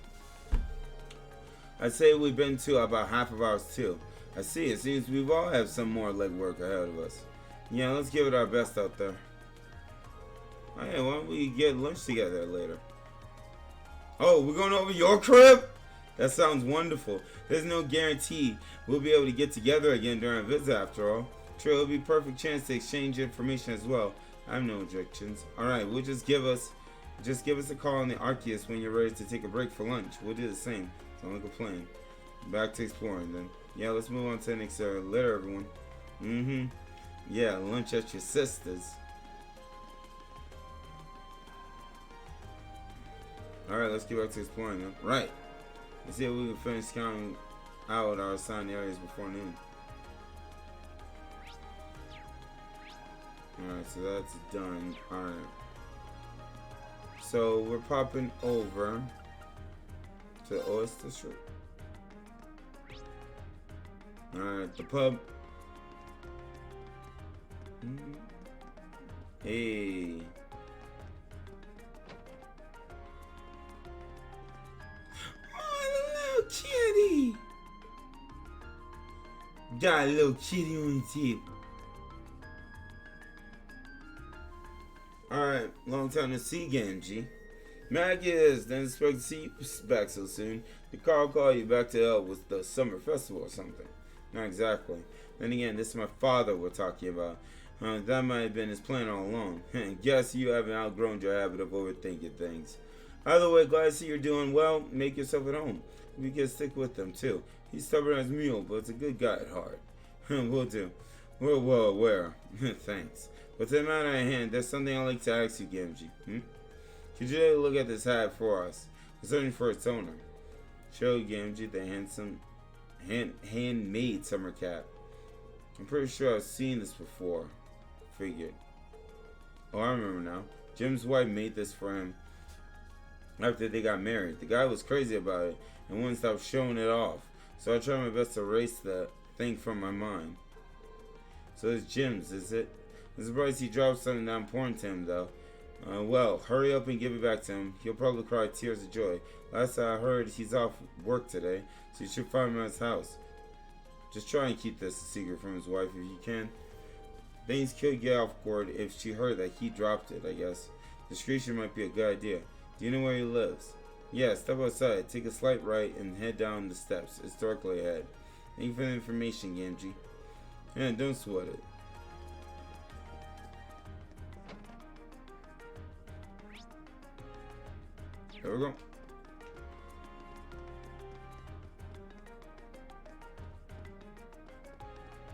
I'd say we've been to about half of ours too. I see, it seems we've all have some more legwork ahead of us. Yeah, let's give it our best out there. Oh, yeah, why don't we get lunch together later? Oh, we're going over your crib? That sounds wonderful. There's no guarantee we'll be able to get together again during a visit after all. True, it'll be a perfect chance to exchange information as well. I have no objections. Alright, we'll just give us a call on the Arceus when you're ready to take a break for lunch. We'll do the same. Sound like a plan. Back to exploring then. Yeah, let's move on to the next area. Later, everyone. Yeah, lunch at your sister's. Alright, let's get back to exploring then. Right. Let's see if we can finish counting out our assigned areas before noon. Alright, so that's done. Alright. So we're popping over to the Oyster Strip. Alright, the pub. Hey. Oh, the little kitty. Got a little kitty on his hip. Alright, long time to see again, G. Marcus, didn't expect to see you back so soon. The car will call you back to L with the summer festival or something. Not exactly. Then again, this is my father we're talking about. That might have been his plan all along. Guess you haven't outgrown your habit of overthinking things. Either way, glad to see you're doing well. Make yourself at home. We can stick with him too. He's stubborn as a mule, but it's a good guy at heart. We'll do. We're well aware. Thanks. But to the matter at hand, there's something I'd like to ask you, Gamgee. Could you take a look at this hat for us? It's only for its owner. Show Gamgee the handsome handmade summer cap. I'm pretty sure I've seen this before. Figured. Oh, I remember now. Jim's wife made this for him after they got married. The guy was crazy about it and wouldn't stop showing it off. So I tried my best to erase the thing from my mind. So it's Jim's, is it? I'm surprised he dropped something that important to him, though. Well, hurry up and give it back to him. He'll probably cry tears of joy. Last I heard, he's off work today, so you should find him at his house. Just try and keep this a secret from his wife if you can. Things could get off court if she heard that he dropped it, I guess. Discretion might be a good idea. Do you know where he lives? Yeah, step outside, take a slight right, and head down the steps. It's directly ahead. Thank you for the information, Gamgee. Yeah, don't sweat it. There we go.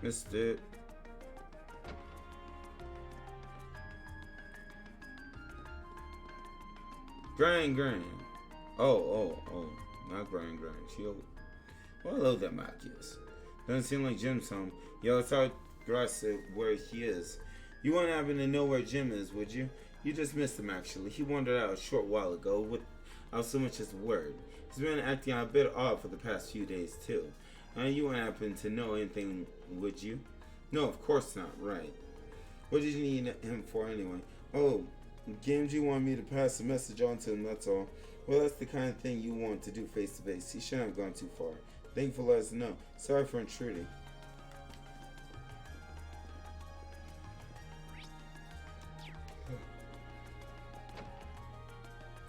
Missed it. Grand. Oh. Not Grand. She'll. Well, hello there, Marcus. Doesn't seem like Jim's home. Yo, let's out grass where he is. You wouldn't happen to know where Jim is, would you? You just missed him, actually. He wandered out a short while ago without so much as a word. He's been acting a bit odd for the past few days, too. You wouldn't happen to know anything, would you? No, of course not, right. What did you need him for, anyway? Oh, Gamgee wanted me to pass a message on to him, that's all. Well, that's the kind of thing you want to do face to face. He shouldn't have gone too far. Thank you for letting us know. Sorry for intruding.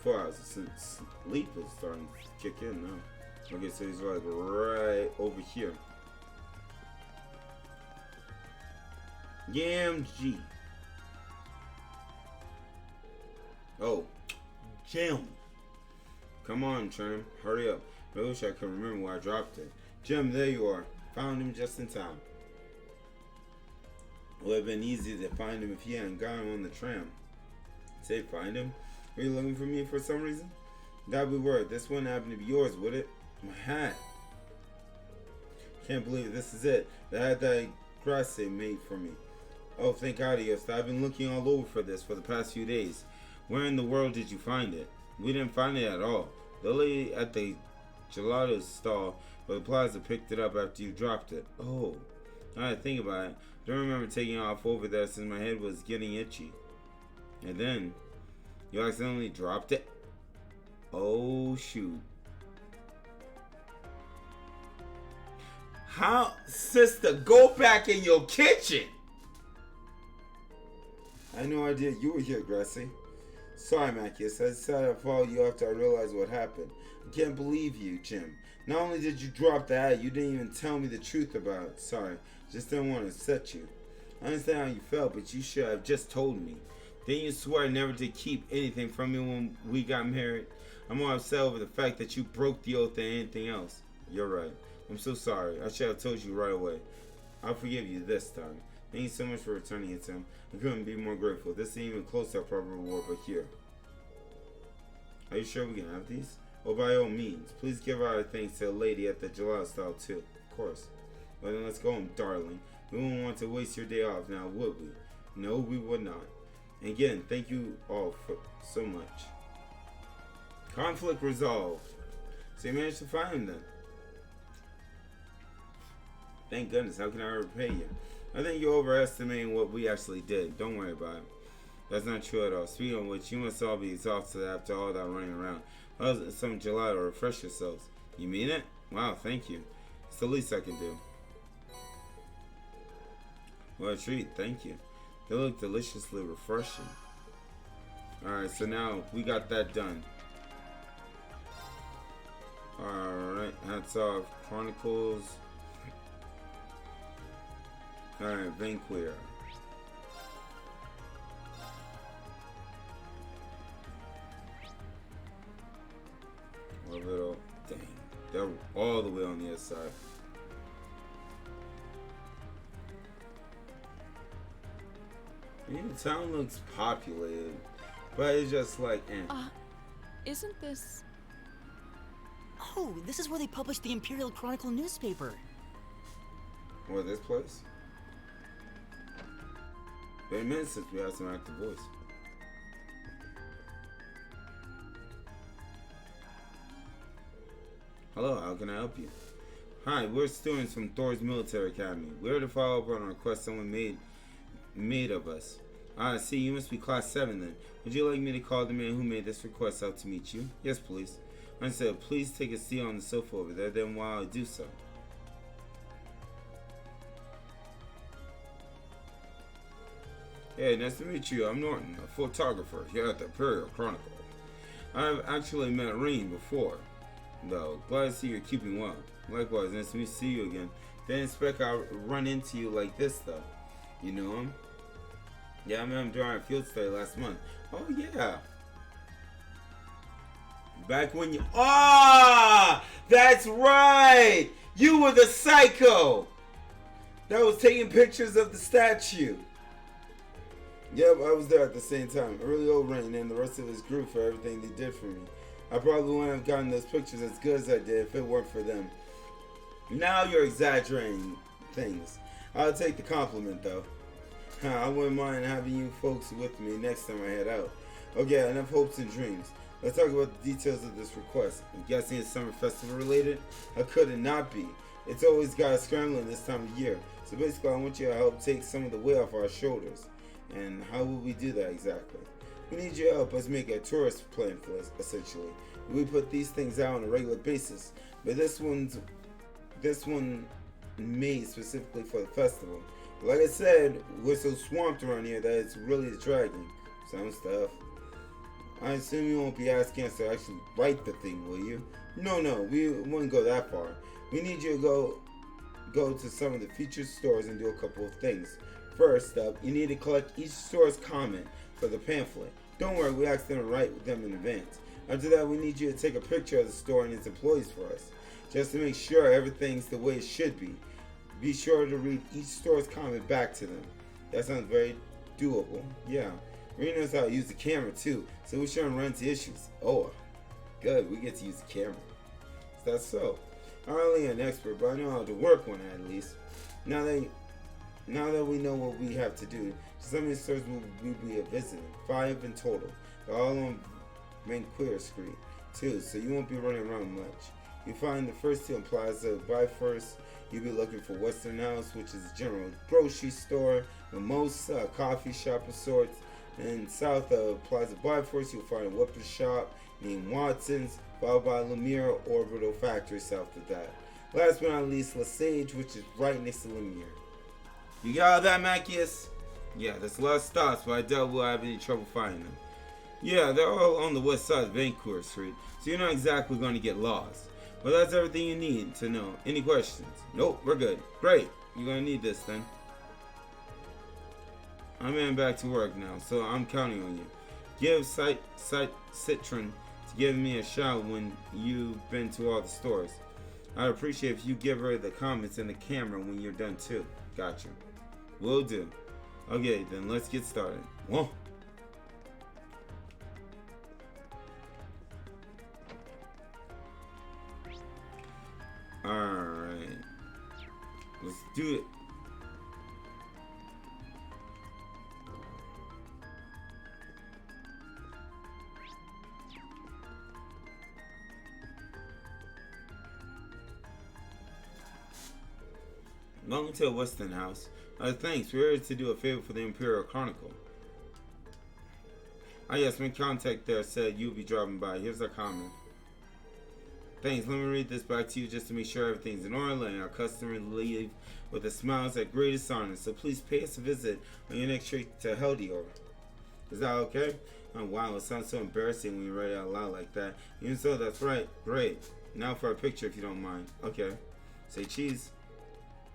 24 hours since sleep is starting to kick in now. Okay, so he's like right over here. G. Oh, Jim. Come on, Trim. Hurry up. I wish I could remember where I dropped it. Jim, there you are. Found him just in time. It would have been easy to find him if you hadn't gone on the tram. Say, find him? Were you looking for me for some reason? That'd be weird. This wouldn't happen to be yours, would it? My hat. Can't believe this is it. The hat that Grasse made for me. Oh, thank God, yes. I've been looking all over for this for the past few days. Where in the world did you find it? We didn't find it at all. The lady at the gelato stall by the plaza picked it up after you dropped it. Oh, now that I think about it, I don't remember taking off over there since my head was getting itchy. And then, you accidentally dropped it? Oh, shoot. How? Sister, go back in your kitchen! I had no idea you were here, Gracie. Sorry, Macias. I decided to follow you after I realized what happened. I can't believe you, Jim. Not only did you drop the hat, you didn't even tell me the truth about it. Sorry. Just didn't want to upset you. I understand how you felt, but you should have just told me. Didn't you swear never to keep anything from me when we got married? I'm more upset over the fact that you broke the oath than anything else. You're right. I'm so sorry. I should have told you right away. I'll forgive you this time. Thank you so much for returning it to him. I couldn't be more grateful. This isn't even close to our proper reward, but here. Are you sure we can have these? Oh, by all means. Please give our thanks to the lady at the gelato stall, too. Of course. Well, then let's go home, darling. We wouldn't want to waste your day off now, would we? No, we would not. And again, thank you all for so much. Conflict resolved. So you managed to find him then. Thank goodness. How can I repay you? I think you're overestimating what we actually did. Don't worry about it. That's not true at all. Speaking of which, you must all be exhausted after all that running around. How's some gelato? Refresh yourselves. You mean it? Wow, thank you. It's the least I can do. What a treat. Thank you. They look deliciously refreshing. Alright, so now we got that done. Alright, hats off. Chronicles. Alright, Vanquier. A little. Dang. They're all the way on the other side. The town looks populated, but it's just like, Isn't this... Oh, this is where they published the Imperial Chronicle newspaper. What, this place? Been a minute since we had some active voice. Hello, how can I help you? Hi, we're students from Thor's Military Academy. We're here to follow up on a request someone made of us. I see, you must be class 7 then. Would you like me to call the man who made this request out to meet you? Yes, please. I said, please take a seat on the sofa over there, then while I do so. Hey, nice to meet you. I'm Norton, a photographer here at the Imperial Chronicle. I've actually met Rain before, though. Glad to see you're keeping well. Likewise, nice to see you again. Didn't expect I'd run into you like this, though. You know him? Yeah, I met him during our field study last month. Oh, yeah. Back when you... Ah! That's right! You were the psycho! That was taking pictures of the statue. Yep, I was there at the same time. I really owe Rain and the rest of his group for everything they did for me. I probably wouldn't have gotten those pictures as good as I did if it weren't for them. Now you're exaggerating things. I'll take the compliment, though. I wouldn't mind having you folks with me next time I head out. Okay, enough hopes and dreams. Let's talk about the details of this request. I'm guessing it's summer festival related? How could it not be? It's always got us scrambling this time of year. So basically, I want you to help take some of the weight off our shoulders. And how will we do that exactly? We need your help us make a tourist plan for us, essentially. We put these things out on a regular basis, but this one made specifically for the festival. Like I said, we're so swamped around here that it's really dragging some stuff. I assume you won't be asking us to actually write the thing, will you? No, we wouldn't go that far. We need you to go to some of the featured stores and do a couple of things. First up, you need to collect each store's comment for the pamphlet. Don't worry, we asked them to write with them in advance. After that, we need you to take a picture of the store and its employees for us, just to make sure everything's the way it should be. Be sure to read each store's comment back to them. That sounds very doable. Yeah. Rena knows how to use the camera too, so we shouldn't run into issues. Oh, good, we get to use the camera. That's so. I'm not really an expert, but I know how to work one at least. Now that we know what we have to do, some of the stores will be visiting. 5 in total. They're all on Vancouver Street too, so you won't be running around much. You find the first 2 in Plaza. By first, you'll be looking for Western House, which is a general grocery store, Mimosa, coffee shop of sorts. And south of Plaza Bifrost, you'll find a weapon shop named Watson's, followed by Lumiere Orbital Factory south of that. Last but not least, Lesage, which is right next to Lumiere. You got all that, Macias? Yeah, there's a lot of stops, but I doubt we'll have any trouble finding them. Yeah, they're all on the west side of Vancouver Street, so you're not exactly going to get lost. But that's everything you need to know. Any questions? Nope, we're good. Great, you're going to need this then. I'm heading back to work now, so I'm counting on you. Give Citron to give me a shout when you've been to all the stores. I'd appreciate if you give her the comments and the camera when you're done too. Gotcha. Will do. Okay, then let's get started. Whoa. Alright. Let's do it. Welcome to Western House. Thanks. We're here to do a favor for the Imperial Chronicle. Yes, my contact there said you'll be dropping by. Here's our comment. Thanks. Let me read this back to you just to make sure everything's in order, letting our customers leave with a smile at greatest honor. So please pay us a visit on your next trip to Heldior. Is that okay? Oh, wow, it sounds so embarrassing when you write it out loud like that. Even so, that's right. Great. Now for a picture, if you don't mind. Okay. Say cheese.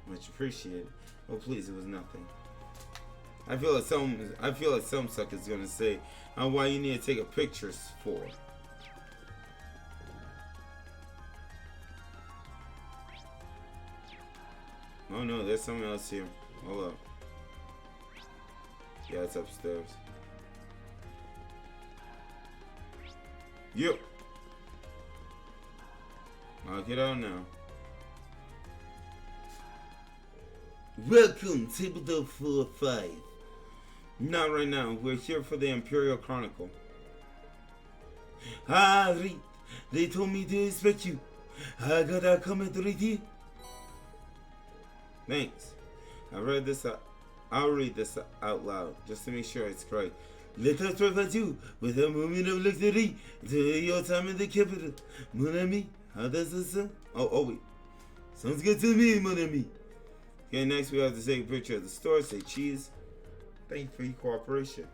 Much appreciated. Oh please, it was nothing. I feel like some sucker's gonna say, why you need to take a picture for. Oh no, there's someone else here. Hold up. Yeah, it's upstairs. Yep. I'll get out now. Welcome, Tabletop 4-5. Not right now. We're here for the Imperial Chronicle. Reed. They told me to expect you. I got a comment right here. Thanks. I'll read this out loud, just to make sure it's correct. Let us provide you with a moment of luxury during your time in the capital. Mon ami, how does this sound? Oh wait. Sounds good to me, mon ami. Okay, next we have to take a picture of the store, say cheese. Thank you for your cooperation.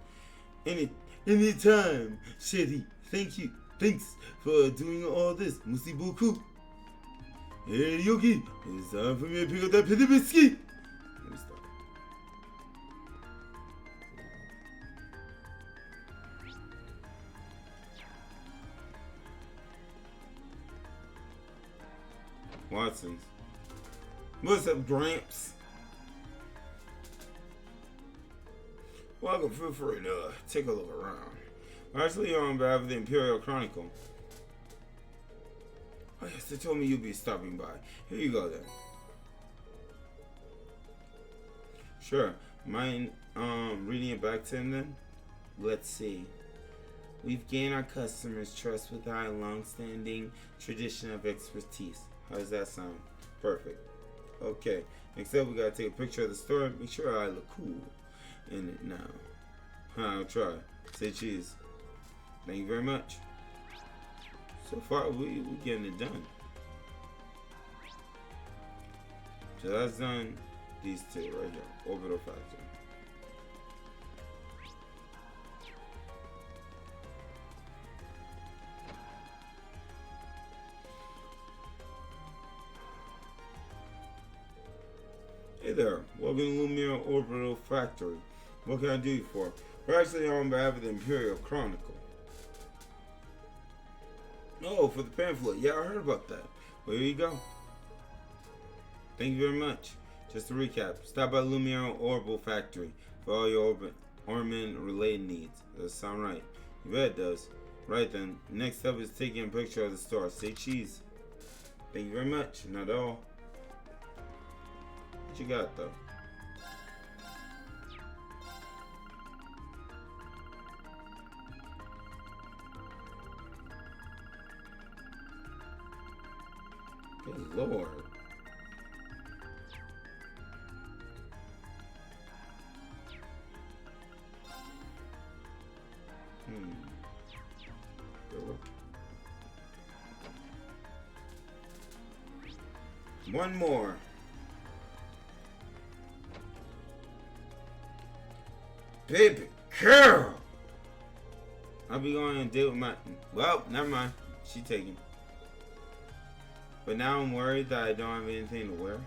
Anytime, Shetty. Thank you. Thanks for doing all this. Merci beaucoup. Hey, Yogi, it's time for me to pick up that petty biscuit. Let me start. Watson's. What's up, Gramps? Welcome, feel free to take a look around. Actually, you're on behalf of the Imperial Chronicle. Oh yes, they told me you'd be stopping by. Here you go then. Sure. Mind reading it back to him then? Let's see. We've gained our customers' trust with our long-standing tradition of expertise. How does that sound? Perfect. Okay. Next up, we gotta take a picture of the store. Make sure I look cool in it now. I'll try. Say cheese. Thank you very much. So far, we getting it done. So that's done. These two right here. Orbital Factory. there. Welcome to Lumiere Orbital Factory. What can I do you for? We're actually on behalf of the Imperial Chronicle. Oh, for the pamphlet. Yeah, I heard about that. Well, here you go. Thank you very much. Just to recap, stop by Lumiere Orbital Factory for all your ornament-related needs. Does that sound right? You bet it does. Right then, next up is taking a picture of the store. Say cheese. Thank you very much. Not all. What you got, though? Good Lord. One more. Baby girl. I'll be going on a date with my... Well, never mind. She taken. But now I'm worried that I don't have anything to wear.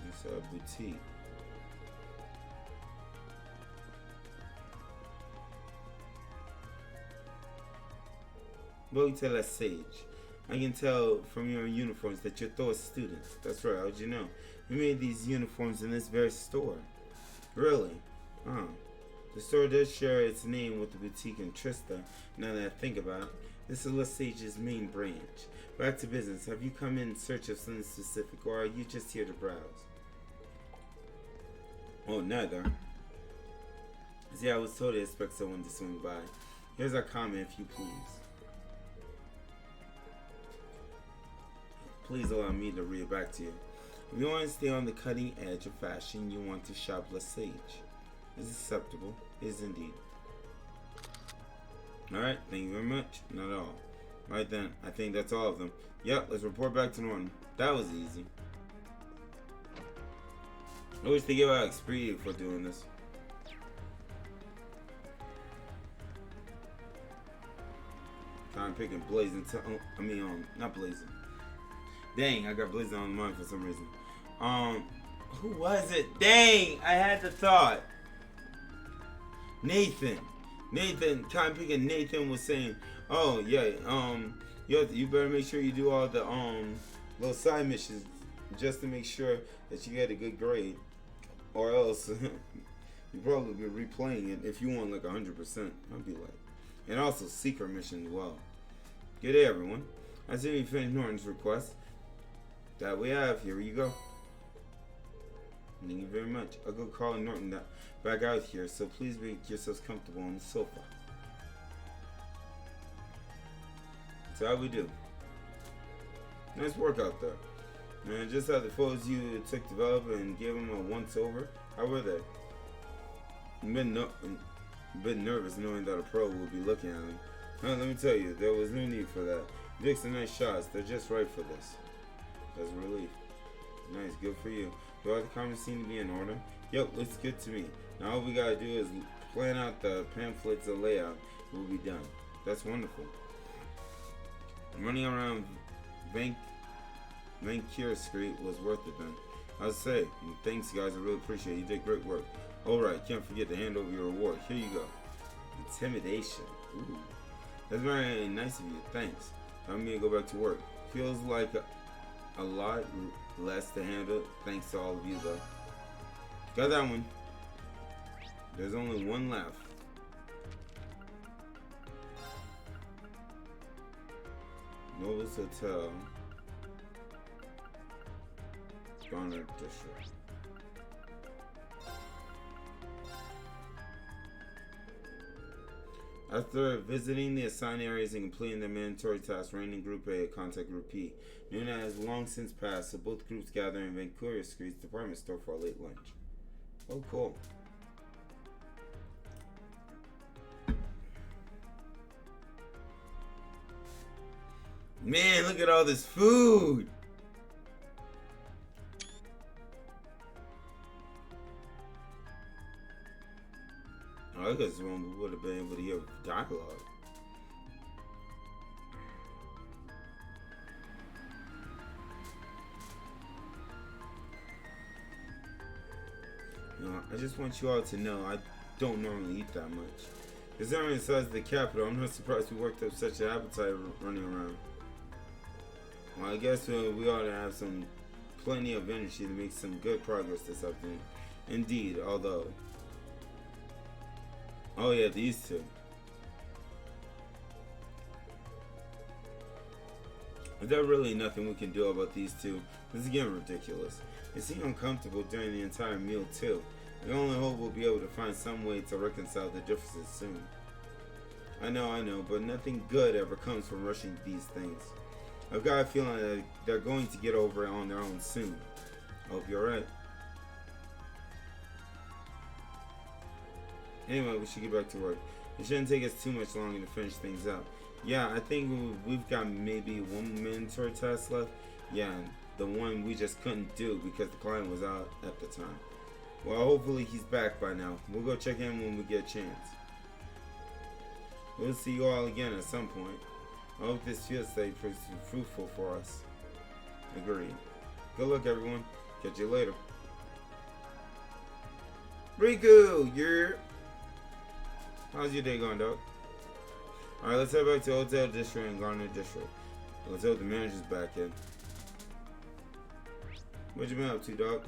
It's a boutique. Boita La Sage. I can tell from your uniforms that you're Thor's students. That's right, how'd you know? You made these uniforms in this very store. Really? The store does share its name with the boutique in Trista, now that I think about it. This is La Sage's main branch. Back to business. Have you come in search of something specific, or are you just here to browse? Oh, neither. See, I was told to expect someone to swing by. Here's our comment, if you please. Please allow me to read it back to you. If you want to stay on the cutting edge of fashion, you want to shop La Sage. It's acceptable. It is indeed. Alright, thank you very much. Not all. Right then, I think that's all of them. Yep, let's report back to Norton. That was easy. I wish they gave out Expedia for doing this. I'm picking Blazing. Not Blazing. Dang, I got Blazing on mind for some reason. Who was it? Dang, I had the thought. Nathan, kind of picking Nathan was saying, oh yeah, you better make sure you do all the little side missions just to make sure that you get a good grade, or else you probably be replaying it if you want like 100%. I'd be like, and also secret mission as well. Good day, everyone. I see you finished Norton's request. That we have. Here you go. Thank you very much. I'll go call Norton back out here, so please make yourselves comfortable on the sofa. So how we do? Nice work out there. And just how the photos you took develop and gave them a once over. How were they? I'm a bit nervous knowing that a pro would be looking at them. Now, let me tell you, there was no need for that. You took some nice shots. They're just right for this. That's a relief. Nice, good for you. Do all the comments seem to be in order? Yep, looks good to me. Now all we gotta do is plan out the pamphlets and layout. We'll be done. That's wonderful. Running around Vancouver Street was worth it then. I'll say, thanks guys, I really appreciate it. You did great work. Alright, can't forget to hand over your reward. Here you go. Intimidation. Ooh. That's very nice of you. Thanks. I'm gonna go back to work. Feels like a lot less to handle. Thanks to all of you though. Got that one. There's only one left. Nobles Hotel. Garner District. After visiting the assigned areas and completing their mandatory tasks, reigning Group A, contact Group P. Noon has long since passed, so both groups gather in Vancouver Street's department store for a late lunch. Oh, cool. Man, look at all this food! I guess one would have been able to hear dialogue. You know, I just want you all to know I don't normally eat that much. Considering the size of the capital, I'm not surprised we worked up such an appetite running around. Well, I guess we ought to have plenty of energy to make some good progress this afternoon. Indeed, although... Oh yeah, these two. Is there really nothing we can do about these two? This is getting ridiculous. They seem uncomfortable during the entire meal too. We only hope we'll be able to find some way to reconcile the differences soon. I know, but nothing good ever comes from rushing these things. I've got a feeling that they're going to get over it on their own soon. I hope you're right. Anyway, we should get back to work. It shouldn't take us too much longer to finish things up. Yeah, I think we've got maybe one mandatory task left. Yeah, the one we just couldn't do because the client was out at the time. Well, hopefully he's back by now. We'll go check in when we get a chance. We'll see you all again at some point. I hope this field study proves fruitful for us. Agreed. Good luck, everyone. Catch you later. Riku, you're... How's your day going, dog? Alright, let's head back to Hotel District and Garner District. Let's hope the manager's back in. What you been up to, dog?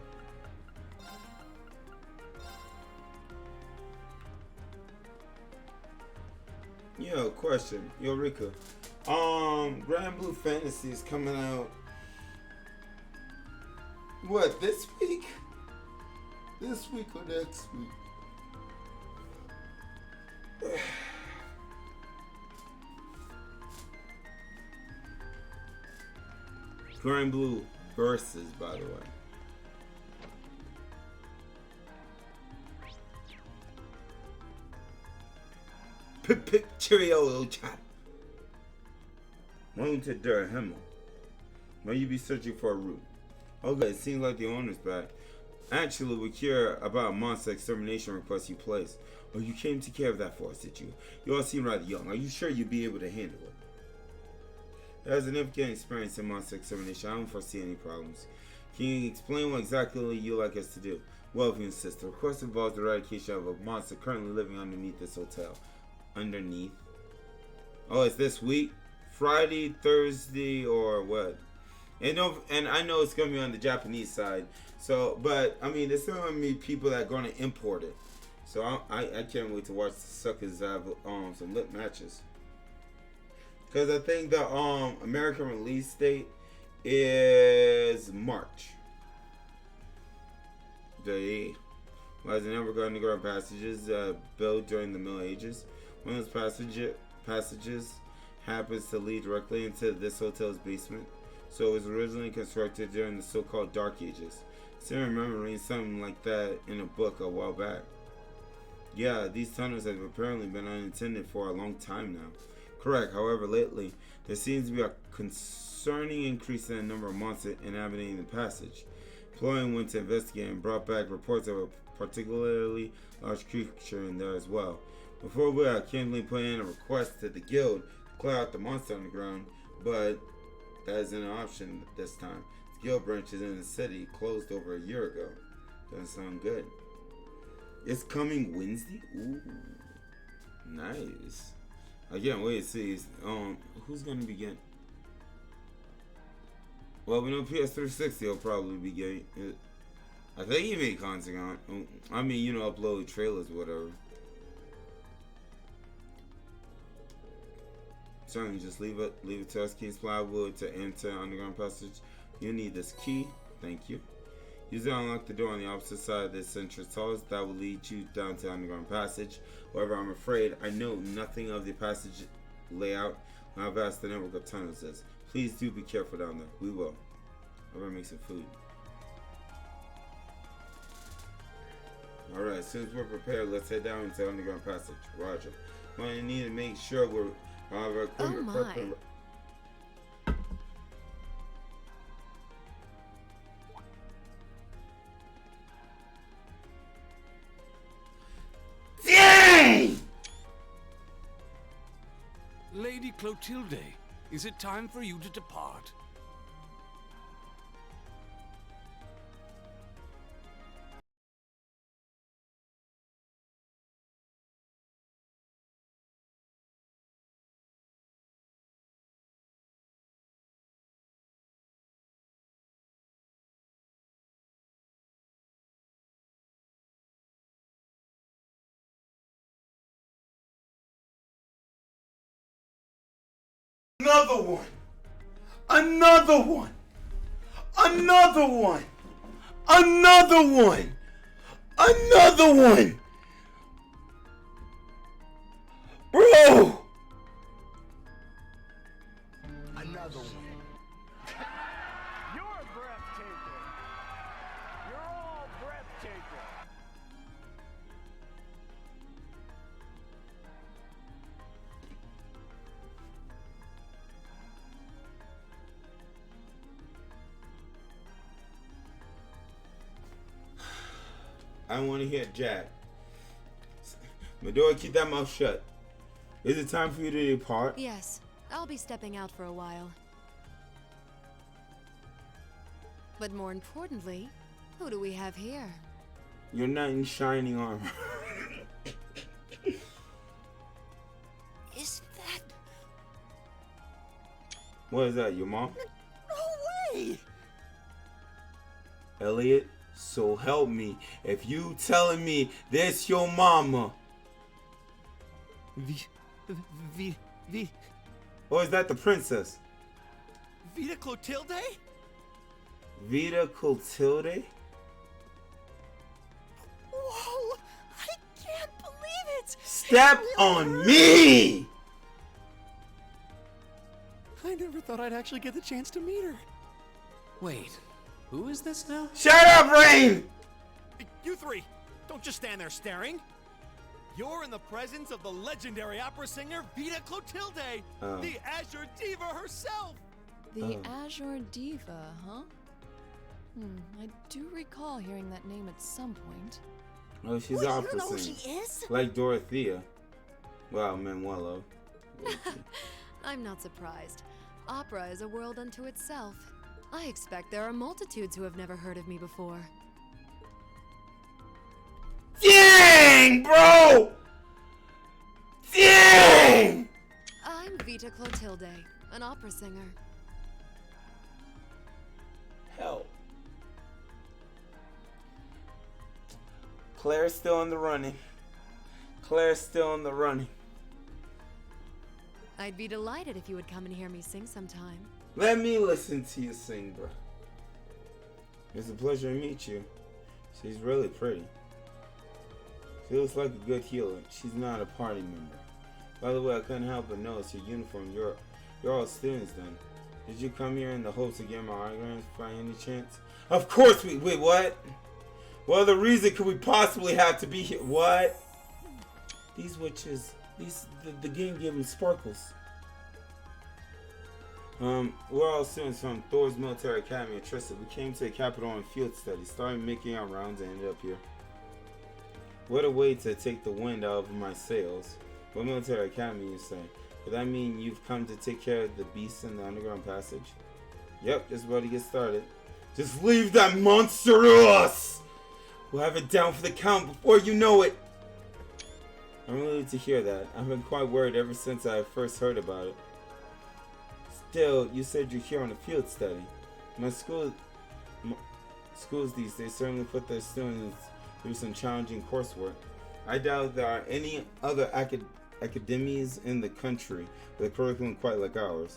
Yo, question. Yo, Rika. Grand Blue Fantasy is coming out... What, this week? This week or next week? Grand Blue Versus, by the way. Cheerio, chat. Welcome to Der Himmel. May you be searching for a route. Okay, it seems like the owner's back. Actually, we care about a monster extermination request you placed. Oh, you came to care of that for us, did you? You all seem rather young. Are you sure you'll be able to handle it? As an significant experience in monster extermination, I don't foresee any problems. Can you explain what exactly you like us to do? Well, if you insist, the request involves the eradication of a monster currently living underneath this hotel. Underneath? Oh, it's this week? Friday, Thursday, or what? And I know it's gonna be on the Japanese side. So, but I mean, there's still gonna be people that are gonna import it. So I can't wait to watch the suckers have some lip matches. Because I think the American release date is March. Why is the number of underground passages built during the Middle Ages? One of those passages happens to lead directly into this hotel's basement. So it was originally constructed during the so-called Dark Ages. I still remember reading something like that in a book a while back. Yeah, these tunnels have apparently been unintended for a long time now. Correct, however, lately, there seems to be a concerning increase in the number of monsters inhabiting the passage. Employee went to investigate and brought back reports of a particularly large creature in there as well. Before we kindly put in a request to the guild to clear out the monster on the ground, but that isn't an option this time. The guild branches in the city closed over a year ago. Doesn't sound good. It's coming Wednesday? Ooh. Nice. I can't wait to see who's gonna be getting. Well, we know PS360 will probably be getting it. I think he made content on. I mean, you know, upload trailers, whatever. Certainly, just leave it to us. King's Plywood to enter underground passage. You need this key. Thank you. Use it to unlock the door on the opposite side of this entrance hall. That will lead you down to the underground passage. However, I'm afraid I know nothing of the passage layout and how vast the network of tunnels is. Please do be careful down there. We will. I'm gonna make some food. Alright, as soon as we're prepared, let's head down into the underground passage. Roger. We need to make sure we're equipment prepped. Lady Clotilde, is it time for you to depart? Another one. Another one. Another one. Another one. Another one. Bro. Another one. You're breathtaking. You're all breathtaking. I want to hear Jack. Medora, keep that mouth shut. Is it time for you to depart? Yes, I'll be stepping out for a while. But more importantly, who do we have here? Your knight in shining armor. Is that... What is that, your mom? No way! Elliot, so help me. If you telling me this your mama. Or is that the princess? Vita Clotilde? Vita Clotilde? Whoa! I can't believe it! Step on me! I never thought I'd actually get the chance to meet her. Wait, who is this now? Shut up, Rain! You three, don't just stand there staring. You're in the presence of the legendary opera singer Vita Clotilde, the Azure Diva herself. The Azure Diva, huh? I do recall hearing that name at some point. Oh, she's Wait, opera you know who singer. she is? Like Dorothea. Well, Manuelo. I'm not surprised. Opera is a world unto itself. I expect there are multitudes who have never heard of me before. Dang, bro! Dang! I'm Vita Clotilde, an opera singer. Hell. Claire's still in the running. Claire's still in the running. I'd be delighted if you would come and hear me sing sometime. Let me listen to you sing, bro. It's a pleasure to meet you. She's really pretty. She looks like a good healer. She's not a party member. By the way, I couldn't help but notice your uniform. You're all students then. Did you come here in the hopes to get my autographs by any chance? Of course we. Wait, what? What other reason could we possibly have to be here? What? These witches. The game gave them sparkles. We're all students from Thor's Military Academy in Trista. We came to the capital on field studies, started making our rounds and ended up here. What a way to take the wind out of my sails. What military academy, you say? Does that mean you've come to take care of the beasts in the underground passage? Yep, just about to get started. Just leave that monster to us! We'll have it down for the count before you know it! I'm relieved to hear that. I've been quite worried ever since I first heard about it. Still, you said you're here on a field study. Schools these days certainly put their students through some challenging coursework. I doubt there are any other academies in the country with a curriculum quite like ours.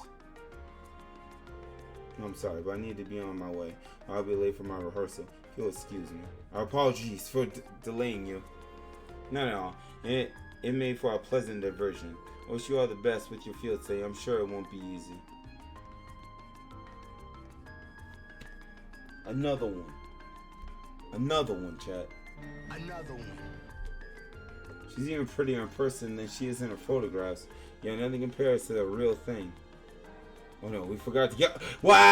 I'm sorry, but I need to be on my way. I'll be late for my rehearsal. If you'll excuse me. Our apologies for delaying you. Not at all. It made for a pleasant diversion. I wish you all the best with your field study. I'm sure it won't be easy. Another one. Another one, chat. Another one. She's even prettier in person than she is in her photographs. Yeah, nothing compares to the real thing. Oh no, we forgot to get. Wow!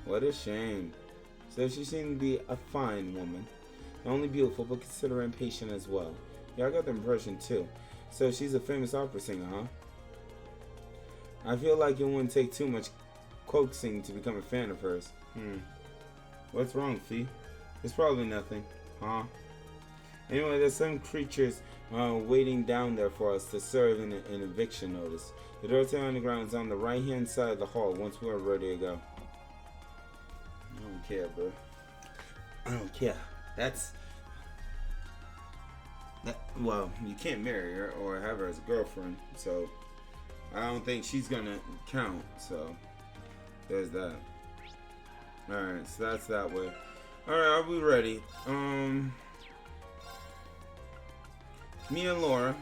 What a shame. So she seemed to be a fine woman. Not only beautiful, but considerate and patient as well. Yeah, I got the impression too. So she's a famous opera singer, huh? I feel like it wouldn't take too much coaxing to become a fan of hers. What's wrong, Fee? It's probably nothing, huh? Anyway, there's some creatures waiting down there for us to serve an eviction notice. The door to the underground is on the right-hand side of the hall once we're ready to go. I don't care, bro. I don't care. Well, you can't marry her or have her as a girlfriend, so I don't think she's gonna count, so there's that. Alright, so that's that way. Alright, are we ready? Me and Laura.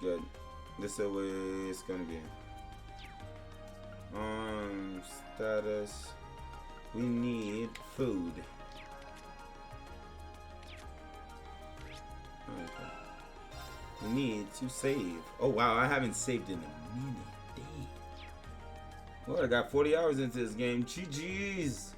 Good. This is the way it's gonna be. Status. We need food. Okay. We need to save. Oh wow, I haven't saved in a minute. Damn. Well, I got 40 hours into this game. GG's.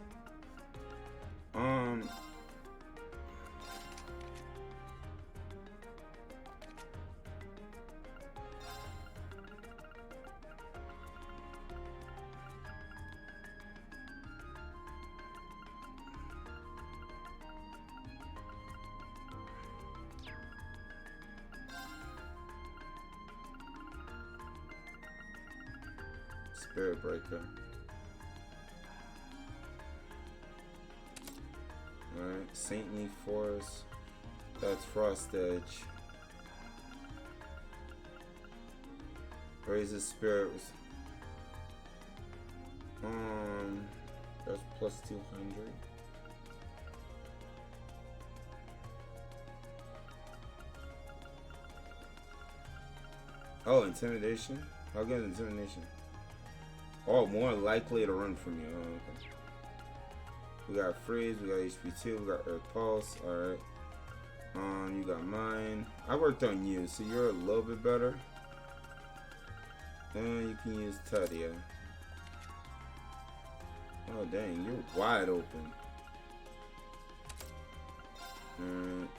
Spirit Breaker. Alright, Saintly Force. That's Frost Edge. Raises Spirits. That's plus 200. Oh, Intimidation? How good is Intimidation? Oh, more likely to run from you. Oh, okay. We got Freeze, we got HP 2, we got Earth Pulse. Alright. You got mine. I worked on you, so you're a little bit better. And you can use Tadia. Oh dang, you're wide open. Alright.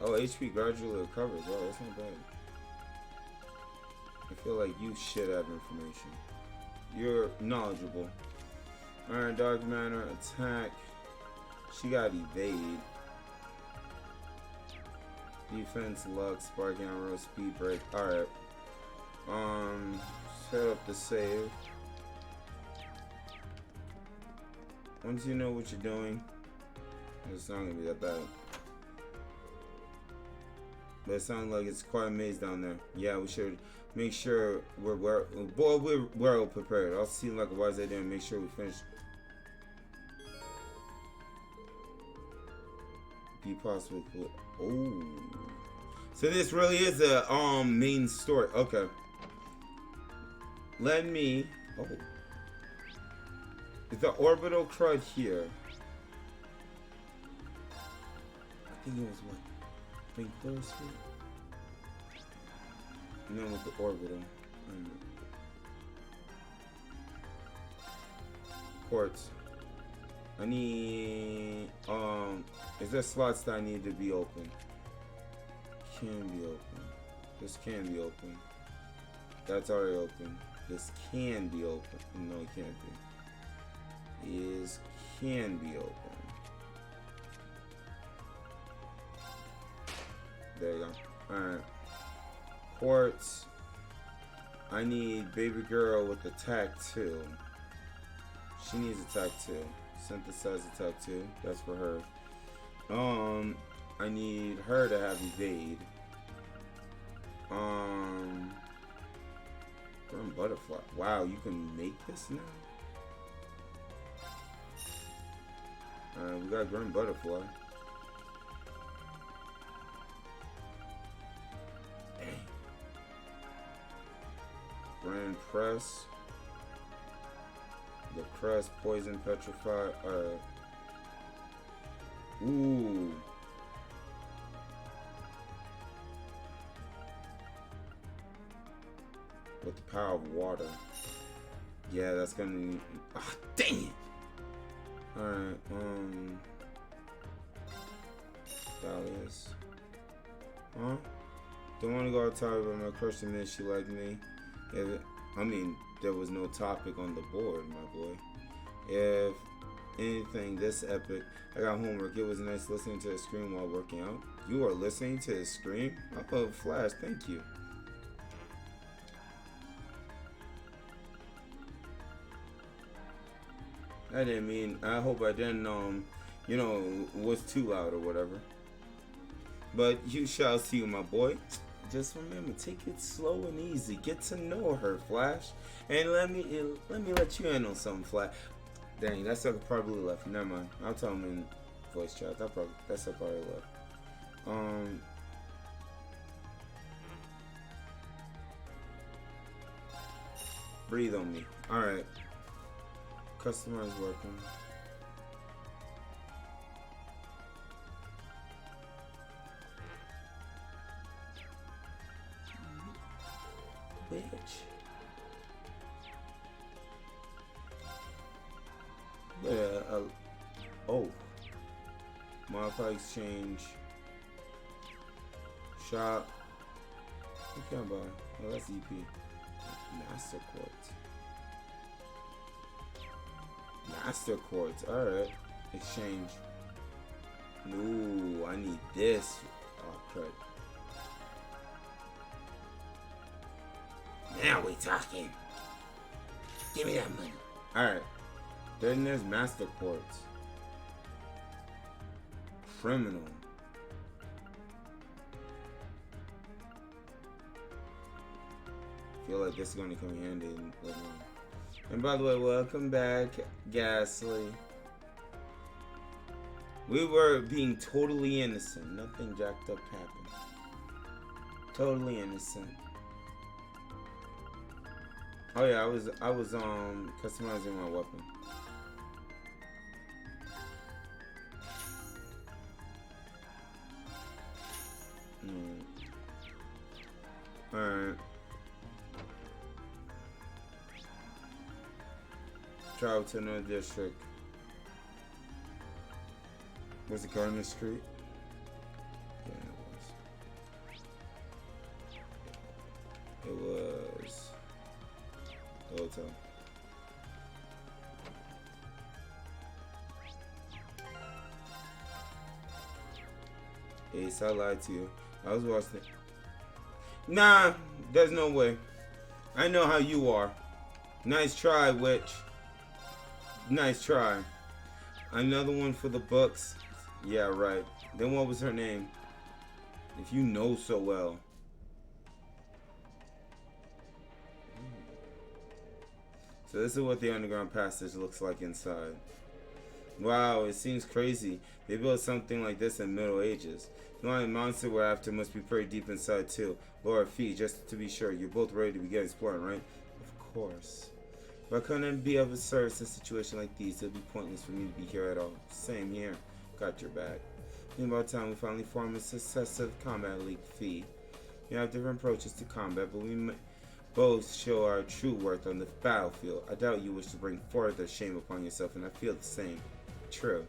Oh, HP gradually recovers. Wow, that's not bad. I feel like you should have information. You're knowledgeable. Alright, Dark Manor, attack. She got evade. Defense, luck, sparking arrow, speed break. Alright. Set up the save. Once you know what you're doing, it's not gonna be that bad. But it sounds like it's quite a maze down there. Yeah, we should make sure we're well prepared. I'll seem like a wise idea and make sure we finish. Be possible. Oh, so this really is a main story. Okay. Let me. Oh, is the orbital crud here? I think it was what? Close and then with the orbital. Quartz. I need is there slots that I need to be open? Can be open. This can be open. That's already open. This can be open. No, it can't be. Is can be open. There you go. Alright. Quartz. I need baby girl with attack 2. She needs attack 2. Synthesize attack 2. That's for her. I need her to have evade. Grim Butterfly. Wow, you can make this now? Alright, we got Grim Butterfly. Grand Press. The Crest, Poison, Petrify. Ooh. With the power of water. Yeah, that's gonna. Ah, dang it! Alright, Dahlias. Huh? Don't want to go outside, but my crush admit she liked me. I mean, there was no topic on the board, my boy. If anything this epic, I got homework. It was nice listening to the scream while working out. You are listening to the scream? Oh, Flash, thank you. I didn't mean. I hope I didn't you know, was too loud or whatever. But you shall see, my boy. Just remember, take it slow and easy. Get to know her, Flash. And let me let you in on something, Flash. Dang, that sucker probably left. Never mind. I'll tell him in voice chat. That sucker probably left. Breathe on me. Alright. Customer is working. Bitch. Oh. Modify exchange. Shop. What can I buy? Oh, that's EP. Master Quartz. Master Quartz. Alright. Exchange. Ooh, I need this. Oh, crap. Now we talking. Give me that money. Alright. Then there's Master Quartz. Criminal. Feel like this is going to come in handy later on. And by the way, welcome back, Ghastly. We were being totally innocent. Nothing jacked up happened. Totally innocent. Oh yeah, I was customizing my weapon. Alright. Travel to another district. Was it Gardner Street? Yeah, it was the hotel. Ace, I lied to you. I was watching it. Nah, there's no way. I know how you are. Nice try, witch. Nice try. Another one for the books. Yeah, right. Then what was her name? If you know so well. So this is what the underground passage looks like inside. Wow, it seems crazy. They built something like this in the Middle Ages. The only monster we're after must be pretty deep inside too. Laura Fee, just to be sure, you're both ready to begin exploring, right? Of course. If I couldn't be of a service in a situation like these, it would be pointless for me to be here at all. Same here. Got your back. It's about time we finally form a successive combat league, Fee. We have different approaches to combat, but we both show our true worth on the battlefield. I doubt you wish to bring further shame upon yourself, and I feel the same. True.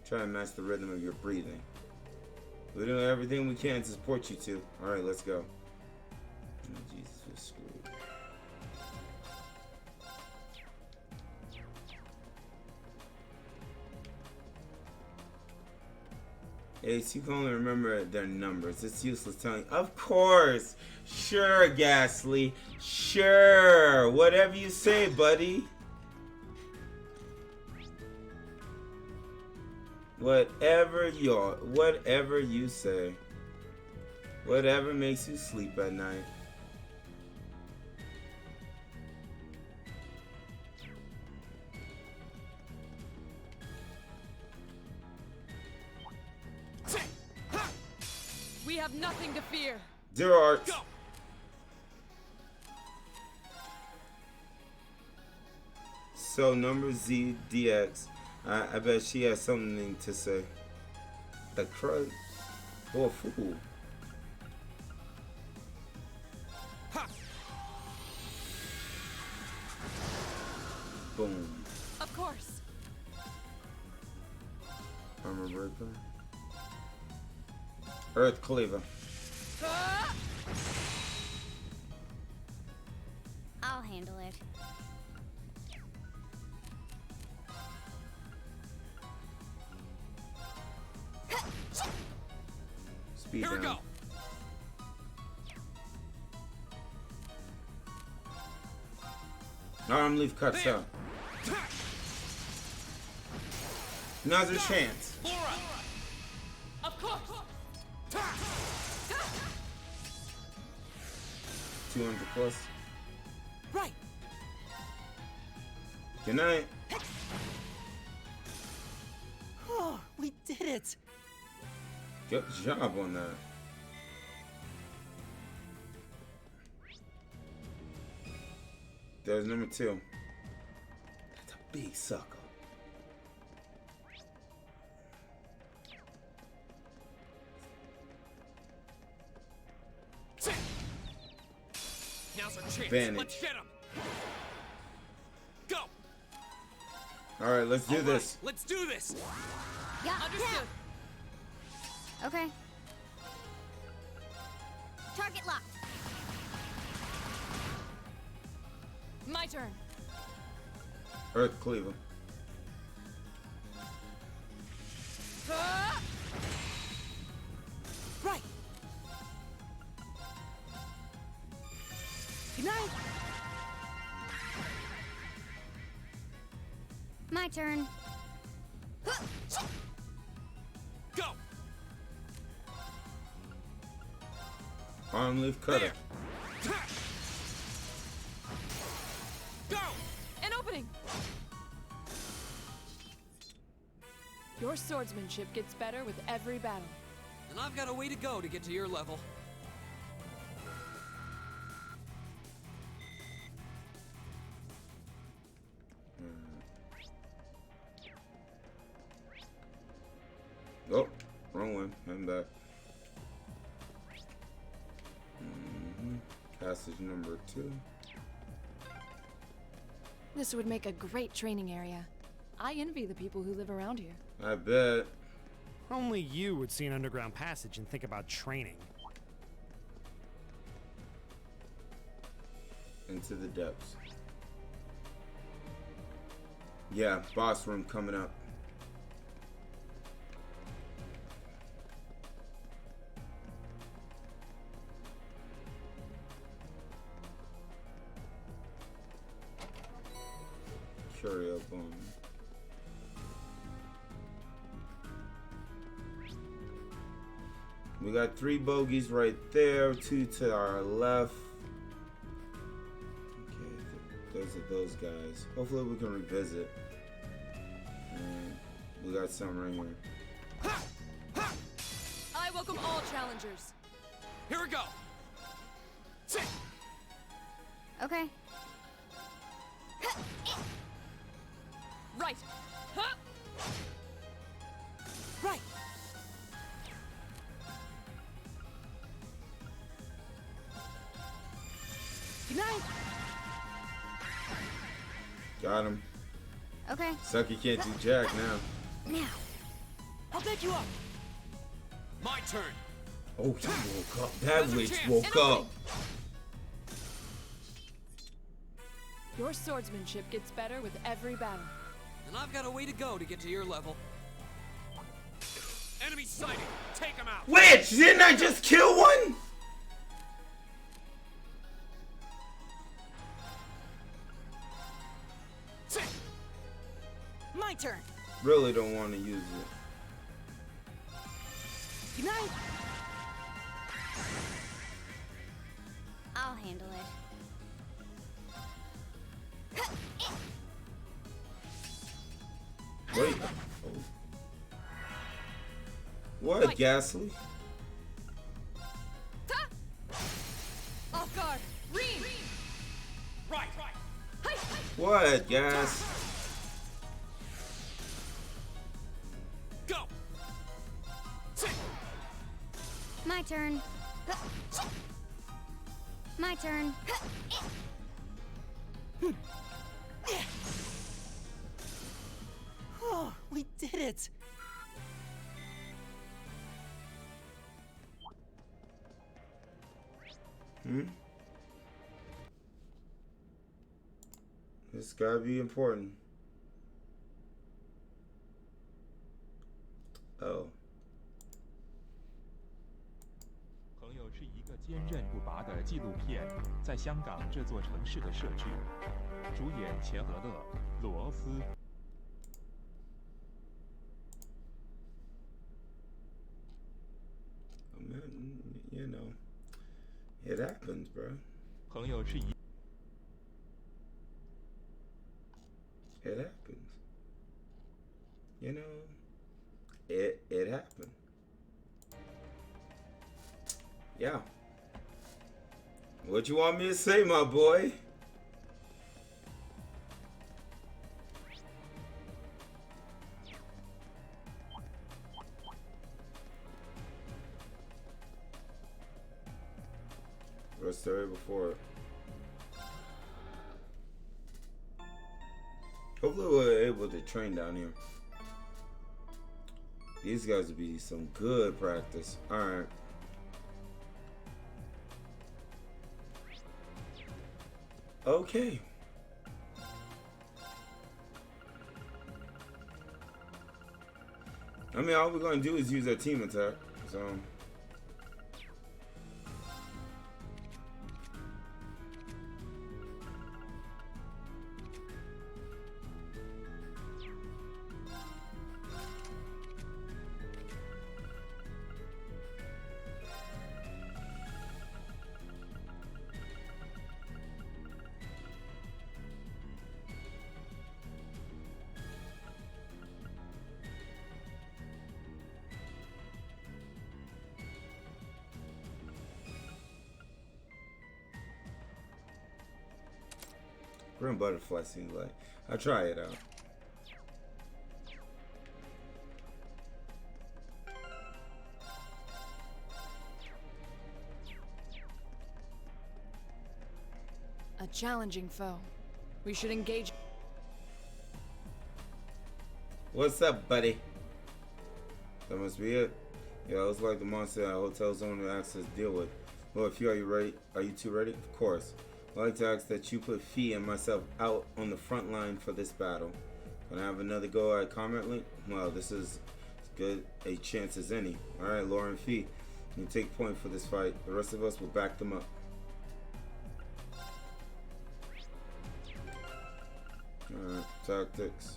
Try and match the rhythm of your breathing. We're doing everything we can to support you two. Alright, let's go. Oh, Jesus, we're screwed. Ace, you can only remember their numbers. It's useless telling. Of course! Sure, Ghastly. Sure! Whatever you say, buddy. Whatever you say. Whatever makes you sleep at night. We have nothing to fear. Zero Arts. Go. So number ZDX. I bet she has something to say. The crud. Oh, a fool. Ha. Boom. Of course. Armor breaker. Earth cleaver. I'll handle it. Speed Here down. we go. Arm leaf cuts out. Now's your chance. Laura! Of course! 200 plus. Right. Good night. Oh, we did it. Good job on that. There's number 2. That's a big sucker. Now's our chance. Advantage. Let's get him. Go. All right, let's do this. Let's do this. Yeah. Understood. Okay. Target locked. My turn. Earth Cleaver. Right. Good night. My turn. Go. Arm leaf cutter. Go. An opening. Your swordsmanship gets better with every battle. And I've got a way to go to get to your level. Oh, wrong one. I'm back. Passage number 2. This would make a great training area. I envy the people who live around here. I bet. Only you would see an underground passage and think about training. Into the depths. Yeah, boss room coming up. Curio bomb. We got 3 bogeys right there, 2 to our left. Okay, those are those guys. Hopefully we can revisit. And we got some right here. I welcome all challengers. Here we go. Okay. Right. Huh? Right. Good night. Got him. Okay. Sucky can't do jack now. Now. I'll back you up. My turn. Oh, he woke up. That witch woke up. Your swordsmanship gets better with every battle. And I've got a way to go to get to your level. Enemy sighted. Take him out. Witch! Didn't I just kill one? My turn. Really don't want to use it. Good night. I'll handle it. Wait. Oh. What, Right. Ghastly? Off guard. Ream. Right. Hi. What, Gas? Go. My turn. My turn. Oh, we did it. This gotta be important. Oh. 朋友是一个坚韧不拔的纪录片，在香港这座城市的设置，主演钱德勒、罗斯。It happens, bro. 朋友是一 It happens. You know, it happened. Yeah. What you want me to say, my boy? What's the story before? Hopefully we're able to train down here. These guys would be some good practice. Alright. Okay. I mean, all we're going to do is use our team attack. So... Green butterfly seems like. I'll try it out. A challenging foe. We should engage. What's up, buddy? That must be it. Yeah, it looks like the monster at Hotel Zone to access deal with. Well, if are you ready? Are you two ready? Of course. I'd like to ask that you put Fee and myself out on the front line for this battle. Can I have another go at comment link? Well, this is as good a chance as any. Alright, Laura and Fee, you take point for this fight. The rest of us will back them up. Alright, tactics.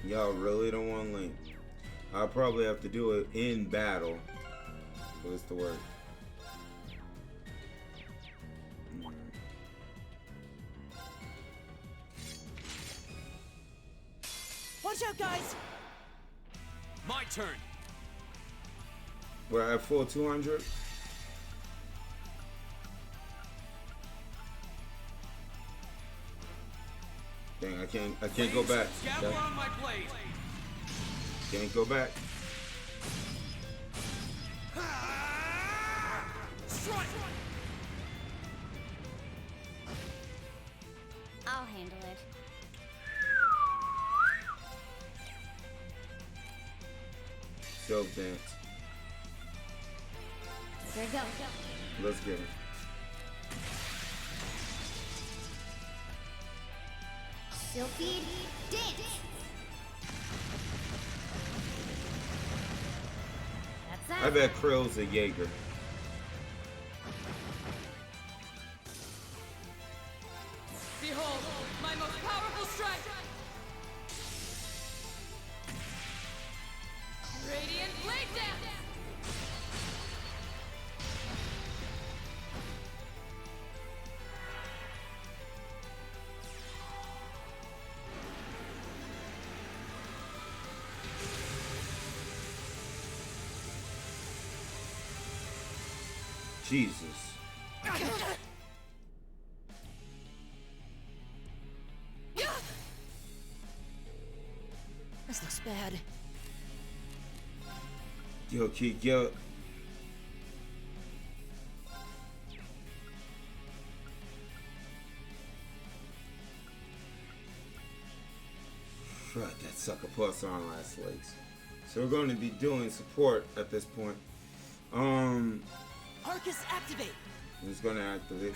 Y'all really don't want to link. I'll probably have to do it in battle for this to work. Watch out, guys! My turn. We're at full 200. Dang, I can't go back. Gather on my blade. Can't go back. Strike. I'll handle it. Self dance. Here we go. Let's get it. Sylphid dance. That's that. I bet Krill's a Jaeger. Behold, my most powerful strike! Radiant Blade Dance! Jesus. This looks bad. Yo, kid, yo. Right, that sucker plus on last legs. So we're going to be doing support at this point. Arcus, activate! It's going to activate.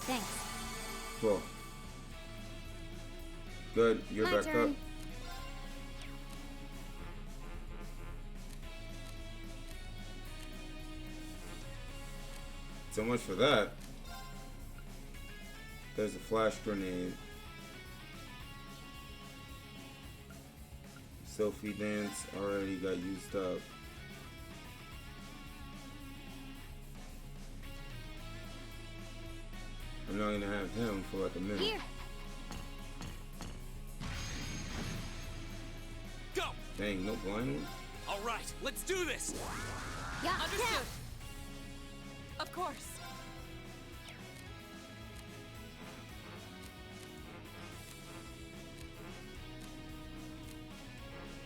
Thanks. Cool. Good, you're My back turn. up. So much for that. There's a flash grenade. Sophie Dance already got used up. I'm not gonna have him for like a minute. Here. Go! Dang, no blind one? All right, let's do this! Yeah. Understood. Of course.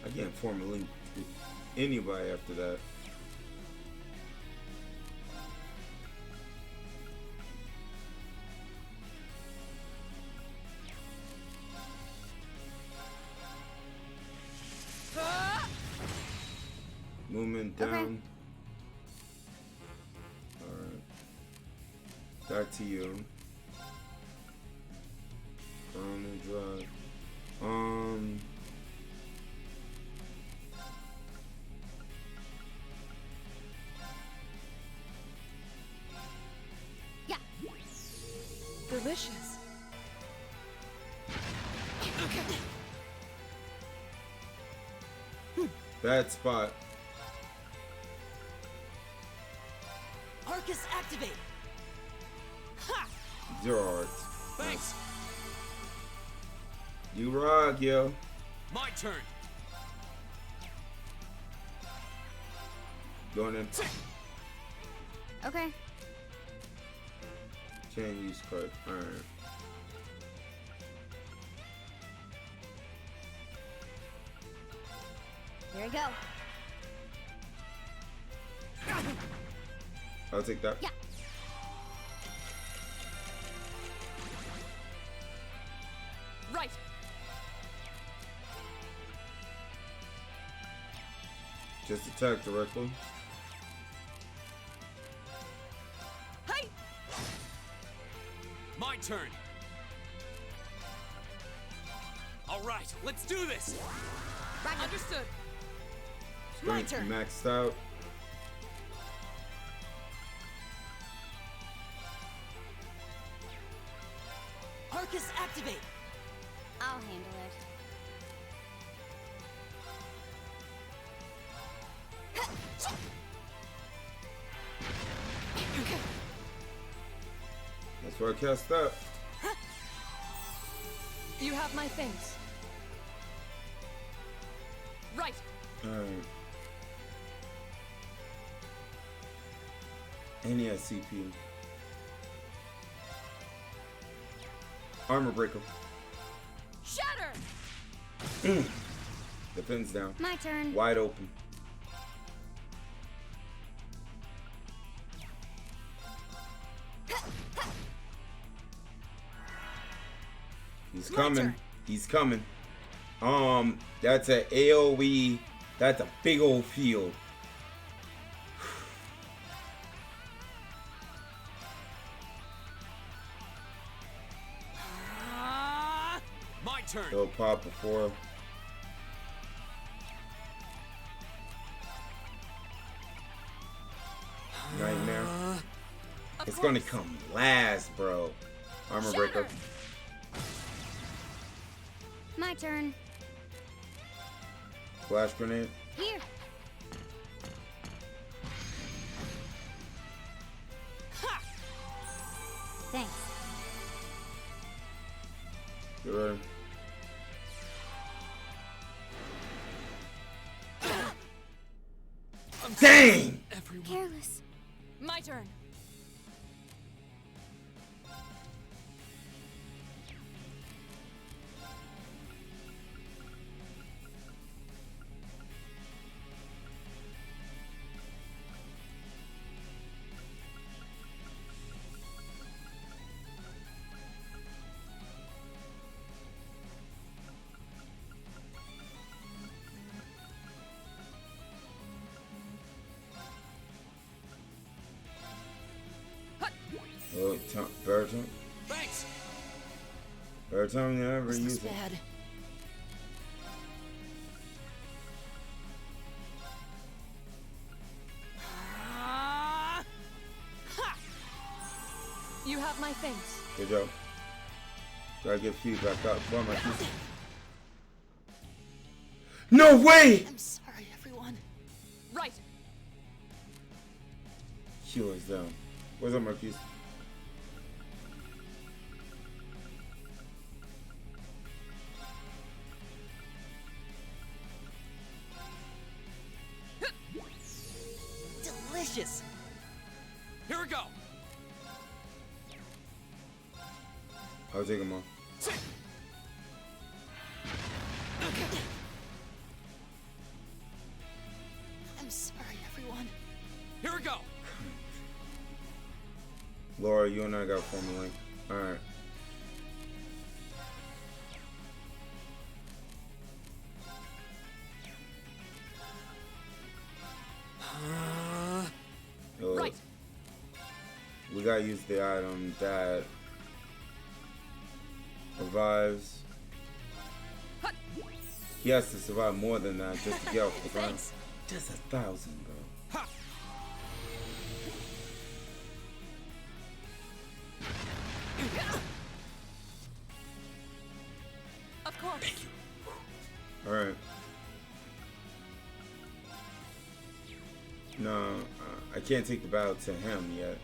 I can't form a link with anybody after that. Movement down. Okay. Alright. Back to you. On the drive. Yeah. Delicious. Bad spot. Arcus activate! Ha! Zero hearts. Thanks! You rock, yo. My turn! Going in. Okay. Chain use card. Alright. Here we go. I'll take that. Yeah. Right. Just attack directly. Hey! My turn! All right, let's do this! Understood. Strength turn. maxed out. Arcus activate! I'll handle it. That's where I cast that. You have my things. Right. Alright. And he has CPU. Armor breaker. Shatter! Defense down. My turn. Wide open. He's coming. turn. He's coming. That's a AoE. That's a big old field. My turn! It'll pop before. Nightmare. It's gonna come last, bro. Armor breaker. My turn. Flash grenade. Here. Thanks. Sure. Dang! Careless. My turn. Oh, better time. Thanks! Better time than I ever Was this use it. bad? got my things. Good job. Gotta get feedback up. Come on, Marquise. No way! I'm sorry, everyone. Right. Healer's down. Where's up, Marquise? Delicious. Here we go. I'll take him off. I'm sorry, everyone. Here we go. Laura, you and I got Formula Link. Alright. Right. We gotta use the item that revives. He has to survive more than that just to get off the ground. Just 1,000, bro. Of course. Thank you. Alright. No, I can't take the battle to him yet.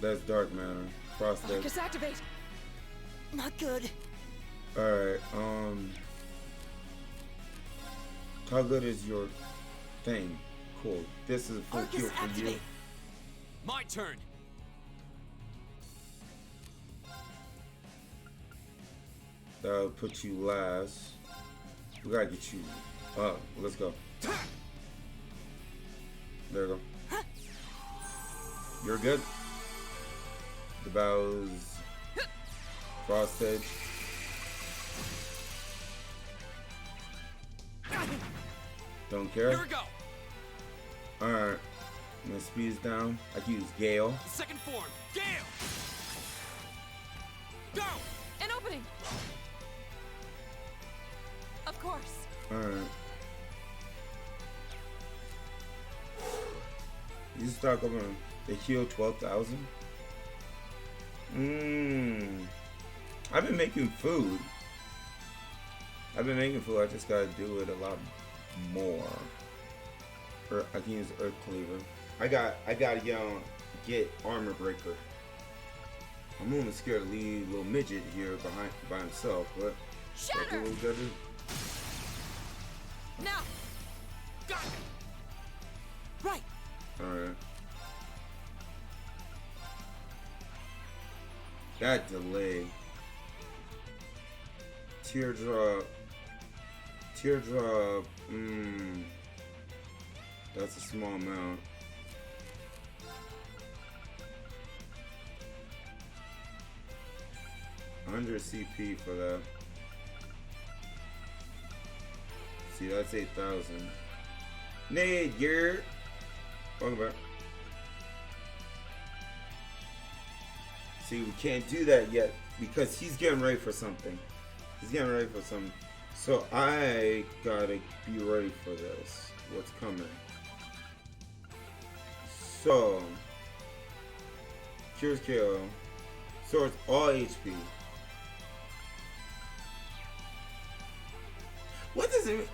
That's dark matter. Frost Edge. Focus activate. Not good. Alright, how good is your thing? Cool. This is a full kill for you. My turn. That'll put you last. We gotta get you up. Let's go. There you go. You're good. The battle's Frost Edge. Don't care. Here we go. Alright. My speed's down. I can use Gale. Second form. Gale. Go. An opening. Of course. Alright. You stock over the heal 12,000? I've been making food. I just gotta do it a lot more. I can use Earth Cleaver. I gotta get Armor Breaker. I'm only scared to leave little midget here by himself, but Shatter. what we gotta do. Now. Got it. Right. Alright. That delay. Teardrop. That's a small amount. $100 CP for that. See, that's 8,000. Nade, you're welcome back. See, we can't do that yet because he's getting ready for something. So I gotta be ready for this. What's coming? So, Cures KO. So it's all HP. What does it?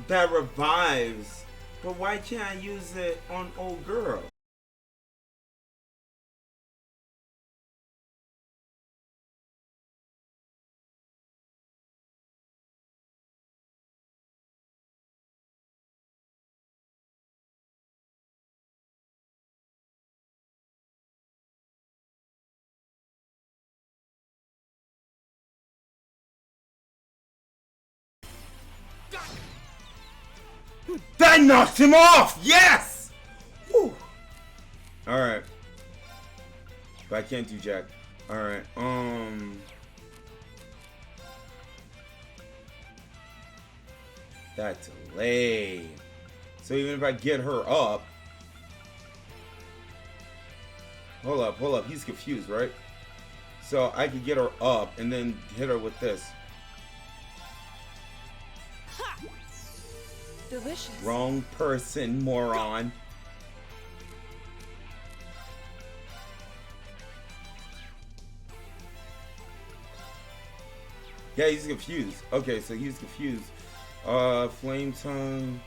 That revives. But why can't I use it on old girl? That knocked him off! Yes! Woo. Alright. But I can't do jack. Alright, that delay. So even if I get her up. Hold up. He's confused, right? So I could get her up and then hit her with this. Delicious. Wrong person, moron. Yeah, he's confused. Okay, so he's confused. Flame tongue.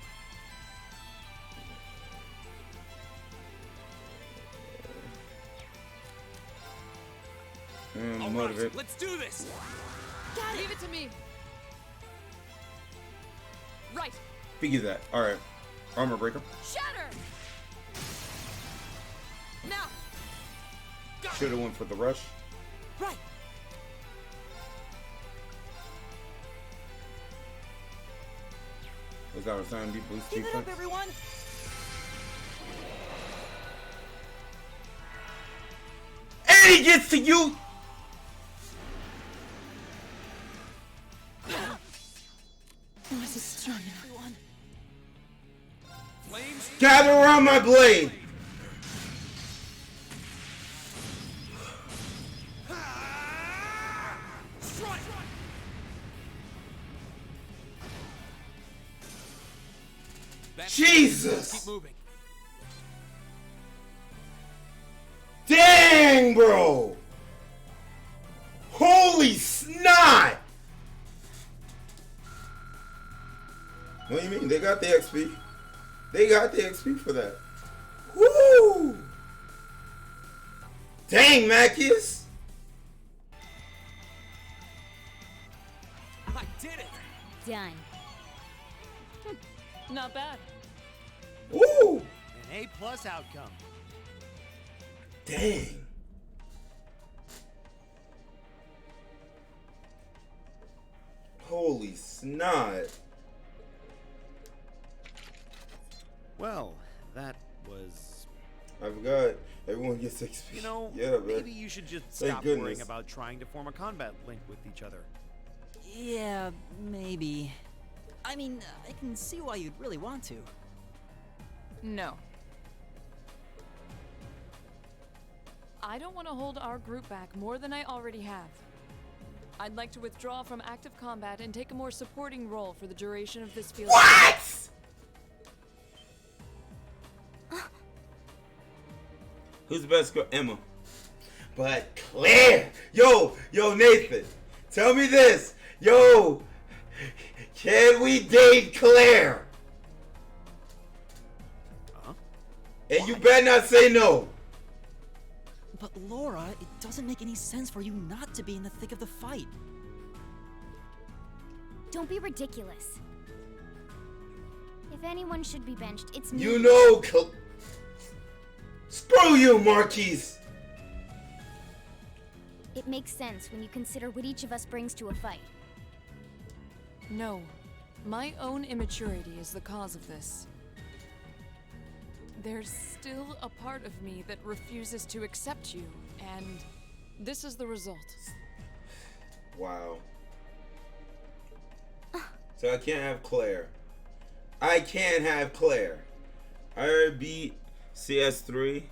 All Motivate. right, let's do this. Leave it to me. Right. Figure that. All right. Armor breaker. Shatter. Now. Should have went for the rush. Right. Was our time to boost Keep it up, defense? everyone. And he gets to you. Was it strong enough? Flames. Gather around my blade. Strike. Jesus. Keep moving. Dang, bro. Holy snot. What do you mean? They got the XP. They got the XP for that. Woo! Dang, Mackius. I did it. Done. Not bad. Woo! An A+ outcome. Dang. Holy snot. Well, that was... I forgot. Everyone gets XP. You know, yeah, man. maybe you should just Thank stop goodness. worrying about trying to form a combat link with each other. Yeah, maybe. I mean, I can see why you'd really want to. No. I don't want to hold our group back more than I already have. I'd like to withdraw from active combat and take a more supporting role for the duration of this field. What? Who's the best girl? Emma. But Claire! Yo, Nathan. Tell me this. Yo, can we date Claire? Huh? And you better not say no. But Laura, it doesn't make any sense for you not to be in the thick of the fight. Don't be ridiculous. If anyone should be benched, it's me. You know, screw you, Marquise. It makes sense when you consider what each of us brings to a fight. No. My own immaturity is the cause of this. There's still a part of me that refuses to accept you, and this is the result. Wow. So I can't have Claire. I can't have Claire. I already beat CS3,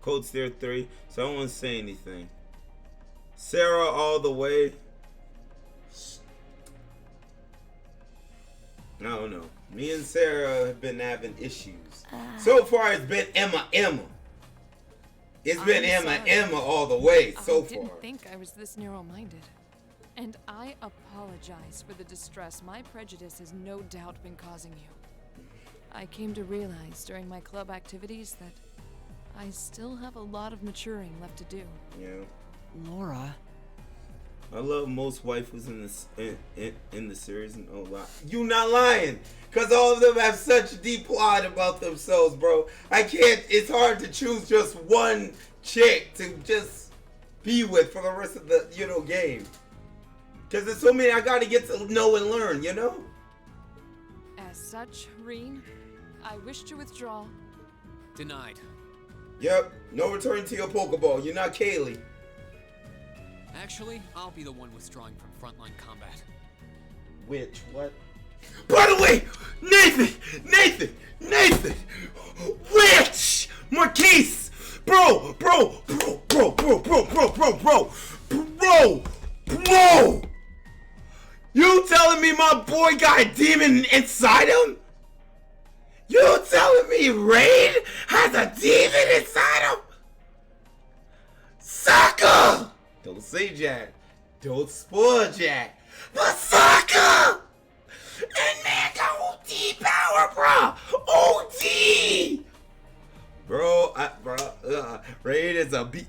Cold Steer 3, so I don't want to say anything. Sarah all the way. I don't know. Me and Sarah have been having issues. So far, it's been Emma. It's been Emma all the way so I didn't far. think I was this narrow-minded. And I apologize for the distress my prejudice has no doubt been causing you. I came to realize during my club activities that I still have a lot of maturing left to do. Yeah. Laura. I love most waifus in this in the series and a lot. You not lying, cause all of them have such deep plot about themselves, bro. I can't. It's hard to choose just one chick to just be with for the rest of the game, cause there's so many I gotta get to know and learn. As such, Reen, I wish to withdraw. Denied. Yep. No return to your Pokeball. You're not Kaylee. Actually, I'll be the one withdrawing from frontline combat. Which, what? By the way, Nathan! Which? Marquise! Bro! You telling me my boy got a demon inside him? You telling me Rain has a demon inside him? Sucker! Don't say Jack. Don't spoil Jack. Masaka! And man got OT power, bro! OT! Bro, Raid is a beat.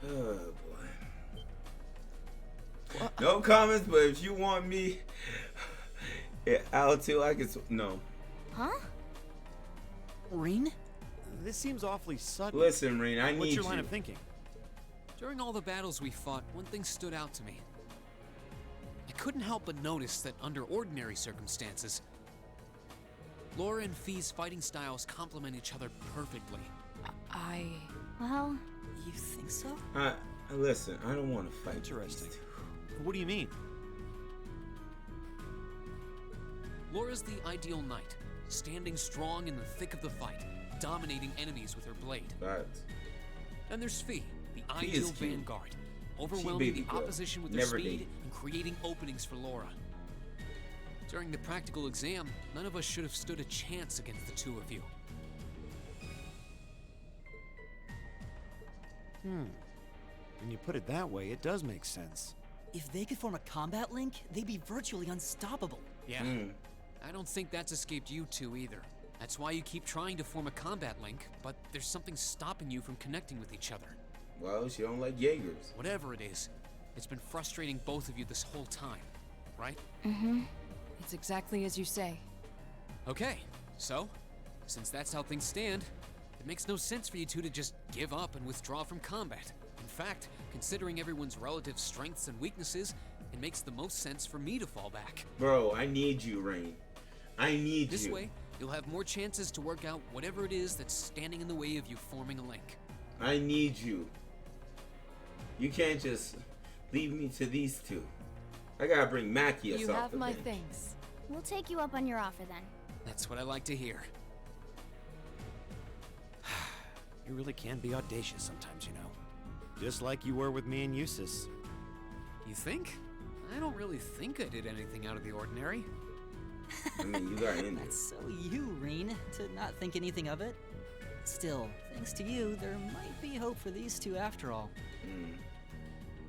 Oh boy. No comments, but if you want me, yeah, I'll too. I can. No. Huh? Reen? This seems awfully sudden. Listen, Reen, I need you. What's your line of thinking? During all the battles we fought, one thing stood out to me. I couldn't help but notice that under ordinary circumstances, Laura and Fee's fighting styles complement each other perfectly. Well, you think so? Listen, I don't want to fight. Interesting. What do you mean? Laura's the ideal knight, standing strong in the thick of the fight, dominating enemies with her blade. Right. Then there's Fee, the Fee ideal is cute. vanguard, overwhelming the baby girl. opposition with her Never speed date. and creating openings for Laura. During the practical exam, none of us should have stood a chance against the two of you. When you put it that way, it does make sense. If they could form a combat link, they'd be virtually unstoppable. Yeah. I don't think that's escaped you two either. That's why you keep trying to form a combat link, but there's something stopping you from connecting with each other. Well, she don't like Jaegers. Whatever it is, it's been frustrating both of you this whole time, right? Mm-hmm. It's exactly as you say. Okay, so, since that's how things stand, it makes no sense for you two to just give up and withdraw from combat. In fact, considering everyone's relative strengths and weaknesses, it makes the most sense for me to fall back. Bro, I need you, Rain. I need This you. way, you'll have more chances to work out whatever it is that's standing in the way of you forming a link. I need you. You can't just leave me to these two. I gotta bring Mackius You off have the my bench. things. we'll take you up on your offer then. That's what I like to hear. You really can be audacious sometimes, you know. Just like you were with me and Eustace. You think? I don't really think I did anything out of the ordinary. I mean, you got in there. That's so you, Reen, to not think anything of it. Still, thanks to you, there might be hope for these two after all.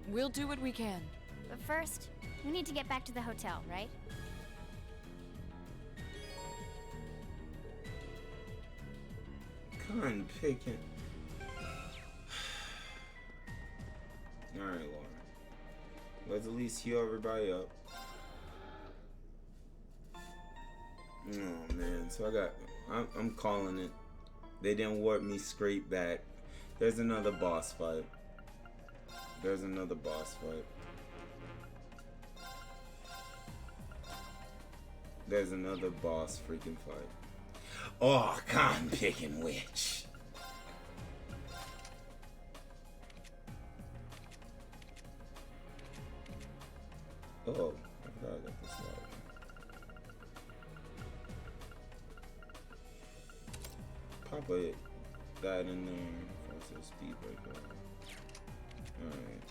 We'll do what we can. But first, we need to get back to the hotel, right? Cotton picking. Alright, Laura. Let's at least heal everybody up. Oh man, so I'm calling it. They didn't warp me straight back. There's another boss fight. There's another boss fight. There's another boss freaking fight. Oh, cotton picking witch. Oh, I forgot I got this slide. Pop that in there. Also speed breaker. Alright.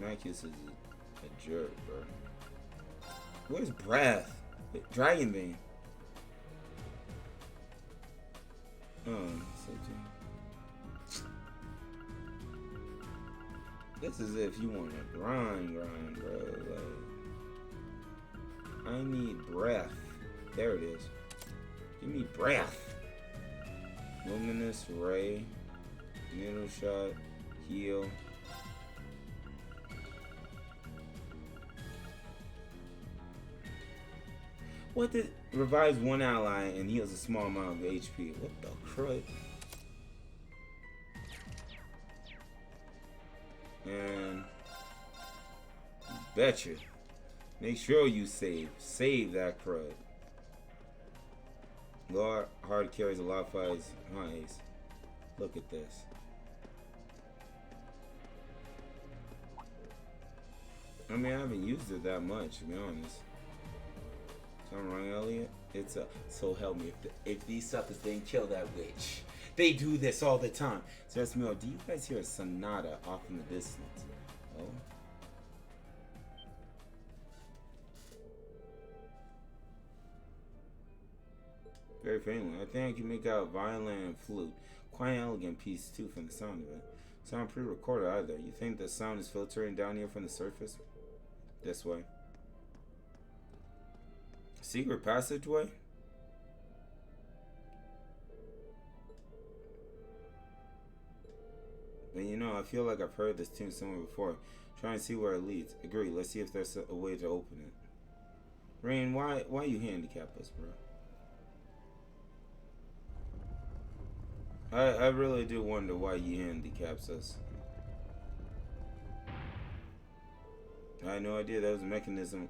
Mackius is a jerk, bro. Where's Breath? Dragon Bane. Oh, so too. This is if you want to grind, bro. Like, I need breath. There it is. Give me breath. Luminous Ray. Middle shot. Heal. What did revives one ally and heals a small amount of HP? What the crud? And betcha. Make sure you save. Save that crud. Lord hard carries a lot of fights. Nice. Look at this. I mean, I haven't used it that much, to be honest. So I'm wrong, Elliot. It's a so help me if these suckers didn't kill that witch. They do this all the time. So that's me. Do you guys hear a sonata off in the distance? Oh. Very faintly. I think I can make out a violin and flute. Quite an elegant piece, too, from the sound of it. It's not pre-recorded either. You think the sound is filtering down here from the surface? This way. Secret passageway? But you know, I feel like I've heard this tune somewhere before. Trying to see where it leads. Agree, let's see if there's a way to open it. Rain, why you handicap us, bro? I really do wonder why he handicaps us. I had no idea there was a mechanism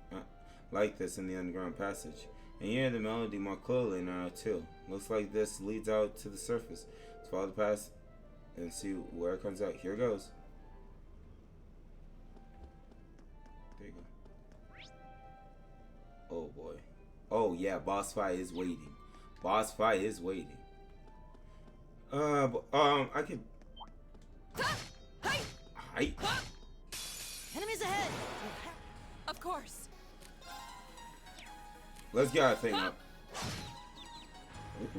like this in the underground passage. And you hear the melody more clearly now, too. Looks like this leads out to the surface. Let's follow the path and see where it comes out. Here it goes. There you go. Oh, boy. Oh, yeah, boss fight is waiting. Boss fight is waiting. I could... Hi. Enemies ahead! Of course. Let's get our thing up.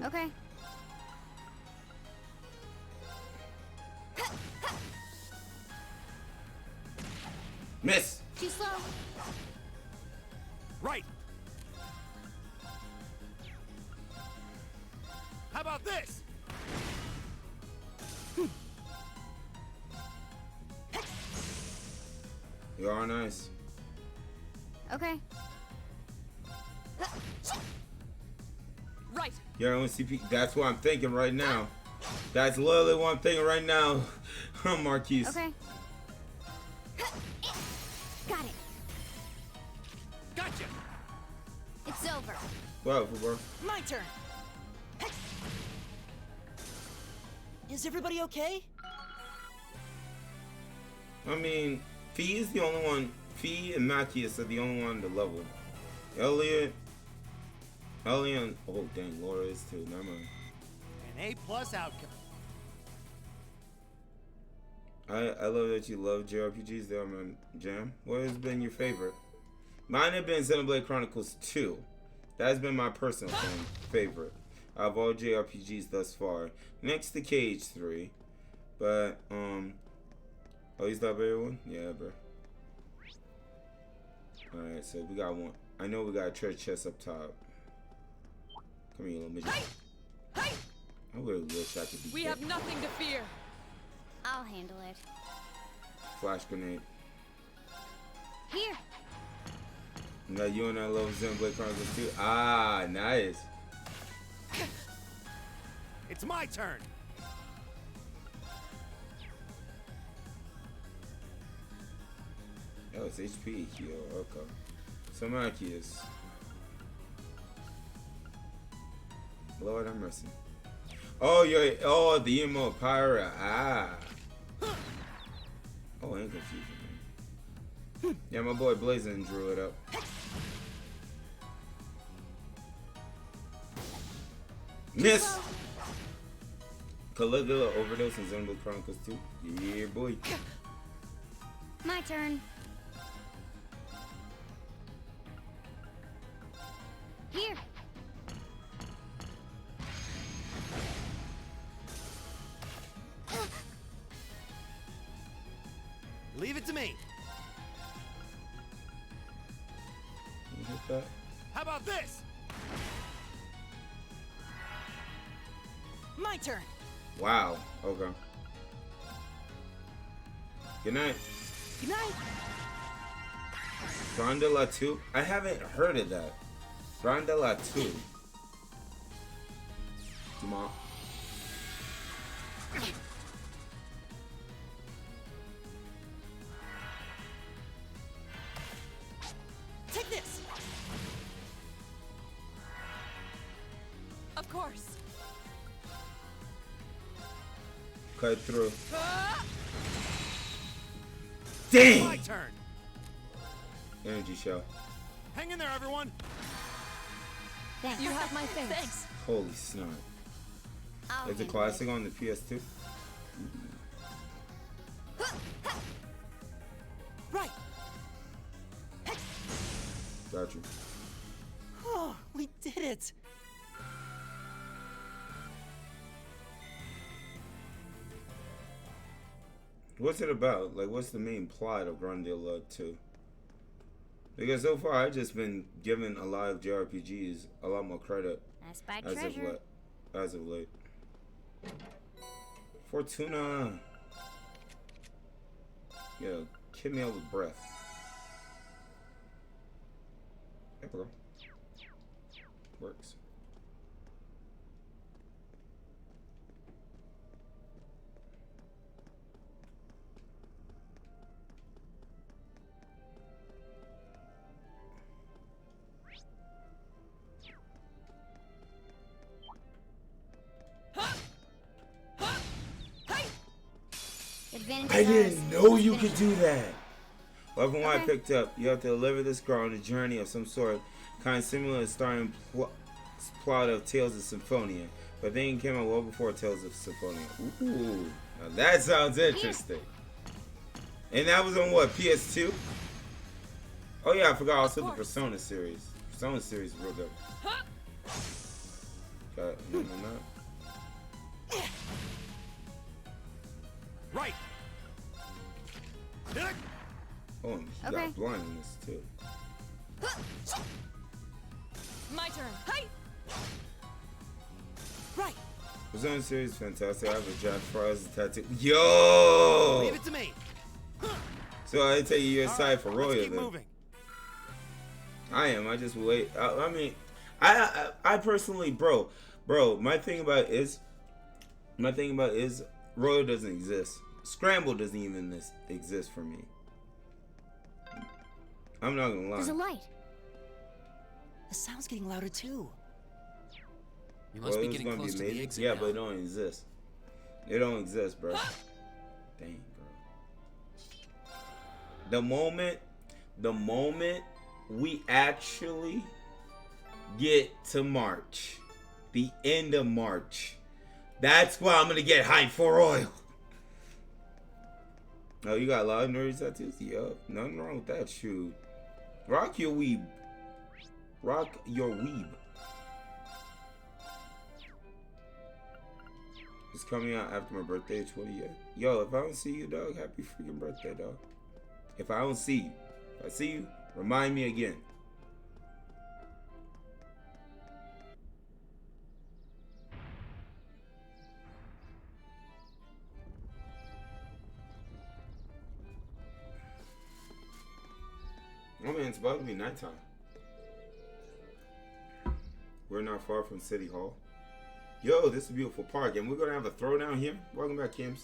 Okay. Miss! Too slow. Right! How about this? You are nice. Okay. Right. Your own CP. That's what I'm thinking right now. That's literally what I'm thinking right now. Marquise. Okay. Got it. Gotcha! It's over. What, bro? My turn! Is everybody okay? I mean, Fee is the only one. Fee and Machias are the only one on the level. Elliot. Oh dang, Laura is too. Never mind. An A+ outcome. I love that you love JRPGs there, man. Jam. What has been your favorite? Mine have been Xenoblade Chronicles 2. That has been my personal favorite out of all JRPGs thus far. Next to Cage 3. But, oh, he's the better one? Yeah, bro. Alright, so we got one. I know we got a treasure chest up top. Come here, little midget. I really wish I could be We dead. have nothing to fear. I'll handle it. Flash grenade. Here. Now you and I love Xenoblade Chronicles 2. Ah, nice. It's my turn. Oh, it's HP heal. Okay. So Machias. Lord have mercy. Oh, you're the emo pirate. Ah. Oh, ain't confusing, man. Yeah, my boy Blazing drew it up. Miss! Caligula overdose in Xenoblade Chronicles 2. Yeah, boy. My turn. Here. Leave it to me. You hit that? How about this? My turn. Wow. Okay. Good night. Good night. Ronda La 2? I haven't heard of that. Ronda La 2. Come on. Take this. Of course. Cut through. Dang! My turn. Energy shell. Hang in there, everyone. Thanks. You have my thanks. Holy snot. I'll It's a handle classic on the PS2. Right. Got you. Oh, we did it. What's it about? Like, what's the main plot of Grandia 2? Because so far, I've just been giving a lot of JRPGs a lot more credit I spied as treasure. of late. Fortuna. Yo, kid me out with breath. Hey, bro. Works. I didn't know you could do that. Weapon I picked up. You have to deliver this girl on a journey of some sort, kind of similar to the starting plot of Tales of Symphonia. But then it came out well before Tales of Symphonia. Ooh, now that sounds interesting. And that was on what, PS2? Oh yeah, I forgot also the Persona series. Persona series is real good. Got no, not. Right. Oh, and he got blind in this too. My turn. Hey. Right. Persona series is fantastic. I have a Jack Frost tattoo. Yo! Leave it to me. So I take your side for Royal keep then. moving. I am. I just wait. I mean, I personally, bro. My thing about is, Royal doesn't exist. Scramble doesn't even exist for me. I'm not gonna lie. There's a light. The sound's getting louder too. You must be getting close to the exit. Yeah, now. but it don't exist. It don't exist, bro. Dang, bro. The moment we actually get to March, the end of March, that's why I'm gonna get hyped for Royal. Oh, you got a lot of nerdy tattoos? Yup. Nothing wrong with that. Shoot. Rock your weeb. Rock your weeb. It's coming out after my birthday, 28th. Yo, if I don't see you, dog, happy freaking birthday, dog. If I don't see you, if I see you, remind me again. Oh man, it's about to be nighttime. We're not far from City Hall. Yo, this is a beautiful park, and we're gonna have a throwdown here. Welcome back, Kims.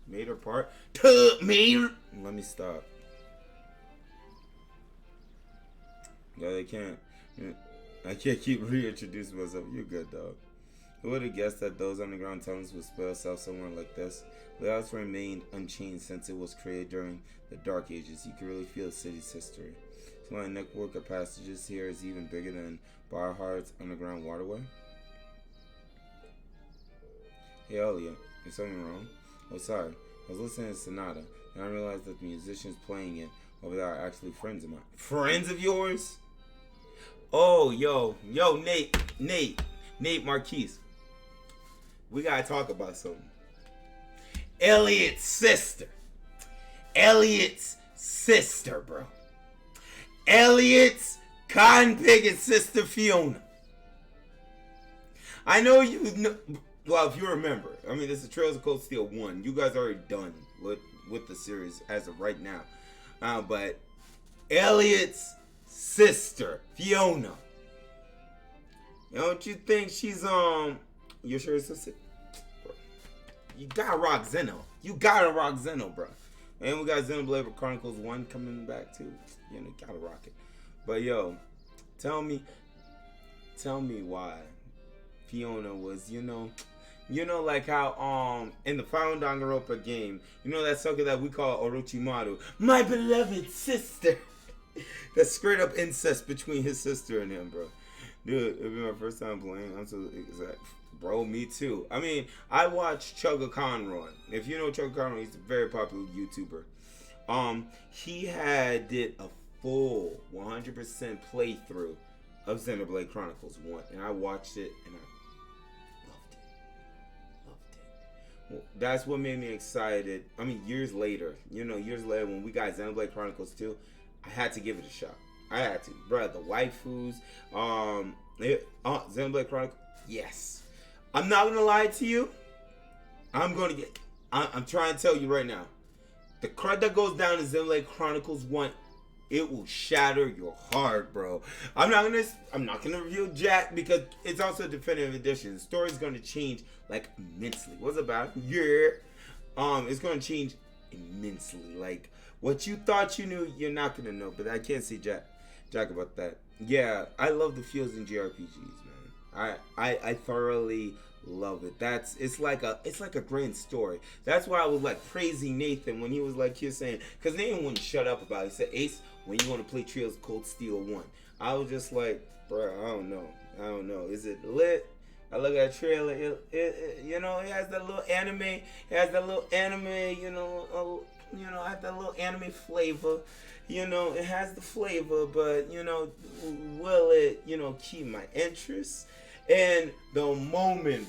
Made her part. Me. Let me stop. Yeah, they can't. I can't keep reintroducing myself. You're good, dog. Who would have guessed that those underground tunnels would spill itself somewhere like this? Layouts remained unchanged since it was created during the Dark Ages. You can really feel the city's history. So my network of passages here is even bigger than Barhardt's underground waterway. Hey Elliot, is something wrong? Oh sorry, I was listening to Sonata, and I realized that the musicians playing it over there are actually friends of mine. Friends of yours? Oh, yo, Nate Marquise. We gotta talk about something. Elliot's sister, bro. Elliot's cotton picking sister Fiona. I know you know. Well, if you remember, I mean, this is Trails of Cold Steel 1. You guys are already done with the series as of right now. But Elliot's sister Fiona. Don't you think she's you're sure it's sister? You gotta rock Zeno. Bro. And we got Xenoblade Chronicles 1 coming back too. You know, gotta rock it. But yo, tell me why Fiona was, you know, like how in the Final Danganronpa game, you know that sucker that we call Orochimaru, my beloved sister. That's straight up incest between his sister and him, bro. Dude, it'll be my first time playing. I'm so excited. Bro, me too. I mean, I watched Chugga Conroy. If you know Chugga Conroy, he's a very popular YouTuber. He did a full 100% playthrough of Xenoblade Chronicles 1, and I watched it and I loved it. That's what made me excited. I mean, years later, years later when we got Xenoblade Chronicles 2, I had to give it a shot. I had to, bro. The waifus, Xenoblade Chronicles, yes. I'm not gonna lie to you. I'm trying to tell you right now. The crud that goes down in Xenoblade Chronicles 1, it will shatter your heart, bro. I'm not gonna reveal Jack because it's also a definitive edition. The story's gonna change like immensely. What's it about? Yeah. It's gonna change immensely. Like what you thought you knew, you're not gonna know. But I can't say Jack about that. Yeah, I love the feels in JRPGs, man. I thoroughly love it. It's like a grand story. That's why I was like praising Nathan when he was saying, because Nathan wouldn't shut up about it. He said, Ace, when you want to play Trios Cold Steel 1, I was just like, bro, I don't know. Is it lit? I look at the trailer. It has that little anime. It has that little anime. Have that little anime flavor. It has the flavor, but will it keep my interest? And the moment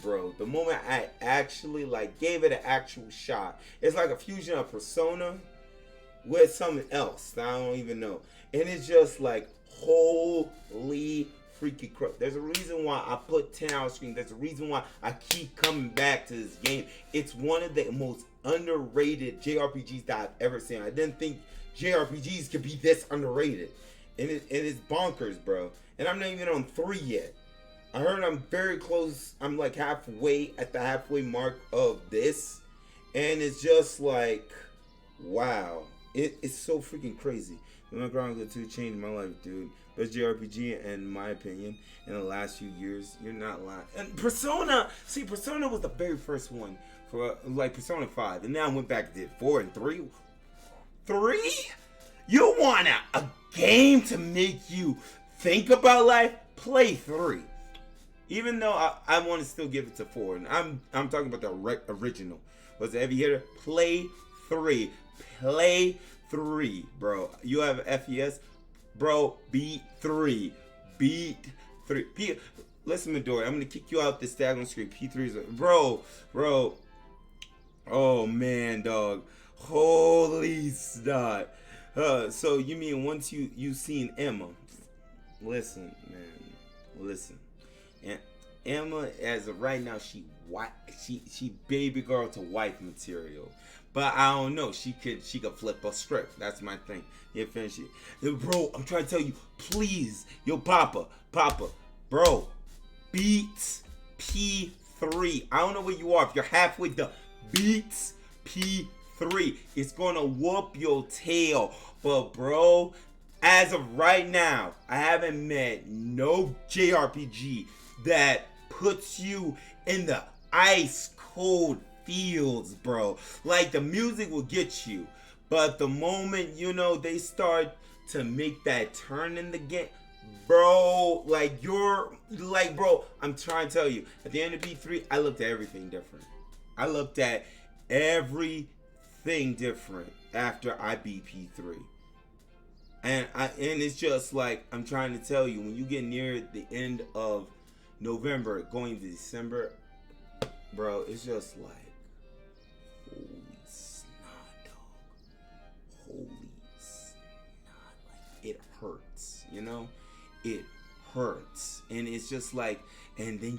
I actually gave it an actual shot, it's like a fusion of Persona with something else that I don't even know. And it's just like, holy freaking crap. There's a reason why I put 10 hour screen. There's a reason why I keep coming back to this game. It's one of the most underrated JRPGs that I've ever seen. I didn't think JRPGs could be this underrated. And it's bonkers, bro. And I'm not even on 3 yet. I heard I'm very close. I'm like halfway at the halfway mark of this. And it's just like, wow. It's so freaking crazy. Xenoblade Chronicles 2 changed my life, dude. Best JRPG, in my opinion, in the last few years. You're not lying. And Persona was the very first one for Persona 5. And now I went back to did 4 and 3. 3? You want a game to make you think about life? Play 3. Even though I want to still give it to 4. And I'm talking about the original. Was the heavy hitter? Play 3. Play 3, bro. You have FES? Bro, beat 3. Beat 3. Listen, Midori, I'm going to kick you out this diagonal screen. P3 is... Bro. Oh, man, dog. Holy snot. So, you mean once you seen Emma? Listen, man. Listen. And Emma, as of right now, she baby girl to wife material. But I don't know. She could flip a script. That's my thing. You finish it. Bro, I'm trying to tell you, please. Yo, Papa, bro, beat P3. I don't know where you are. If you're halfway done, beats P3. It's gonna whoop your tail. But bro, as of right now, I haven't met no JRPG that puts you in the ice cold feels, bro. Like the music will get you, but the moment they start to make that turn in the game, bro, bro, I'm trying to tell you, at the end of P3, I looked at everything different. After I beat P3. And it's just like, I'm trying to tell you, when you get near the end of November going to December, bro, it's just like, holy snot, dog. Holy snot. Like, it hurts, It hurts. And it's just like, and then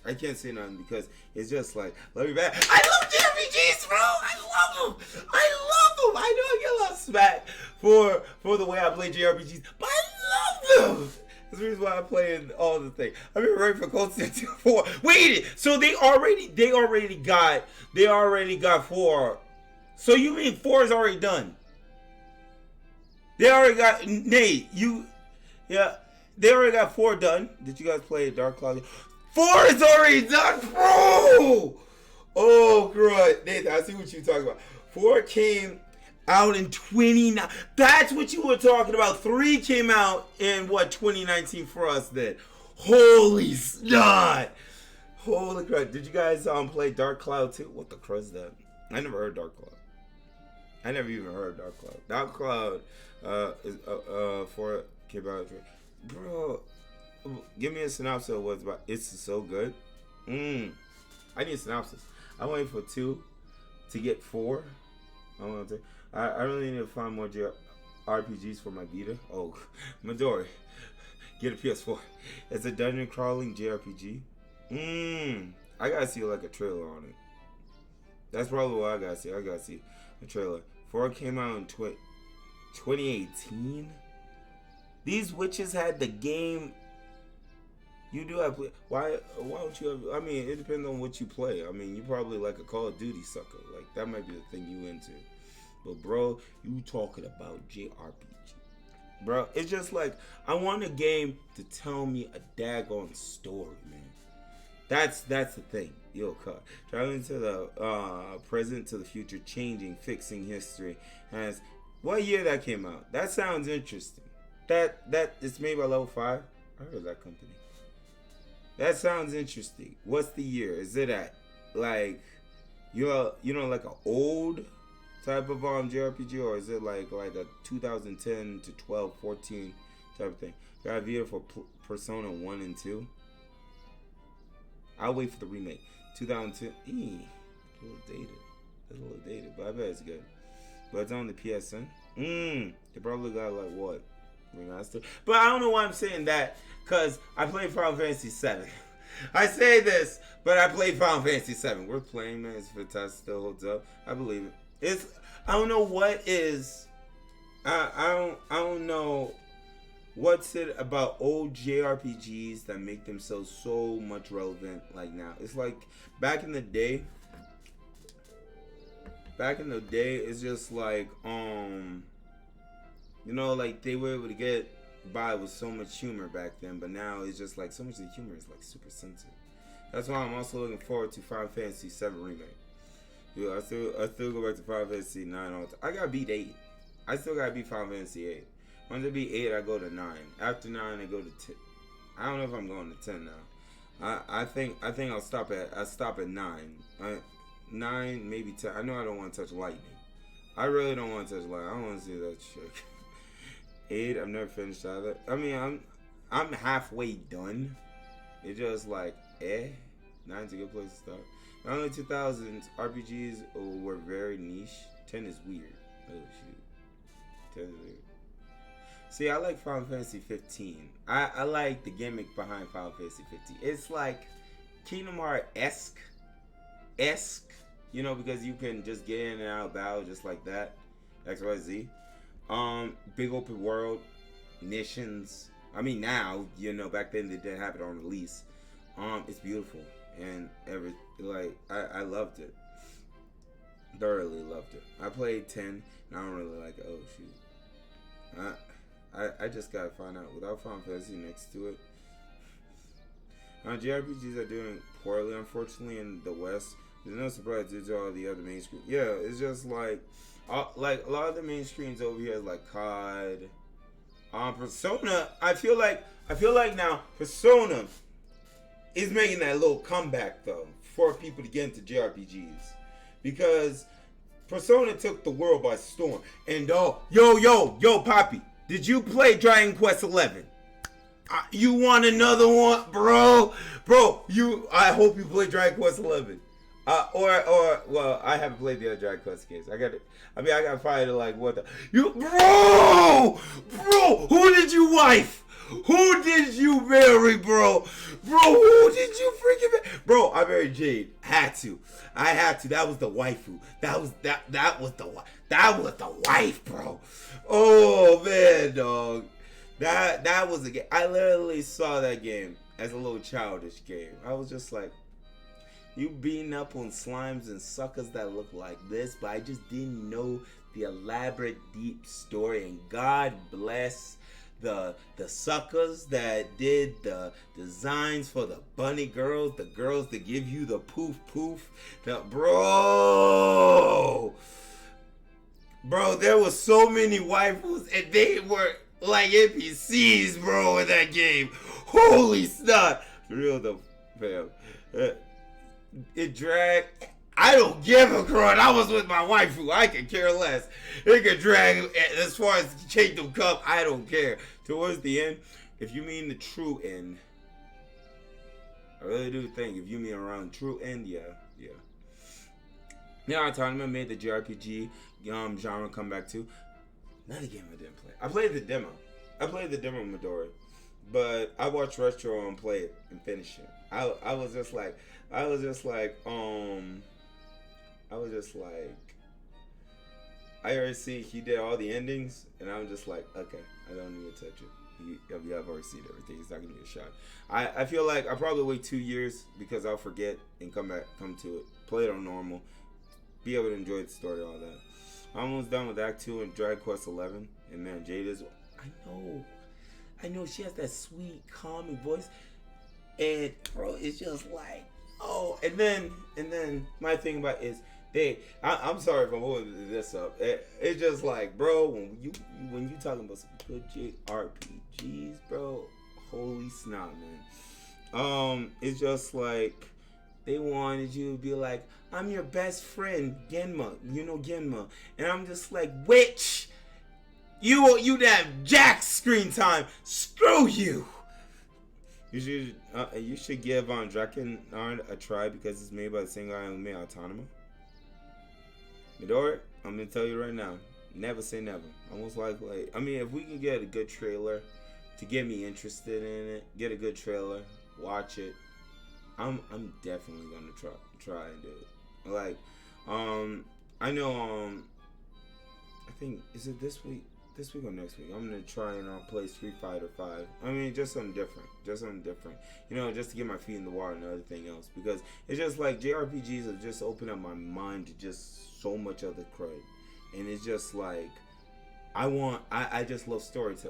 I can't say nothing because it's just like, let me back. I love JRPGs, bro. I love them. I know I get a lot of smack for the way I play JRPGs, but I love them. That's the reason why I play all the things. I've been ready for Cold Steel 4. Wait, so they already got 4. So you mean 4 is already done? They already got Nate. They already got 4 done. Did you guys play Dark Cloud? 4 is already done, bro. Oh, God, Nathan, I see what you're talking about. 4 came out in 2019. That's what you were talking about. 3 came out in 2019 for us then. Holy snot. Holy crap. Did you guys play Dark Cloud 2? What the crud is that? I never heard Dark Cloud. I never even heard Dark Cloud. Dark Cloud is 4 came out. Bro, give me a synopsis of what it's about. It's so good. I need a synopsis. I'm waiting for 2 to get 4. I really need to find more RPGs for my Vita. Oh, Midori, get a PS4. It's a dungeon crawling JRPG. I gotta see like a trailer on it. That's probably what I gotta see. I gotta see a trailer. 4 came out in 2018. These witches had the game. You do have play. Why don't you have? I mean, it depends on what you play. I mean, you probably like a Call of Duty sucker. Like that might be the thing you into. But bro, you talking about JRPG, bro? It's just like I want a game to tell me a daggone story, man. That's the thing. Yo, cut. Traveling to the present to the future, changing, fixing history. Has what year that came out? That sounds interesting. That it's made by Level 5. I heard of that company. That sounds interesting. What's the year? Is it at like like an old type of JRPG, or is it like a 2010 to 12, 14 type of thing? Got a video for Persona 1 and 2. I'll wait for the remake. 2010. A little dated. It's a little dated, but I bet it's good. But it's on the PSN. They probably got like what? Remastered. But I don't know why I'm saying that, because I played Final Fantasy 7. I say this, but I played Final Fantasy 7. We're playing, man. It's fantastic. Still holds up. I believe it. I don't know what is. I don't know what's it about old JRPGs that make themselves so much relevant like now. It's like back in the day. It's just like like they were able to get by with so much humor back then, but now it's just like so much of the humor is like super sensitive. That's why I'm also looking forward to Final Fantasy 7 remake. Yeah, I still go back to Final Fantasy 9 all the time. I gotta beat 8. I still gotta beat Final Fantasy 8. Once I beat 8, I go to 9. After 9, I go to 10. I don't know if I'm going to 10 now. I think I'll stop at 9. 9, maybe 10. I know I don't want to touch lightning. I really don't want to touch lightning. I don't want to see that shit. 8, I've never finished either. I mean, I'm halfway done. It's just like 9's a good place to start. Early 2000s RPGs were very niche. 10 is weird. Oh shoot, 10 is weird. See, I like Final Fantasy 15. I like the gimmick behind Final Fantasy 15. It's like Kingdom Hearts esque, because you can just get in and out of battle just like that. XYZ. Big open world, missions. I mean, now, back then they didn't have it on release. It's beautiful and I loved it. Thoroughly loved it. I played 10 and I don't really like it. Oh shoot. I just gotta find out without Final Fantasy next to it. JRPGs are doing poorly, unfortunately, in the West. There's no surprise due to all the other main screens. Yeah, it's just like a lot of the main screens over here is like COD, Persona. I feel like now Persona is making that little comeback though for people to get into JRPGs, because Persona took the world by storm. And yo, Poppy, did you play Dragon Quest 11? You want another one, bro? I hope you play Dragon Quest 11. Well, I haven't played the other Dragon Quest games. I gotta find what the bro. Who did you wife? Who did you marry, bro? Who did you freaking marry? Bro, I married Jade. I had to. That was the waifu. That was the wife, bro. Oh man, dog. That was a game. I literally saw that game as a little childish game. I was just like, you beating up on slimes and suckers that look like this, but I just didn't know the elaborate, deep story. And God bless the suckers that did the designs for the bunny girls, the girls that give you the poof. Bro, there was so many waifus, and they were like NPCs, bro, in that game. Holy snot. For real though, fam. It dragged. I don't give a crud. I was with my waifu. I could care less. It could drag as far as Kingdom Come. I don't care. Towards the end, if you mean the true end, I really do think if you mean around true end, yeah. Yeah, Autonomous made the JRPG genre come back too. Another game I didn't play. I played the demo. Midori. But I watched Retro and play it and finish it. I was just like I already see he did all the endings, and I'm just like, okay, I don't need to touch it. I've already seen everything. He's not gonna get a shot. I feel like I probably wait 2 years because I'll forget and come to it. Play it on normal, be able to enjoy the story, all that. I'm almost done with Act 2 and Dragon Quest 11, and man, Jade is. I know she has that sweet, calming voice, and bro, it's just like, oh, and then my thing about it is. I'm sorry if I'm holding this up. It's just like, bro, when you talking about some good JRPGs, bro, holy snap, man. It's just like they wanted you to be like, I'm your best friend, Genma. You know Genma, and I'm just like, which you have Jack screen time. Screw you. You should give Draken a try because it's made by the same guy who made Autonomous. Midori, I'm gonna tell you right now, never say never. Almost like I mean, if we can get a good trailer to get me interested in it, get a good trailer, watch it, I'm definitely gonna try and do it. Like, I know, I think is it this week or next week? I'm gonna try and play Street Fighter 5. I mean, just something different. You know, just to get my feet in the water and everything else. Because it's just like JRPGs have just opened up my mind to just so much other crud. And it's just like, I just love stories,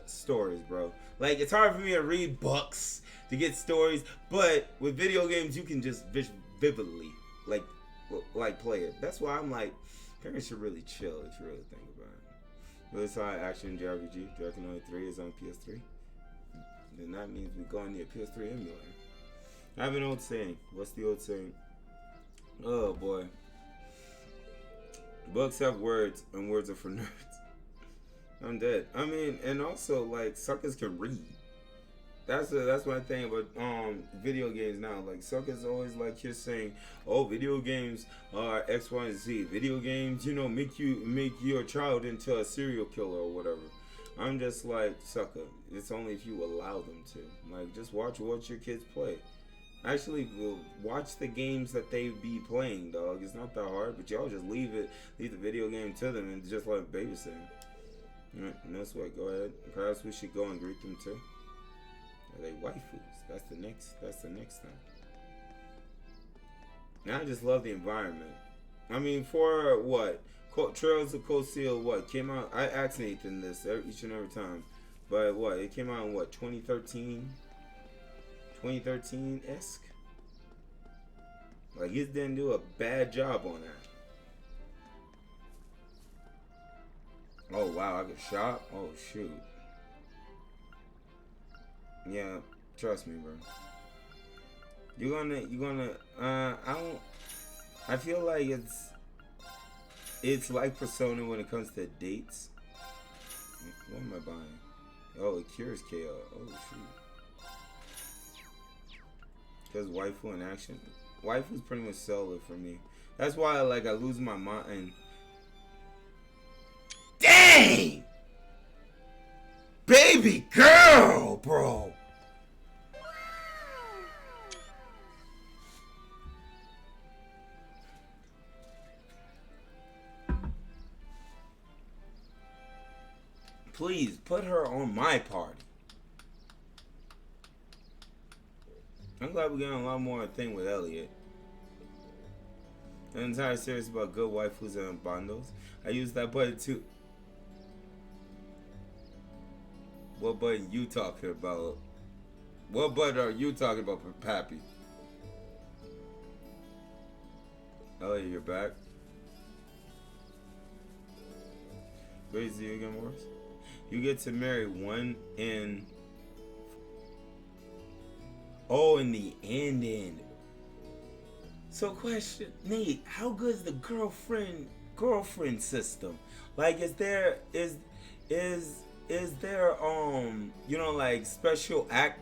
bro. Like, it's hard for me to read books to get stories, but with video games, you can just vividly, like play it. That's why I'm like, parents should really chill if you really think about it. This action JRPG, Dragon Quest 3 is on PS3. Then that means we go on the PS3 emulator. I have an old saying. What's the old saying? Oh boy. Books have words, and words are for nerds. I'm dead. I mean, and also like suckers can read. That's my thing about video games now. Like suckers always like you're saying, oh, video games are X, Y, and Z. Video games, you know, make your child into a serial killer or whatever. I'm just like, sucker. It's only if you allow them to. Like, just watch what your kids play. Actually, we'll watch the games that they be playing, dog. It's not that hard, but y'all just leave the video game to them and just let them babysit. Alright, no sweat. Go ahead. Perhaps we should go and greet them too. Are they waifus? That's the next thing. Now I just love the environment. I mean, for what? Trails of Cold Steel, what? Came out, I asked Nathan this each and every time. But what? It came out in what? 2013? 2013-esque? Like, he didn't do a bad job on that. Oh, wow, I got shot? Oh, shoot. Yeah, trust me, bro. You're gonna, I feel like it's like Persona when it comes to dates. What am I buying? Oh, it cures chaos. Oh, shoot. Because waifu in action. Waifu's pretty much cellular for me. That's why, like, I lose my mind. Dang! Baby girl, bro! Please, put her on my party. I'm glad we're getting a lot more thing with Elliot. An entire series about good waifus and bandos. I use that button too. What button you talking about? What button are you talking about, Pappy? Elliot, you're back. Wait, see you again, Morris? You get to marry one in... Oh, in the end. So question, Nate, how good is the girlfriend system? Like, is there you know, like special act?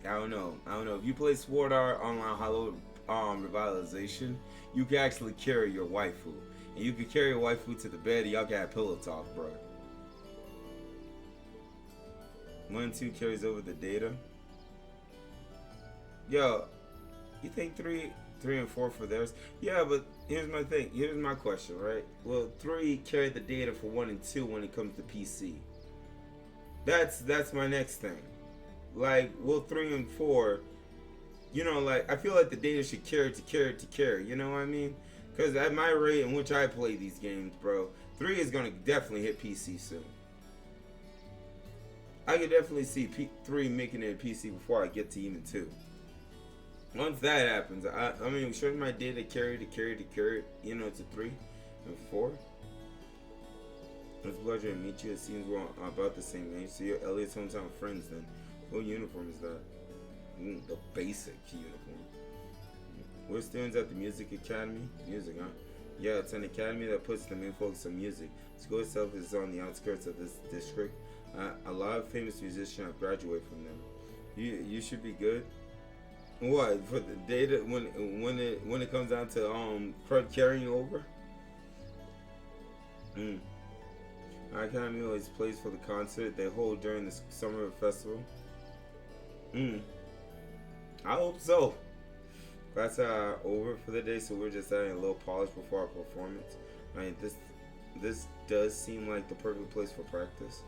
I don't know. If you play Sword Art Online revitalization, you can actually carry your waifu. And you can carry your waifu to the bed and y'all can have pillow talk, bro. 1 and 2 carries over the data. Yo, you think 3 and 4 for theirs? Yeah, but here's my thing. Here's my question, right? Will 3 carry the data for 1 and 2 when it comes to PC? That's my next thing. Like, will 3 and 4, you know, like, I feel like the data should carry, you know what I mean? Because at my rate in which I play these games, bro, 3 is going to definitely hit PC soon. I could definitely see 3 making it a PC before I get to even 2. Once that happens, I mean, shouldn't my data carry, you know, to 3 and 4? It's a pleasure to meet you. It seems we're about the same age. So you're Elliot's hometown friends then. What uniform is that? The basic uniform. We're students at the Music Academy. Music, huh? Yeah, it's an academy that puts the main focus on music. The school itself is on the outskirts of this district. A lot of famous musicians have graduated from them. You should be good. What for the data when it comes down to crud carrying over? Our academy always plays for the concert they hold during the summer festival. I hope so. Class are over for the day, so we're just adding a little polish before our performance. I mean, this does seem like the perfect place for practice.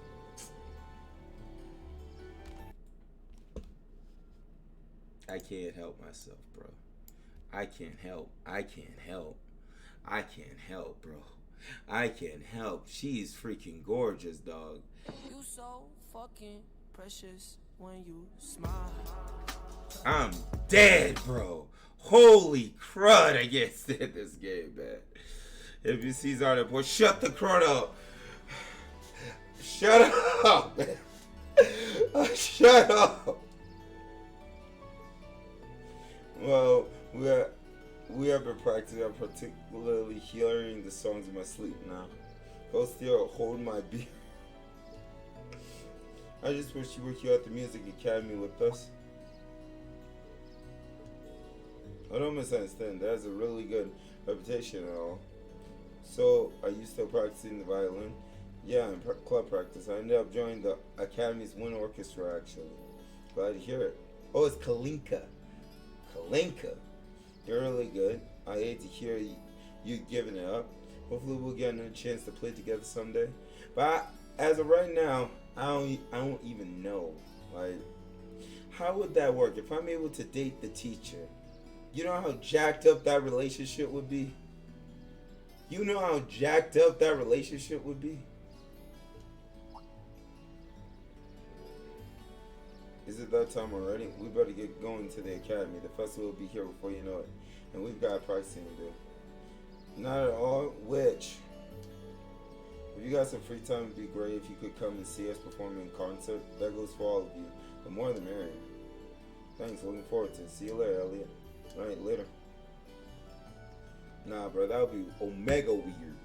I can't help myself, bro. I can't help, bro. I can't help. She's freaking gorgeous, dog. You so fucking precious when you smile. I'm dead, bro. Holy crud, I can't stand this game, man. If you see Zarda, boy, shut the crud up. Shut up, man. Shut up. Well, we have been practicing. I'm particularly hearing the songs in my sleep now. Go still hold my beer. I just wish you were here at the Music Academy with us. I don't misunderstand. That has a really good reputation and all. So, are you still practicing the violin? Yeah, in club practice. I ended up joining the Academy's wind orchestra, actually. Glad to hear it. Oh, it's Kalinka. Kalinka. You're really good. I hate to hear you giving it up. Hopefully we'll get another chance to play together someday. But as of right now, I don't even know. Like, how would that work? If I'm able to date the teacher, you know how jacked up that relationship would be? You know how jacked up that relationship would be? Is it that time already? We better get going to the academy. The festival will be here before you know it. And we've got practicing to do. Not at all. Which? If you got some free time, it'd be great if you could come and see us perform in concert. That goes for all of you. The more the merrier. Thanks. Looking forward to it. See you later, Elliot. Alright, later. Nah, bro. That would be omega weird.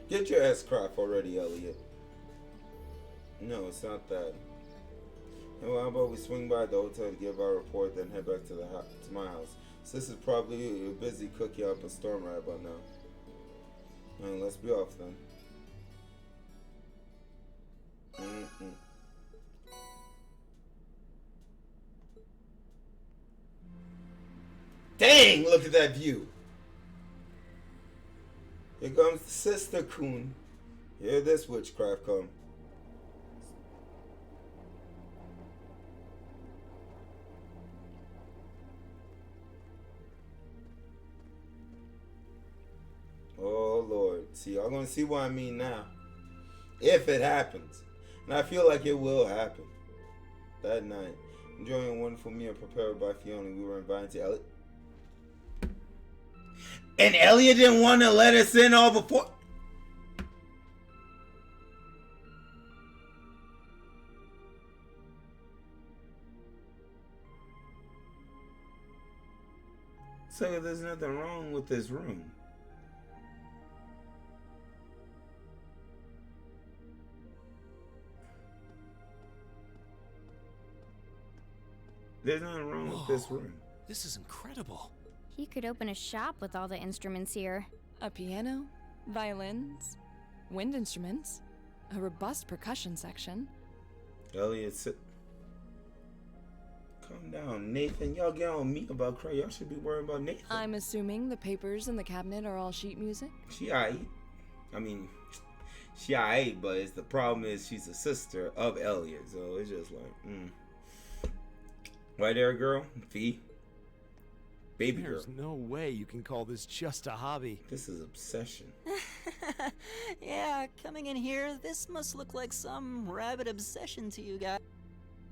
Get your ass craft already, Elliot. No, it's not that. Well, how about we swing by the hotel to give our report, then head back to my house. Sis is probably busy cooking up a storm right about now. Alright, let's be off then. Dang, look at that view. Here comes the sister coon. Here this witchcraft come. Oh Lord. See, y'all gonna see what I mean now. If it happens. And I feel like it will happen. That night, enjoying a wonderful meal prepared by Fiona, we were invited to Elliot. And Elliot didn't want to let us in all before. So there's nothing wrong with this room. There's nothing wrong with this room. This is incredible. He could open a shop with all the instruments here. A piano, violins, wind instruments, a robust percussion section. Elliot, sit. Calm down, Nathan. Y'all get on me about cry. Y'all should be worrying about Nathan. I'm assuming the papers in the cabinet are all sheet music? She aight. I mean, she aight, but the problem is she's a sister of Elliot, so it's just like, Right there, girl? Fee? Baby girl. There's no way you can call this just a hobby. This is obsession. Yeah, coming in here, this must look like some rabid obsession to you guys.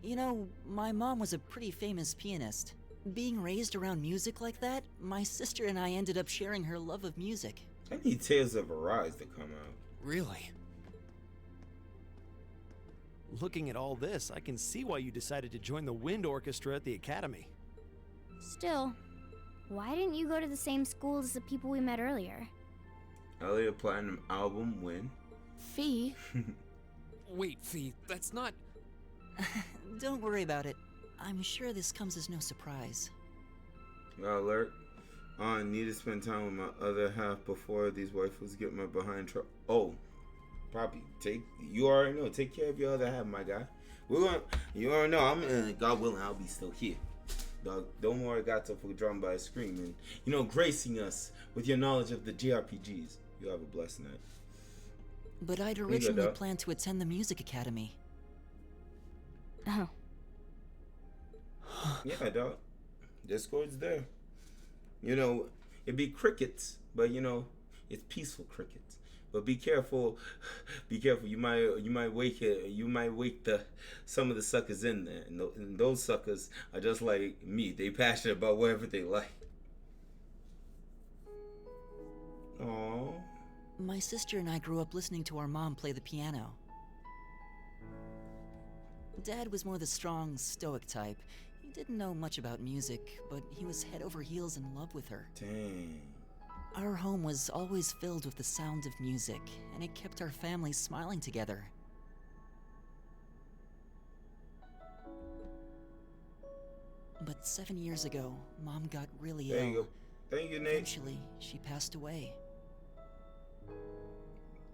You know, my mom was a pretty famous pianist. Being raised around music like that, my sister and I ended up sharing her love of music. I need Tales of Arise to come out. Really? Looking at all this, I can see why you decided to join the wind orchestra at the academy. Still, why didn't you go to the same school as the people we met earlier? Elliot Platinum album win. Fee? Wait, Fee, that's not... Don't worry about it. I'm sure this comes as no surprise. Alert. I need to spend time with my other half before these waifus get my behind trouble. Oh, Poppy, you already know. Take care of your other half, my guy. You already know. God willing, I'll be still here. Dog, don't worry, got to for drawn by a scream and, gracing us with your knowledge of the JRPGs. You have a blessed night. But I'd originally planned to attend the music academy. Oh. Yeah, dog. Discord's there. It'd be crickets, but it's peaceful crickets. But be careful. Be careful. You might wake some of the suckers in there, and those suckers are just like me. They passionate about whatever they like. Aww. My sister and I grew up listening to our mom play the piano. Dad was more the strong, stoic type. He didn't know much about music, but he was head over heels in love with her. Dang. Our home was always filled with the sound of music, and it kept our family smiling together. But 7 years ago, Mom got really ill. There you go. Thank you, Nate. Eventually, she passed away.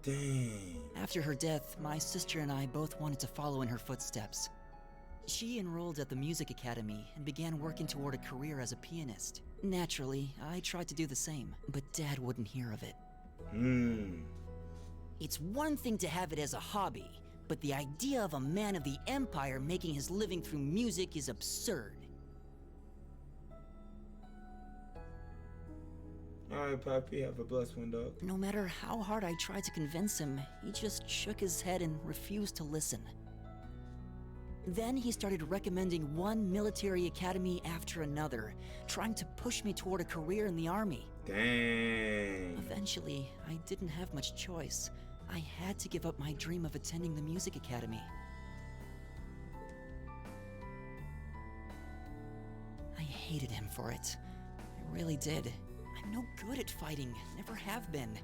Dang. After her death, my sister and I both wanted to follow in her footsteps. She enrolled at the music academy and began working toward a career as a pianist. Naturally, I tried to do the same, but Dad wouldn't hear of it. It's one thing to have it as a hobby, but the idea of a man of the Empire making his living through music is absurd. Alright, Poppy, have a blessed one, dog. No matter how hard I tried to convince him, he just shook his head and refused to listen. Then he started recommending one military academy after another, trying to push me toward a career in the army. Dang. Eventually, I didn't have much choice. I had to give up my dream of attending the music academy. I hated him for it. I really did. I'm no good at fighting, never have been.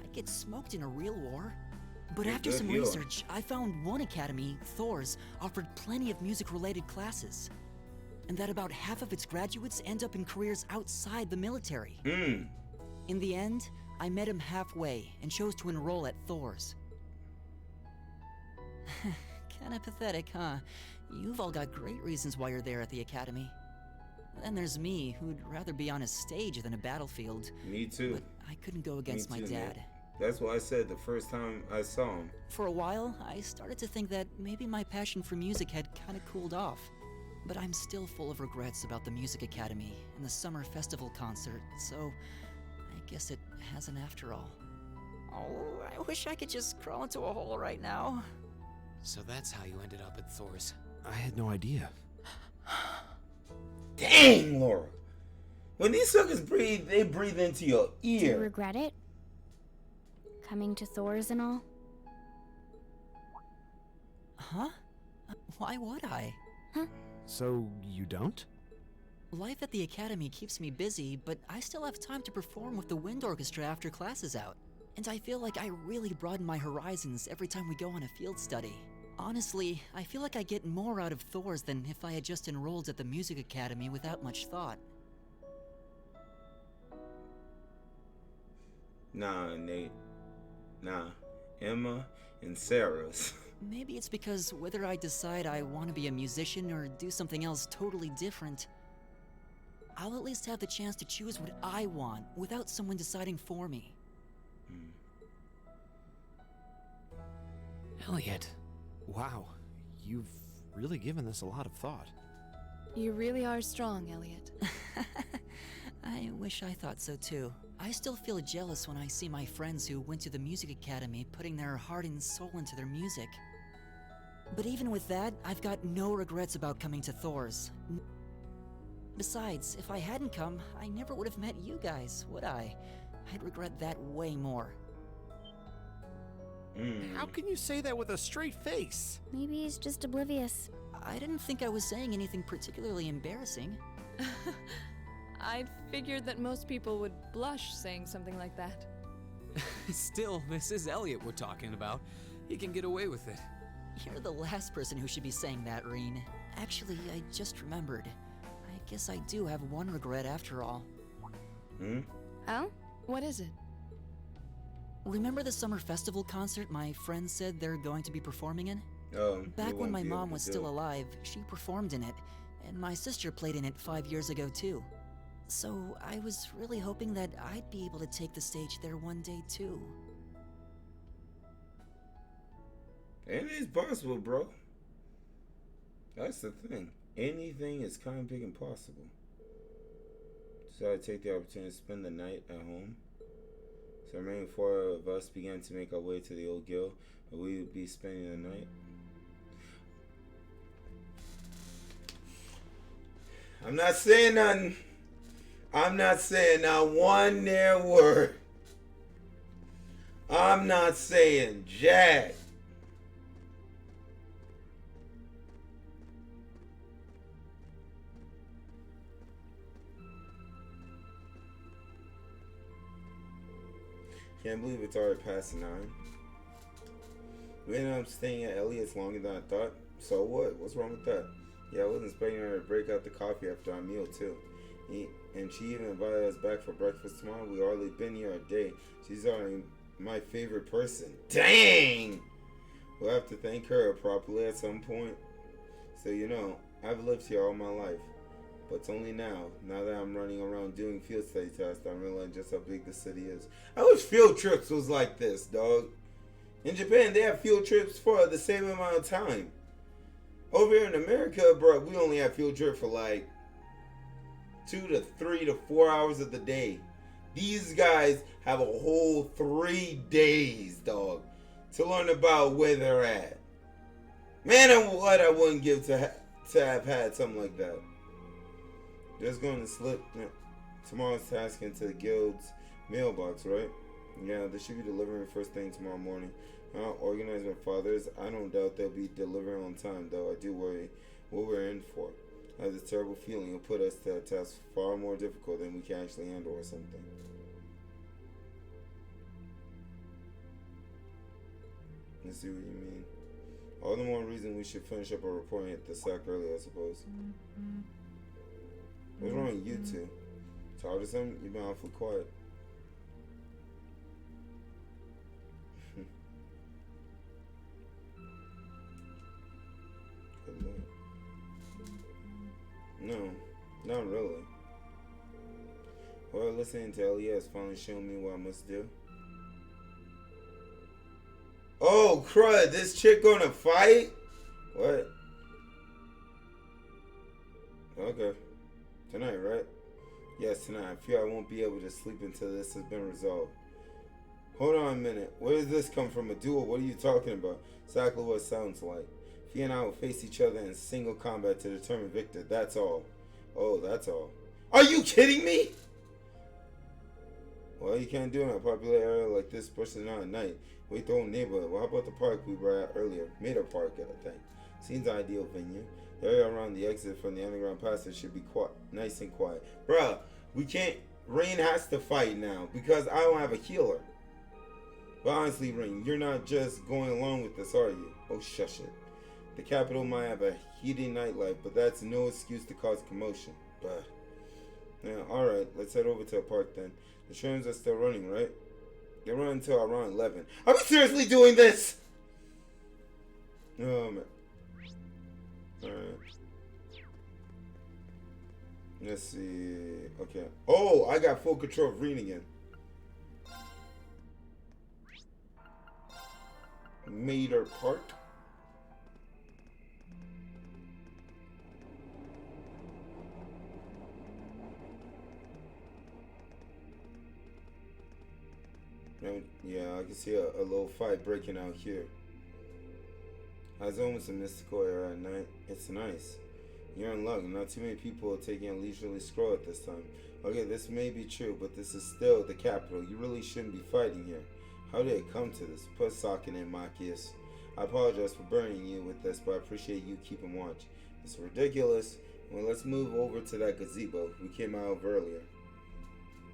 I'd get smoked in a real war. But after some research, I found one academy, Thor's, offered plenty of music-related classes. And that about half of its graduates end up in careers outside the military. In the end, I met him halfway and chose to enroll at Thor's. Kinda pathetic, huh? You've all got great reasons why you're there at the academy. Then there's me, who'd rather be on a stage than a battlefield. Me too. But I couldn't go against my dad. Nate. That's what I said the first time I saw him. For a while, I started to think that maybe my passion for music had kind of cooled off. But I'm still full of regrets about the music academy and the summer festival concert, so I guess it hasn't after all. Oh, I wish I could just crawl into a hole right now. So that's how you ended up at Thor's. I had no idea. Dang, Laura. When these suckers breathe, they breathe into your ear. Do you regret it? Coming to Thor's and all? Huh? Why would I? Huh? So, you don't? Life at the academy keeps me busy, but I still have time to perform with the wind orchestra after class is out. And I feel like I really broaden my horizons every time we go on a field study. Honestly, I feel like I get more out of Thor's than if I had just enrolled at the music academy without much thought. Nah, Nate. Nah. Emma and Sarah's. Maybe it's because whether I decide I want to be a musician or do something else totally different, I'll at least have the chance to choose what I want without someone deciding for me. Elliot. Wow, you've really given this a lot of thought. You really are strong, Elliot. I wish I thought so too. I still feel jealous when I see my friends who went to the music academy putting their heart and soul into their music. But even with that, I've got no regrets about coming to Thor's. Besides, if I hadn't come, I never would have met you guys, would I? I'd regret that way more. How can you say that with a straight face? Maybe he's just oblivious. I didn't think I was saying anything particularly embarrassing. I'd figured that most people would blush saying something like that. Still, this is Elliot we're talking about. He can get away with it. You're the last person who should be saying that, Reen. Actually, I just remembered. I guess I do have one regret after all. Oh? What is it? Remember the summer festival concert my friends said they're going to be performing in? Oh, Back when my mom was still alive, she performed in it, and my sister played in it 5 years ago too. So I was really hoping that I'd be able to take the stage there one day too. Anything's possible, bro. That's the thing. Anything is kind of big and possible. So I take the opportunity to spend the night at home. So the remaining 4 of us began to make our way to the old guild, where we would be spending the night. I'm not saying nothing. I'm not saying not one near word. I'm not saying jack. Can't believe it's already past 9. We ended up staying at Elliot's longer than I thought. So what? What's wrong with that? Yeah, I wasn't expecting her to break out the coffee after our meal too. And she even invited us back for breakfast tomorrow. We already been here a day. She's already my favorite person. Dang! We'll have to thank her properly at some point. So you know, I've lived here all my life. But it's only now that I'm running around doing field study tests, I'm realizing just how big the city is. I wish field trips was like this, dog. In Japan, they have field trips for the same amount of time. Over here in America, bro, we only have field trip for like 2 to 3 to 4 hours of the day. These guys have a whole 3 days, dog, to learn about where they're at. Man, what I wouldn't give to have had something like that. Just going to slip tomorrow's task into the guild's mailbox, right? Yeah, they should be delivering first thing tomorrow morning. I'll organize my father's. I don't doubt they'll be delivering on time, though. I do worry what we're in for. I have this terrible feeling it'll put us to a task far more difficult than we can actually handle or something. Let's see what you mean. All the more reason we should finish up our report and hit the sack early, I suppose. What's wrong with you two? Tired of something? You've been awfully quiet. Good Lord. No, not really. Well, listening to Elliot has finally shown me what I must do. Oh, crud, this chick gonna fight? What? Okay. Tonight, right? Yes, tonight. I fear I won't be able to sleep until this has been resolved. Hold on a minute. Where does this come from? A duel? What are you talking about? Exactly what it sounds like. Fee and I will face each other in single combat to determine victor. That's all. Oh, that's all. Are you kidding me? Well, you can't do it in a popular area like this, especially not at night. Wait, the whole neighborhood. Well, how about the park we were at earlier? Mater Park, I think. Seems the ideal venue. The area around the exit from the underground passage should be quiet, nice and quiet. Bruh, we can't. Rain has to fight now because I don't have a healer. But honestly, Rain, you're not just going along with this, are you? Oh, shush it. The capital might have a heating nightlife, but that's no excuse to cause commotion. But yeah, alright, let's head over to a park then. The trains are still running, right? They run until around 11. Are we seriously doing this? Oh man. Alright. Let's see. Okay. Oh, I got full control of reading again. Mater Park. Yeah, I can see a little fight breaking out here. It's almost a mystical era at night. It's nice. You're in luck. Not too many people are taking a leisurely stroll at this time. Okay, this may be true, but this is still the capital. You really shouldn't be fighting here. How did it come to this? Put socket in, Machias. I apologize for burdening you with this, but I appreciate you keeping watch. It's ridiculous. Well, let's move over to that gazebo we came out of earlier.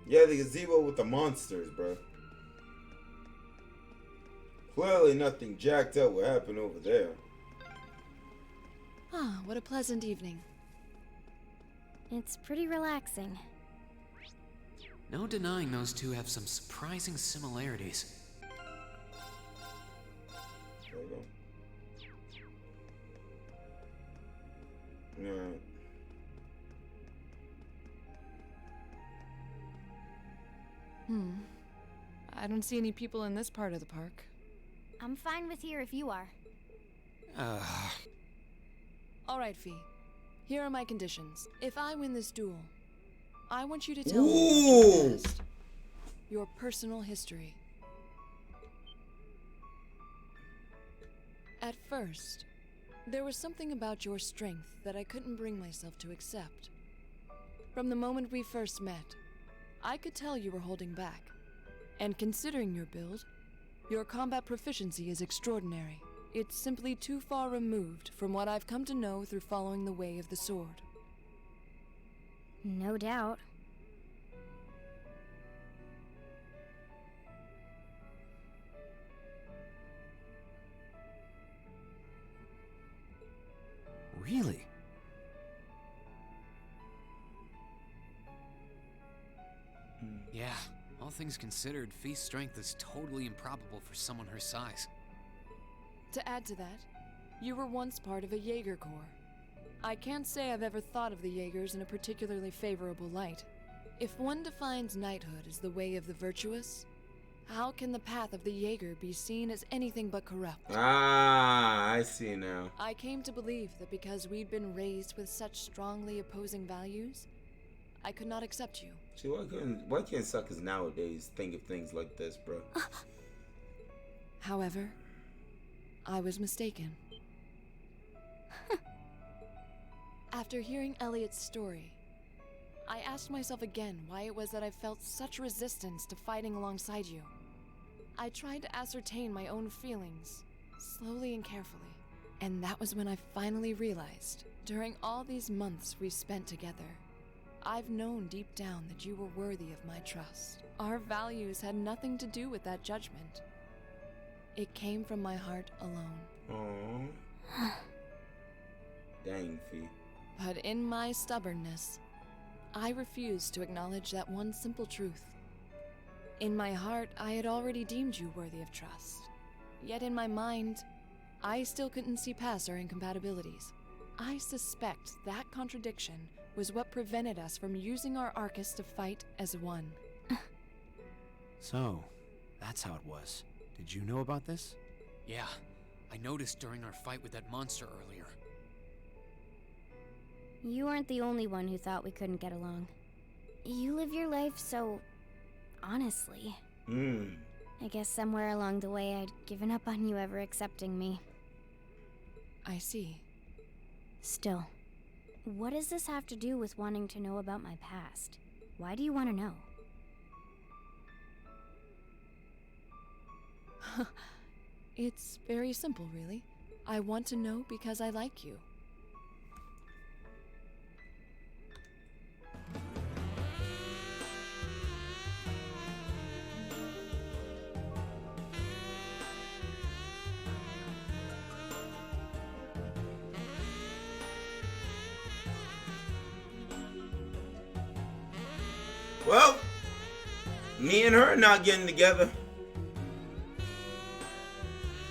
Yeah, the gazebo with the monsters, bro. Clearly nothing jacked up will happen over there. Ah, what a pleasant evening. It's pretty relaxing. No denying those two have some surprising similarities. There we go. Alright. I don't see any people in this part of the park. I'm fine with here if you are. All right, Fee. Here are my conditions. If I win this duel, I want you to tell me about your past, your personal history. At first, there was something about your strength that I couldn't bring myself to accept. From the moment we first met, I could tell you were holding back. And considering your build, your combat proficiency is extraordinary. It's simply too far removed from what I've come to know through following the way of the sword. No doubt. Really? Yeah, all things considered, Fee's strength is totally improbable for someone her size. To add to that, you were once part of a Jaeger Corps. I can't say I've ever thought of the Jaegers in a particularly favorable light. If one defines knighthood as the way of the virtuous, how can the path of the Jaeger be seen as anything but corrupt? Ah, I see now. I came to believe that because we'd been raised with such strongly opposing values, I could not accept you. See, why can't suckers nowadays think of things like this, bro? However, I was mistaken. After hearing Elliot's story, I asked myself again why it was that I felt such resistance to fighting alongside you. I tried to ascertain my own feelings, slowly and carefully. And that was when I finally realized, during all these months we spent together, I've known deep down that you were worthy of my trust. Our values had nothing to do with that judgment. It came from my heart alone. Aww. Dang, Fee. But in my stubbornness, I refused to acknowledge that one simple truth. In my heart, I had already deemed you worthy of trust. Yet in my mind, I still couldn't see past our incompatibilities. I suspect that contradiction was what prevented us from using our Arcus to fight as one. So, that's how it was. Did you know about this? Yeah, I noticed during our fight with that monster earlier. You weren't the only one who thought we couldn't get along. You live your life so honestly. I guess somewhere along the way I'd given up on you ever accepting me. I see. Still, what does this have to do with wanting to know about my past? Why do you want to know? It's very simple, really. I want to know because I like you. Well, me and her not getting together.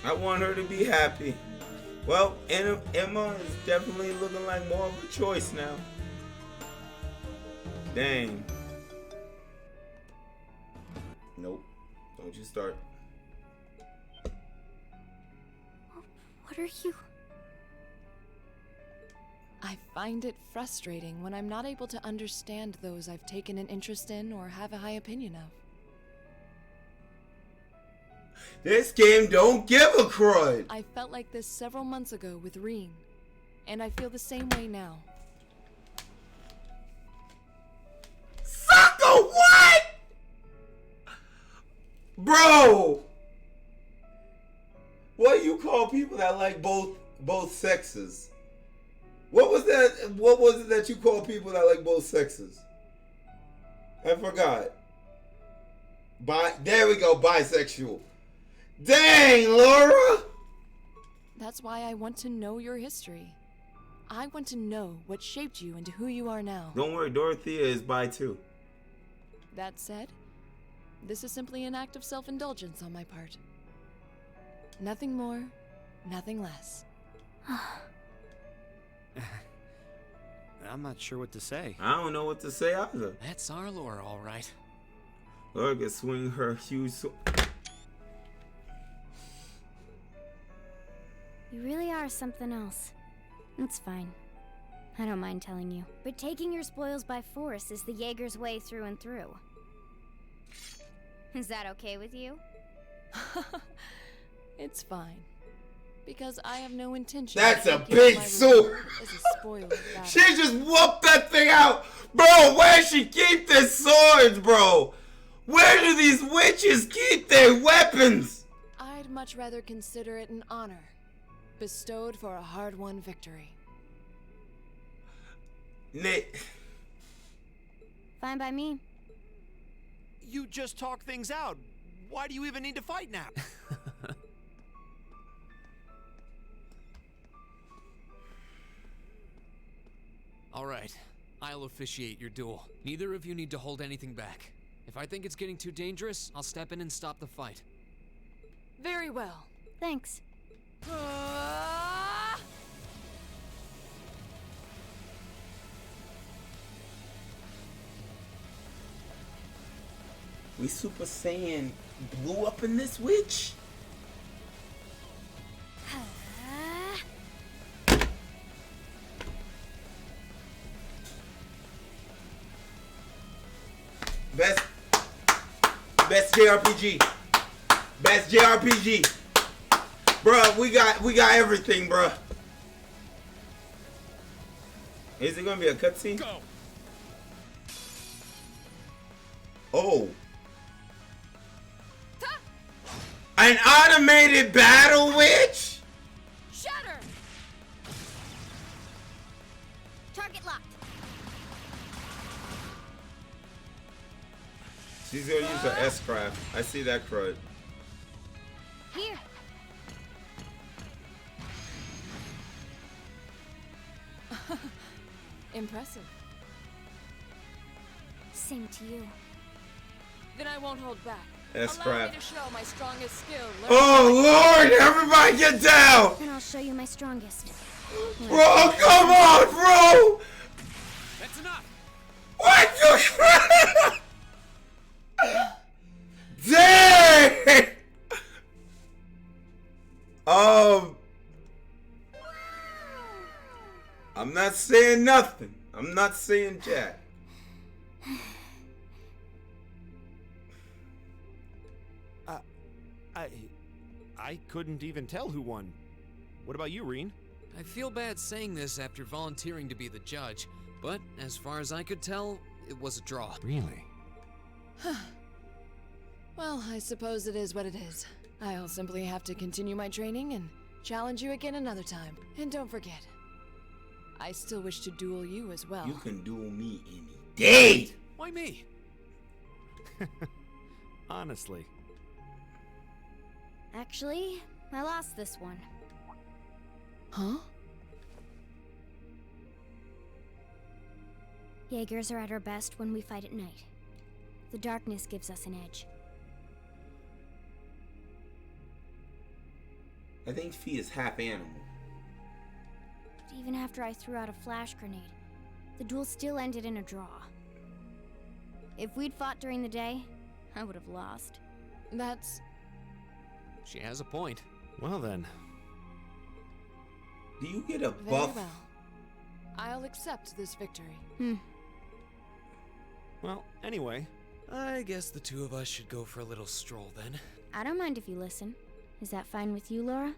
I want her to be happy. Well, Emma is definitely looking like more of a choice now. Dang. Nope. Don't you start. What are you? I find it frustrating when I'm not able to understand those I've taken an interest in or have a high opinion of. This game don't give a crud. I felt like this several months ago with Reen, and I feel the same way now. Sucker, what? Bro! What do you call people that like both sexes? What was that? What was it that you call people that like both sexes? I forgot. There we go, bisexual. Dang, Laura! That's why I want to know your history. I want to know what shaped you into who you are now. Don't worry, Dorothea is bi too. That said, this is simply an act of self-indulgence on my part. Nothing more, nothing less. I'm not sure what to say. I don't know what to say either. That's our Laura, all right. Laura can swing her huge sword. You really are something else. It's fine. I don't mind telling you. But taking your spoils by force is the Jaeger's way through and through. Is that okay with you? It's fine. Because I have no intention. That's a big sword. She just whooped that thing out. Bro, where she keep the swords, bro? Where do these witches keep their weapons? I'd much rather consider it an honor, bestowed for a hard-won victory. Nick. Fine by me. You just talk things out. Why do you even need to fight now? All right, I'll officiate your duel. Neither of you need to hold anything back. If I think it's getting too dangerous, I'll step in and stop the fight. Very well. Thanks. We Super Saiyan blew up in this witch? Best JRPG. Best JRPG. Bruh, we got everything, bruh. Is it gonna be a cutscene? Go. Oh. An automated battle witch? Shatter! Target locked. She's gonna use her S-craft. I see that crud. Here. Impressive. Same to you. Then I won't hold back. S-craft. Allow me to show my strongest skill. Oh Lord! Everybody get down! And I'll show you my strongest. Bro, come on, bro! That's enough. What the crap? Dang! I'm not saying nothing. I'm not saying jack. I couldn't even tell who won. What about you, Reen? I feel bad saying this after volunteering to be the judge, but as far as I could tell, it was a draw. Really? Well, I suppose it is what it is. I'll simply have to continue my training and challenge you again another time. And don't forget, I still wish to duel you as well. You can duel me any day! Why me? Honestly. Actually, I lost this one. Huh? Jaegers are at our best when we fight at night. The darkness gives us an edge. I think Fee is half animal. But even after I threw out a flash grenade, the duel still ended in a draw. If we'd fought during the day, I would have lost. That's... She has a point. Well then. Do you get a Very buff? well. I'll accept this victory. Well, anyway. I guess the two of us should go for a little stroll then. I don't mind if you listen. Is that fine with you, Laura?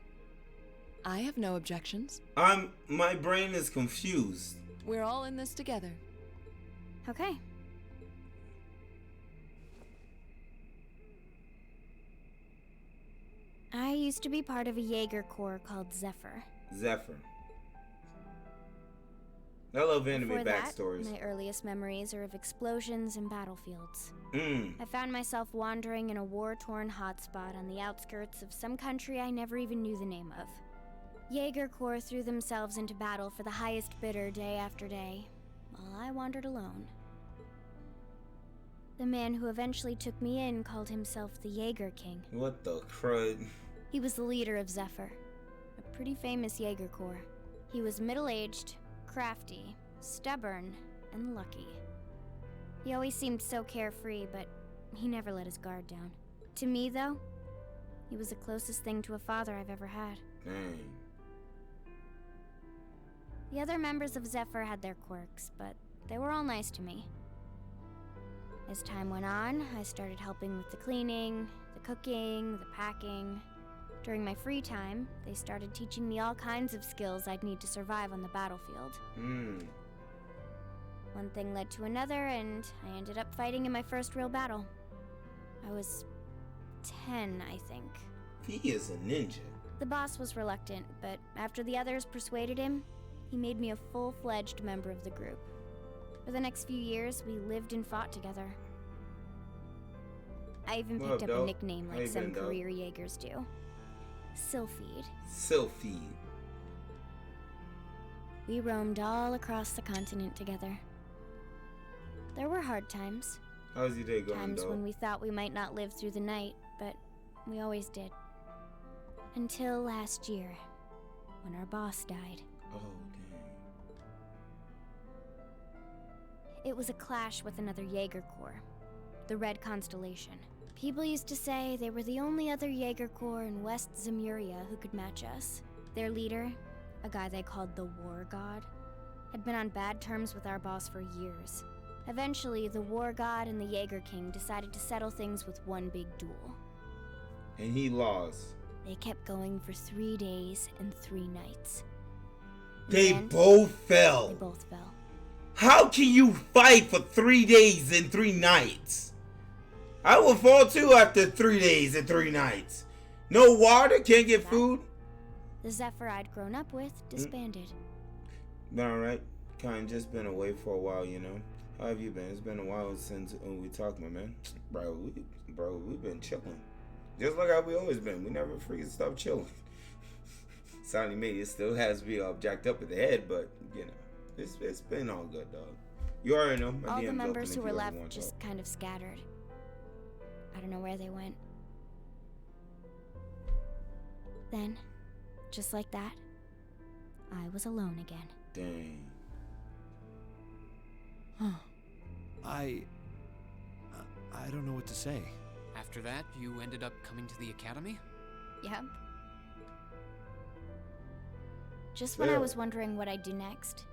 I have no objections. My brain is confused. We're all in this together. Okay. I used to be part of a Jaeger Corps called Zephyr. Zephyr. I love anime Before backstories. That, my earliest memories are of explosions and battlefields. Mm. I found myself wandering in a war-torn hotspot on the outskirts of some country I never even knew the name of. Jaeger Corps threw themselves into battle for the highest bidder day after day, while I wandered alone. The man who eventually took me in called himself the Jaeger King. What the crud? He was the leader of Zephyr, a pretty famous Jaeger Corps. He was middle-aged, crafty, stubborn, and lucky. He always seemed so carefree, but he never let his guard down. To me, though, he was the closest thing to a father I've ever had. Dang. The other members of Zephyr had their quirks, but they were all nice to me. As time went on, I started helping with the cleaning, the cooking, the packing. During my free time, they started teaching me all kinds of skills I'd need to survive on the battlefield. One thing led to another, and I ended up fighting in my first real battle. I was 10, I think. He is a ninja. The boss was reluctant, but after the others persuaded him, he made me a full-fledged member of the group. For the next few years, we lived and fought together. I even picked up a nickname like some career Jaegers do. Sylphide. Sylphide. We roamed all across the continent together. There were hard times. How's your day going, Times dog? when we thought we might not live through the night, but we always did. Until last year, when our boss died. Oh, dang. It was a clash with another Jaeger Corps, the Red Constellation. People used to say they were the only other Jaeger Corps in West Zemuria who could match us. Their leader, a guy they called the War God, had been on bad terms with our boss for years. Eventually, the War God and the Jaeger King decided to settle things with one big duel. And he lost. They kept going for 3 days and 3 nights. They both fell. They both fell. How can you fight for 3 days and 3 nights? I will fall too after 3 days and 3 nights. No water, can't get food. The Zephyr I'd grown up with disbanded. Been alright. Kind of just been away for a while, you know. How have you been? It's been a while since we talked, my man. Bro, we've been chilling. Just like how we always been. We never freaking stop chilling. Sorry, me, it still has me all jacked up in the head, but, you know, it's been all good, dog. You already know. My All the DM's members open who if were you ever left want to just talk. kind of scattered. I don't know where they went. Then, just like that, I was alone again. Dang. I don't know what to say. After that, you ended up coming to the academy? Yep. Just when I was wondering what I'd do next,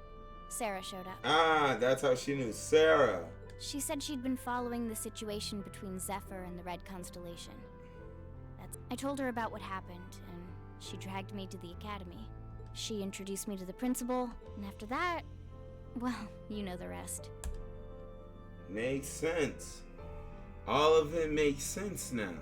Sarah showed up. Ah, that's how she knew Sarah. She said she'd been following the situation between Zephyr and the Red Constellation. I told her about what happened, and she dragged me to the academy. She introduced me to the principal, and after that, well, you know the rest. Makes sense. All of it makes sense now.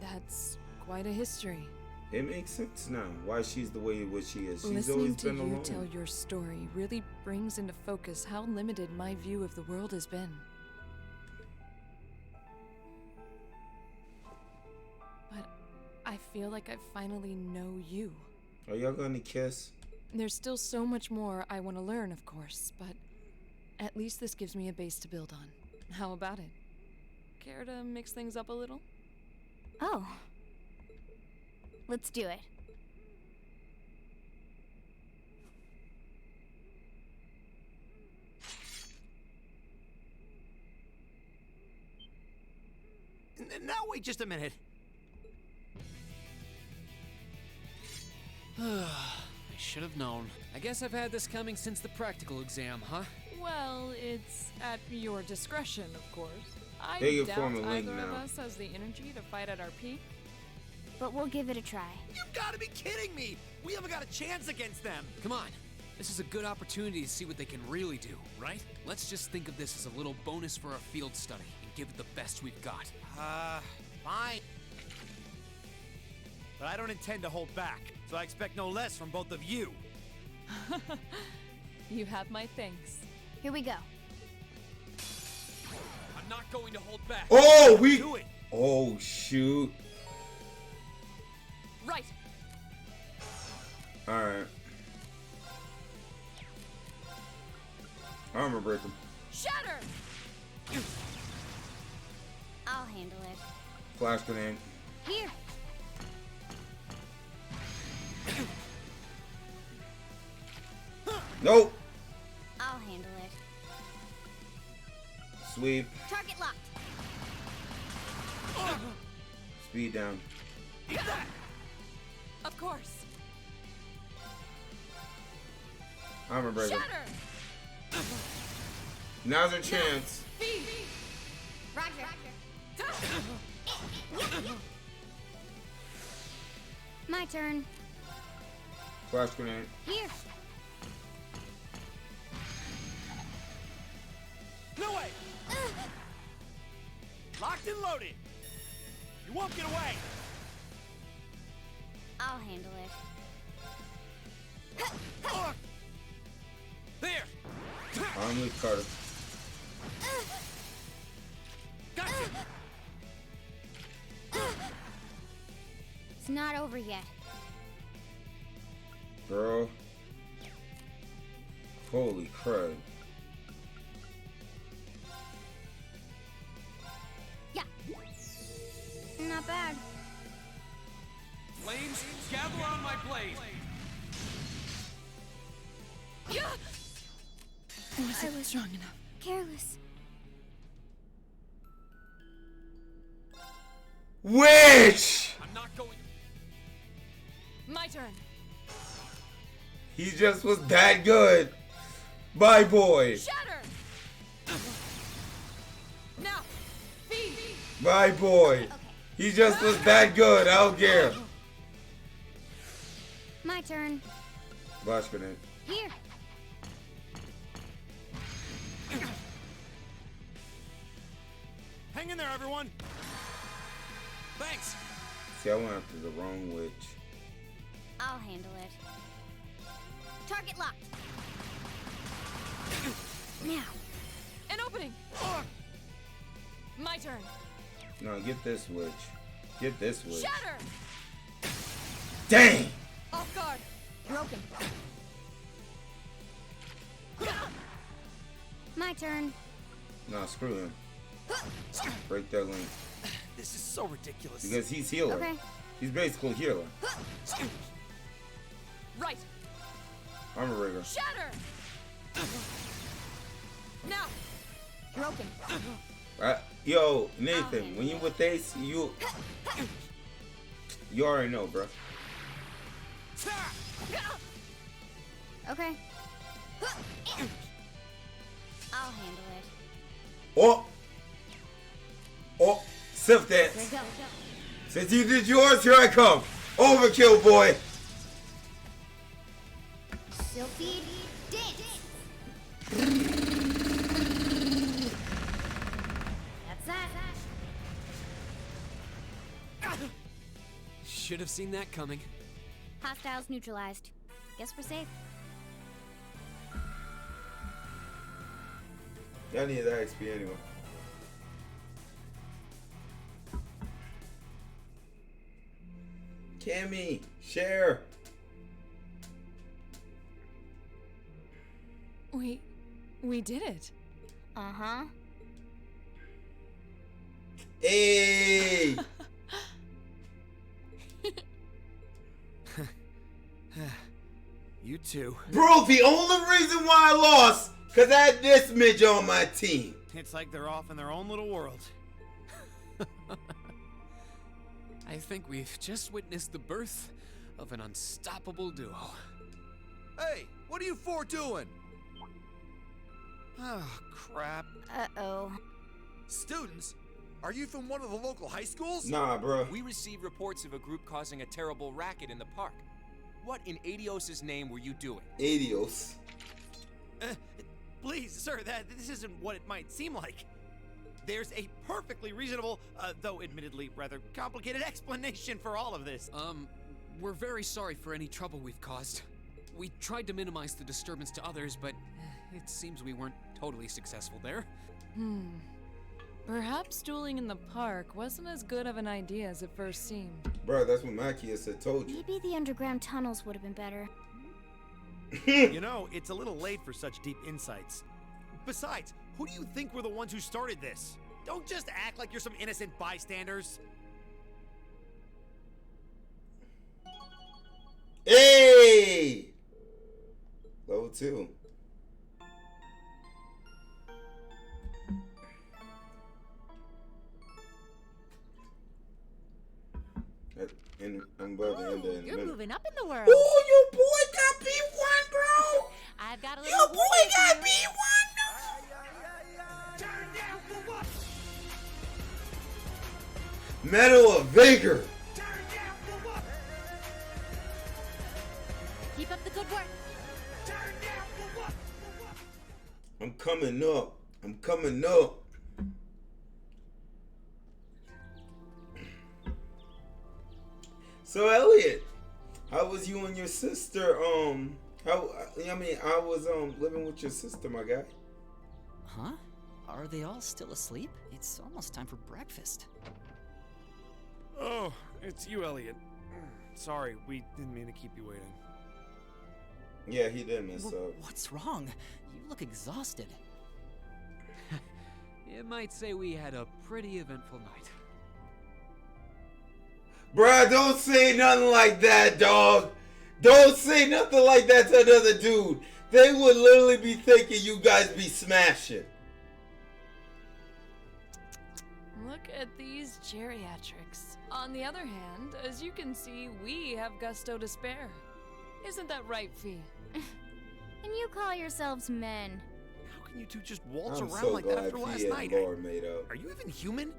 That's quite a history. It makes sense now why she's the way what she is. She's Listening always to been you alone. tell your story really brings into focus how limited my view of the world has been. But I feel like I finally know you. Are y'all gonna kiss? There's still so much more I want to learn, of course, but At least this gives me a base to build on. How about it? Care to mix things up a little? Oh. Let's do it. Now wait just a minute. I should have known. I guess I've had this coming since the practical exam, huh? Well, it's at your discretion, of course. I They can doubt form a link either of now. us has the energy to fight at our peak. But we'll give it a try. You gotta be kidding me! We haven't got a chance against them! Come on. This is a good opportunity to see what they can really do, right? Let's just think of this as a little bonus for our field study and give it the best we've got. Fine. But I don't intend to hold back, so I expect no less from both of you. You have my thanks. Here we go. I'm not going to hold back. Oh, Do it! Oh, shoot. Right. Alright. Armor breaker. Shatter! I'll handle it. Flash grenade. Here. Nope. I'll handle it. Sweep. Target locked. Speed down. Of course. Armor breaker. Shatter! Now's our chance. Roger. My turn. Flash grenade. Here. No way! Locked and loaded! You won't get away! I'll handle it. There! Arm leaf Carter. Gotcha! It's not over yet. Girl. Holy crud. Yeah. Not bad. Flames, gather on my blade. I was strong enough. Careless. Witch! I'm not going. My turn. He just was that good. Bye, boy. Shatter! Now, feed! Bye, boy. He just was that good. I don't care. My turn. Flash grenade. Here. Hang in there, everyone! Thanks. See, I went after the wrong witch. I'll handle it. Target locked. Now. An opening! My turn. No, get this witch. Get this witch. Shatter! Dang! Off guard. Broken. My turn. No, screw him. Break that link. This is so ridiculous. Because he's healer. Okay. He's basically healer. Right. Armor breaker. Shatter! Now. Broken. Yo, Nathan, when you with Ace, you already know, bro. Okay. I'll handle it. Oh! Oh! Sif Here we dance. go. Since you did yours, here I come. Overkill, boy. Silphy dance. That's that. Should have seen that coming. Hostiles neutralized. Guess we're safe. I need that XP anyway. Cammy, share. Wait, We did it. Uh-huh. Hey! You too. Bro, the only reason why I lost, because I had this midge on my team. It's like they're off in their own little world. I think we've just witnessed the birth of an unstoppable duo. Hey, what are you four doing? Oh, crap. Uh-oh. Students? Are you from one of the local high schools? Nah, bro. We received reports of a group causing a terrible racket in the park. What in Adios' name were you doing? Adios. Please, sir, this isn't what it might seem like. There's a perfectly reasonable, though admittedly rather complicated explanation for all of this. We're very sorry for any trouble we've caused. We tried to minimize the disturbance to others, but it seems we weren't totally successful there. Perhaps dueling in the park wasn't as good of an idea as it first seemed. Bro, that's what Makia said, told you. Maybe the underground tunnels would have been better. You know, it's a little late for such deep insights. Besides, who do you think were the ones who started this? Don't just act like you're some innocent bystanders. Hey! Level 2. And I'm about to end it in a You're minute. moving up in the world. Ooh, your boy got B1, bro! I've got a little. Your boy got B1! Medal of Vigor! Keep up the good work. I'm coming up. I'm coming up. So Elliot, how was you and your sister? I was living with your sister, my guy. Huh? Are they all still asleep? It's almost time for breakfast. Oh, it's you, Elliot. Sorry, we didn't mean to keep you waiting. Yeah, he did mess up. What's wrong? You look exhausted. You might say we had a pretty eventful night. Bruh, don't say nothing like that, dog. Don't say nothing like that to another dude. They would literally be thinking you guys be smashing. Look at these geriatrics. On the other hand, as you can see, we have gusto to spare. Isn't that right, Fee? And you call yourselves men. How can you two just waltz I'm around so like that glad after last Fee night? and Laura made up. Are you even human?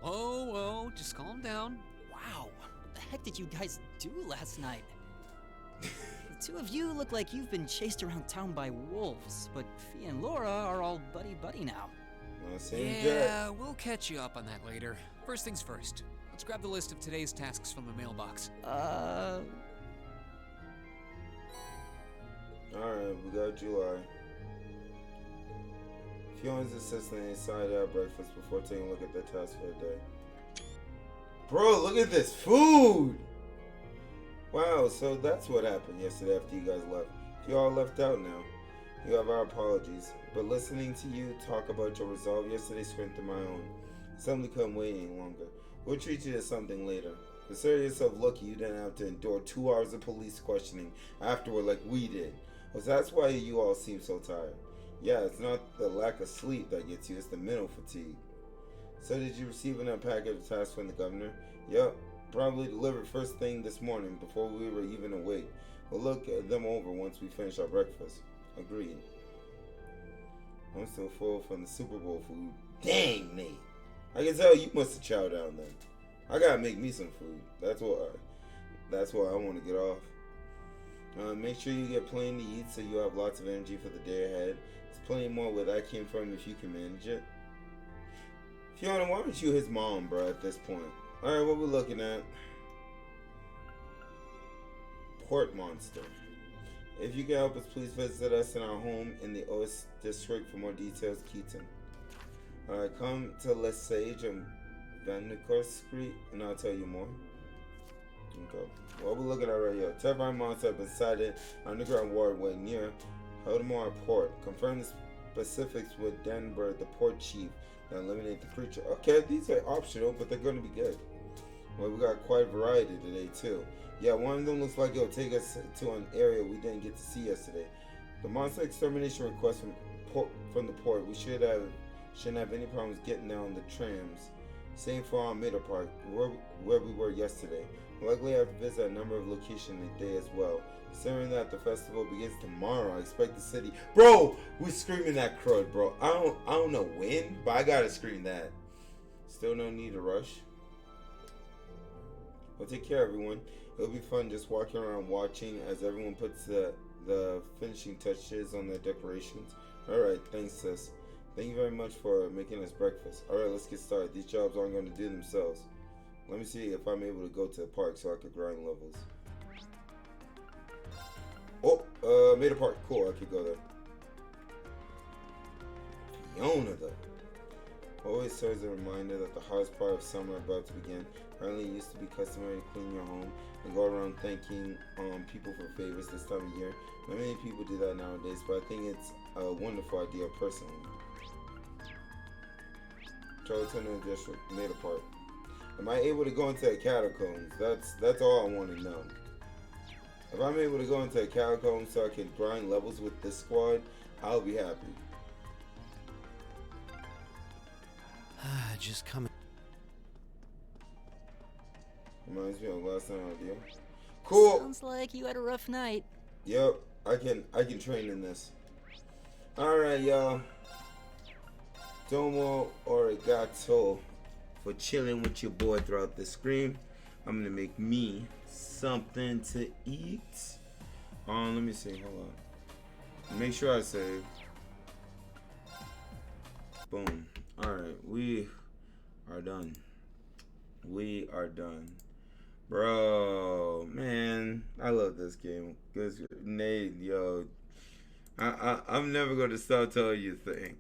Oh, just calm down. Wow, what the heck did you guys do last night? The two of you look like you've been chased around town by wolves, but Fee and Laura are all buddy-buddy now. Yeah, we'll catch you up on that later. First things first. Let's grab the list of today's tasks from the mailbox. Alright, we got July. Fiona's assistant inside out breakfast before taking a look at the task for the day. Bro, look at this food! Wow, so that's what happened yesterday after you guys left. You all left out now. You have our apologies, but listening to you talk about your resolve yesterday strengthened my own. Something couldn't wait any longer. We'll treat you to something later. Consider yourself lucky you didn't have to endure 2 hours of police questioning afterward like we did. Well, that's why you all seem so tired. Yeah, it's not the lack of sleep that gets you, it's the mental fatigue. So did you receive a packet of tasks from the governor? Yep, probably delivered first thing this morning before we were even awake. We'll look at them over once we finish our breakfast. Agreed. I'm still full from the Super Bowl food. Dang, Nate. I can tell you must have chowed down then. I gotta make me some food. That's why I want to get off. Make sure you get plenty to eat so you have lots of energy for the day ahead. There's plenty more where that came from if you can manage it. Fiona, why aren't you his mom, bro, at this point? Alright, what we looking at? Port Monster. If you can help us, please visit us in our home in the Oast District for more details, Keaton. Alright, come to Les Sage on Vanucore Street and I'll tell you more. Okay. What we're looking at right here. Terrifying monsters have been sighted underground waterway near Heldemore Port. Confirm this specifics with Denver, the port chief, and eliminate the creature. Okay, these are optional, but they're going to be good. Well, we got quite a variety today, too. Yeah, one of them looks like it'll take us to an area we didn't get to see yesterday. The monster extermination request from the port. We shouldn't have any problems getting there on the trams. Same for our middle park, where we were yesterday. Luckily, I have to visit a number of locations today as well. Considering that the festival begins tomorrow, I expect the city. Bro, we're screaming that crud, bro. I don't know when, but I gotta scream that. Still no need to rush. Well, take care, everyone. It'll be fun just walking around watching as everyone puts the finishing touches on their decorations. Alright, thanks, sis. Thank you very much for making us breakfast. Alright, let's get started. These jobs aren't going to do themselves. Let me see if I'm able to go to the park so I can grind levels. Oh, made a park. Cool, I could go there. Fiona, though. Always serves a reminder that the hottest part of summer about to begin. Apparently, it used to be customary to clean your home and go around thanking people for favors this time of year. Not many people do that nowadays, but I think it's a wonderful idea personally. Charlton District, made a park. Am I able to go into the catacombs? That's all I want to know. If I'm able to go into the catacombs so I can grind levels with this squad, I'll be happy. Just come. Reminds me of last time I deal. Cool. Sounds like you had a rough night. Yep, I can train in this. All right, y'all. Domo arigato for chilling with your boy throughout the stream. I'm gonna make me something to eat. Let me see. Hold on. Make sure I save. Boom. All right, we are done. We are done. Bro, man, I love this game. Nate, yo, I'm never gonna stop telling you things.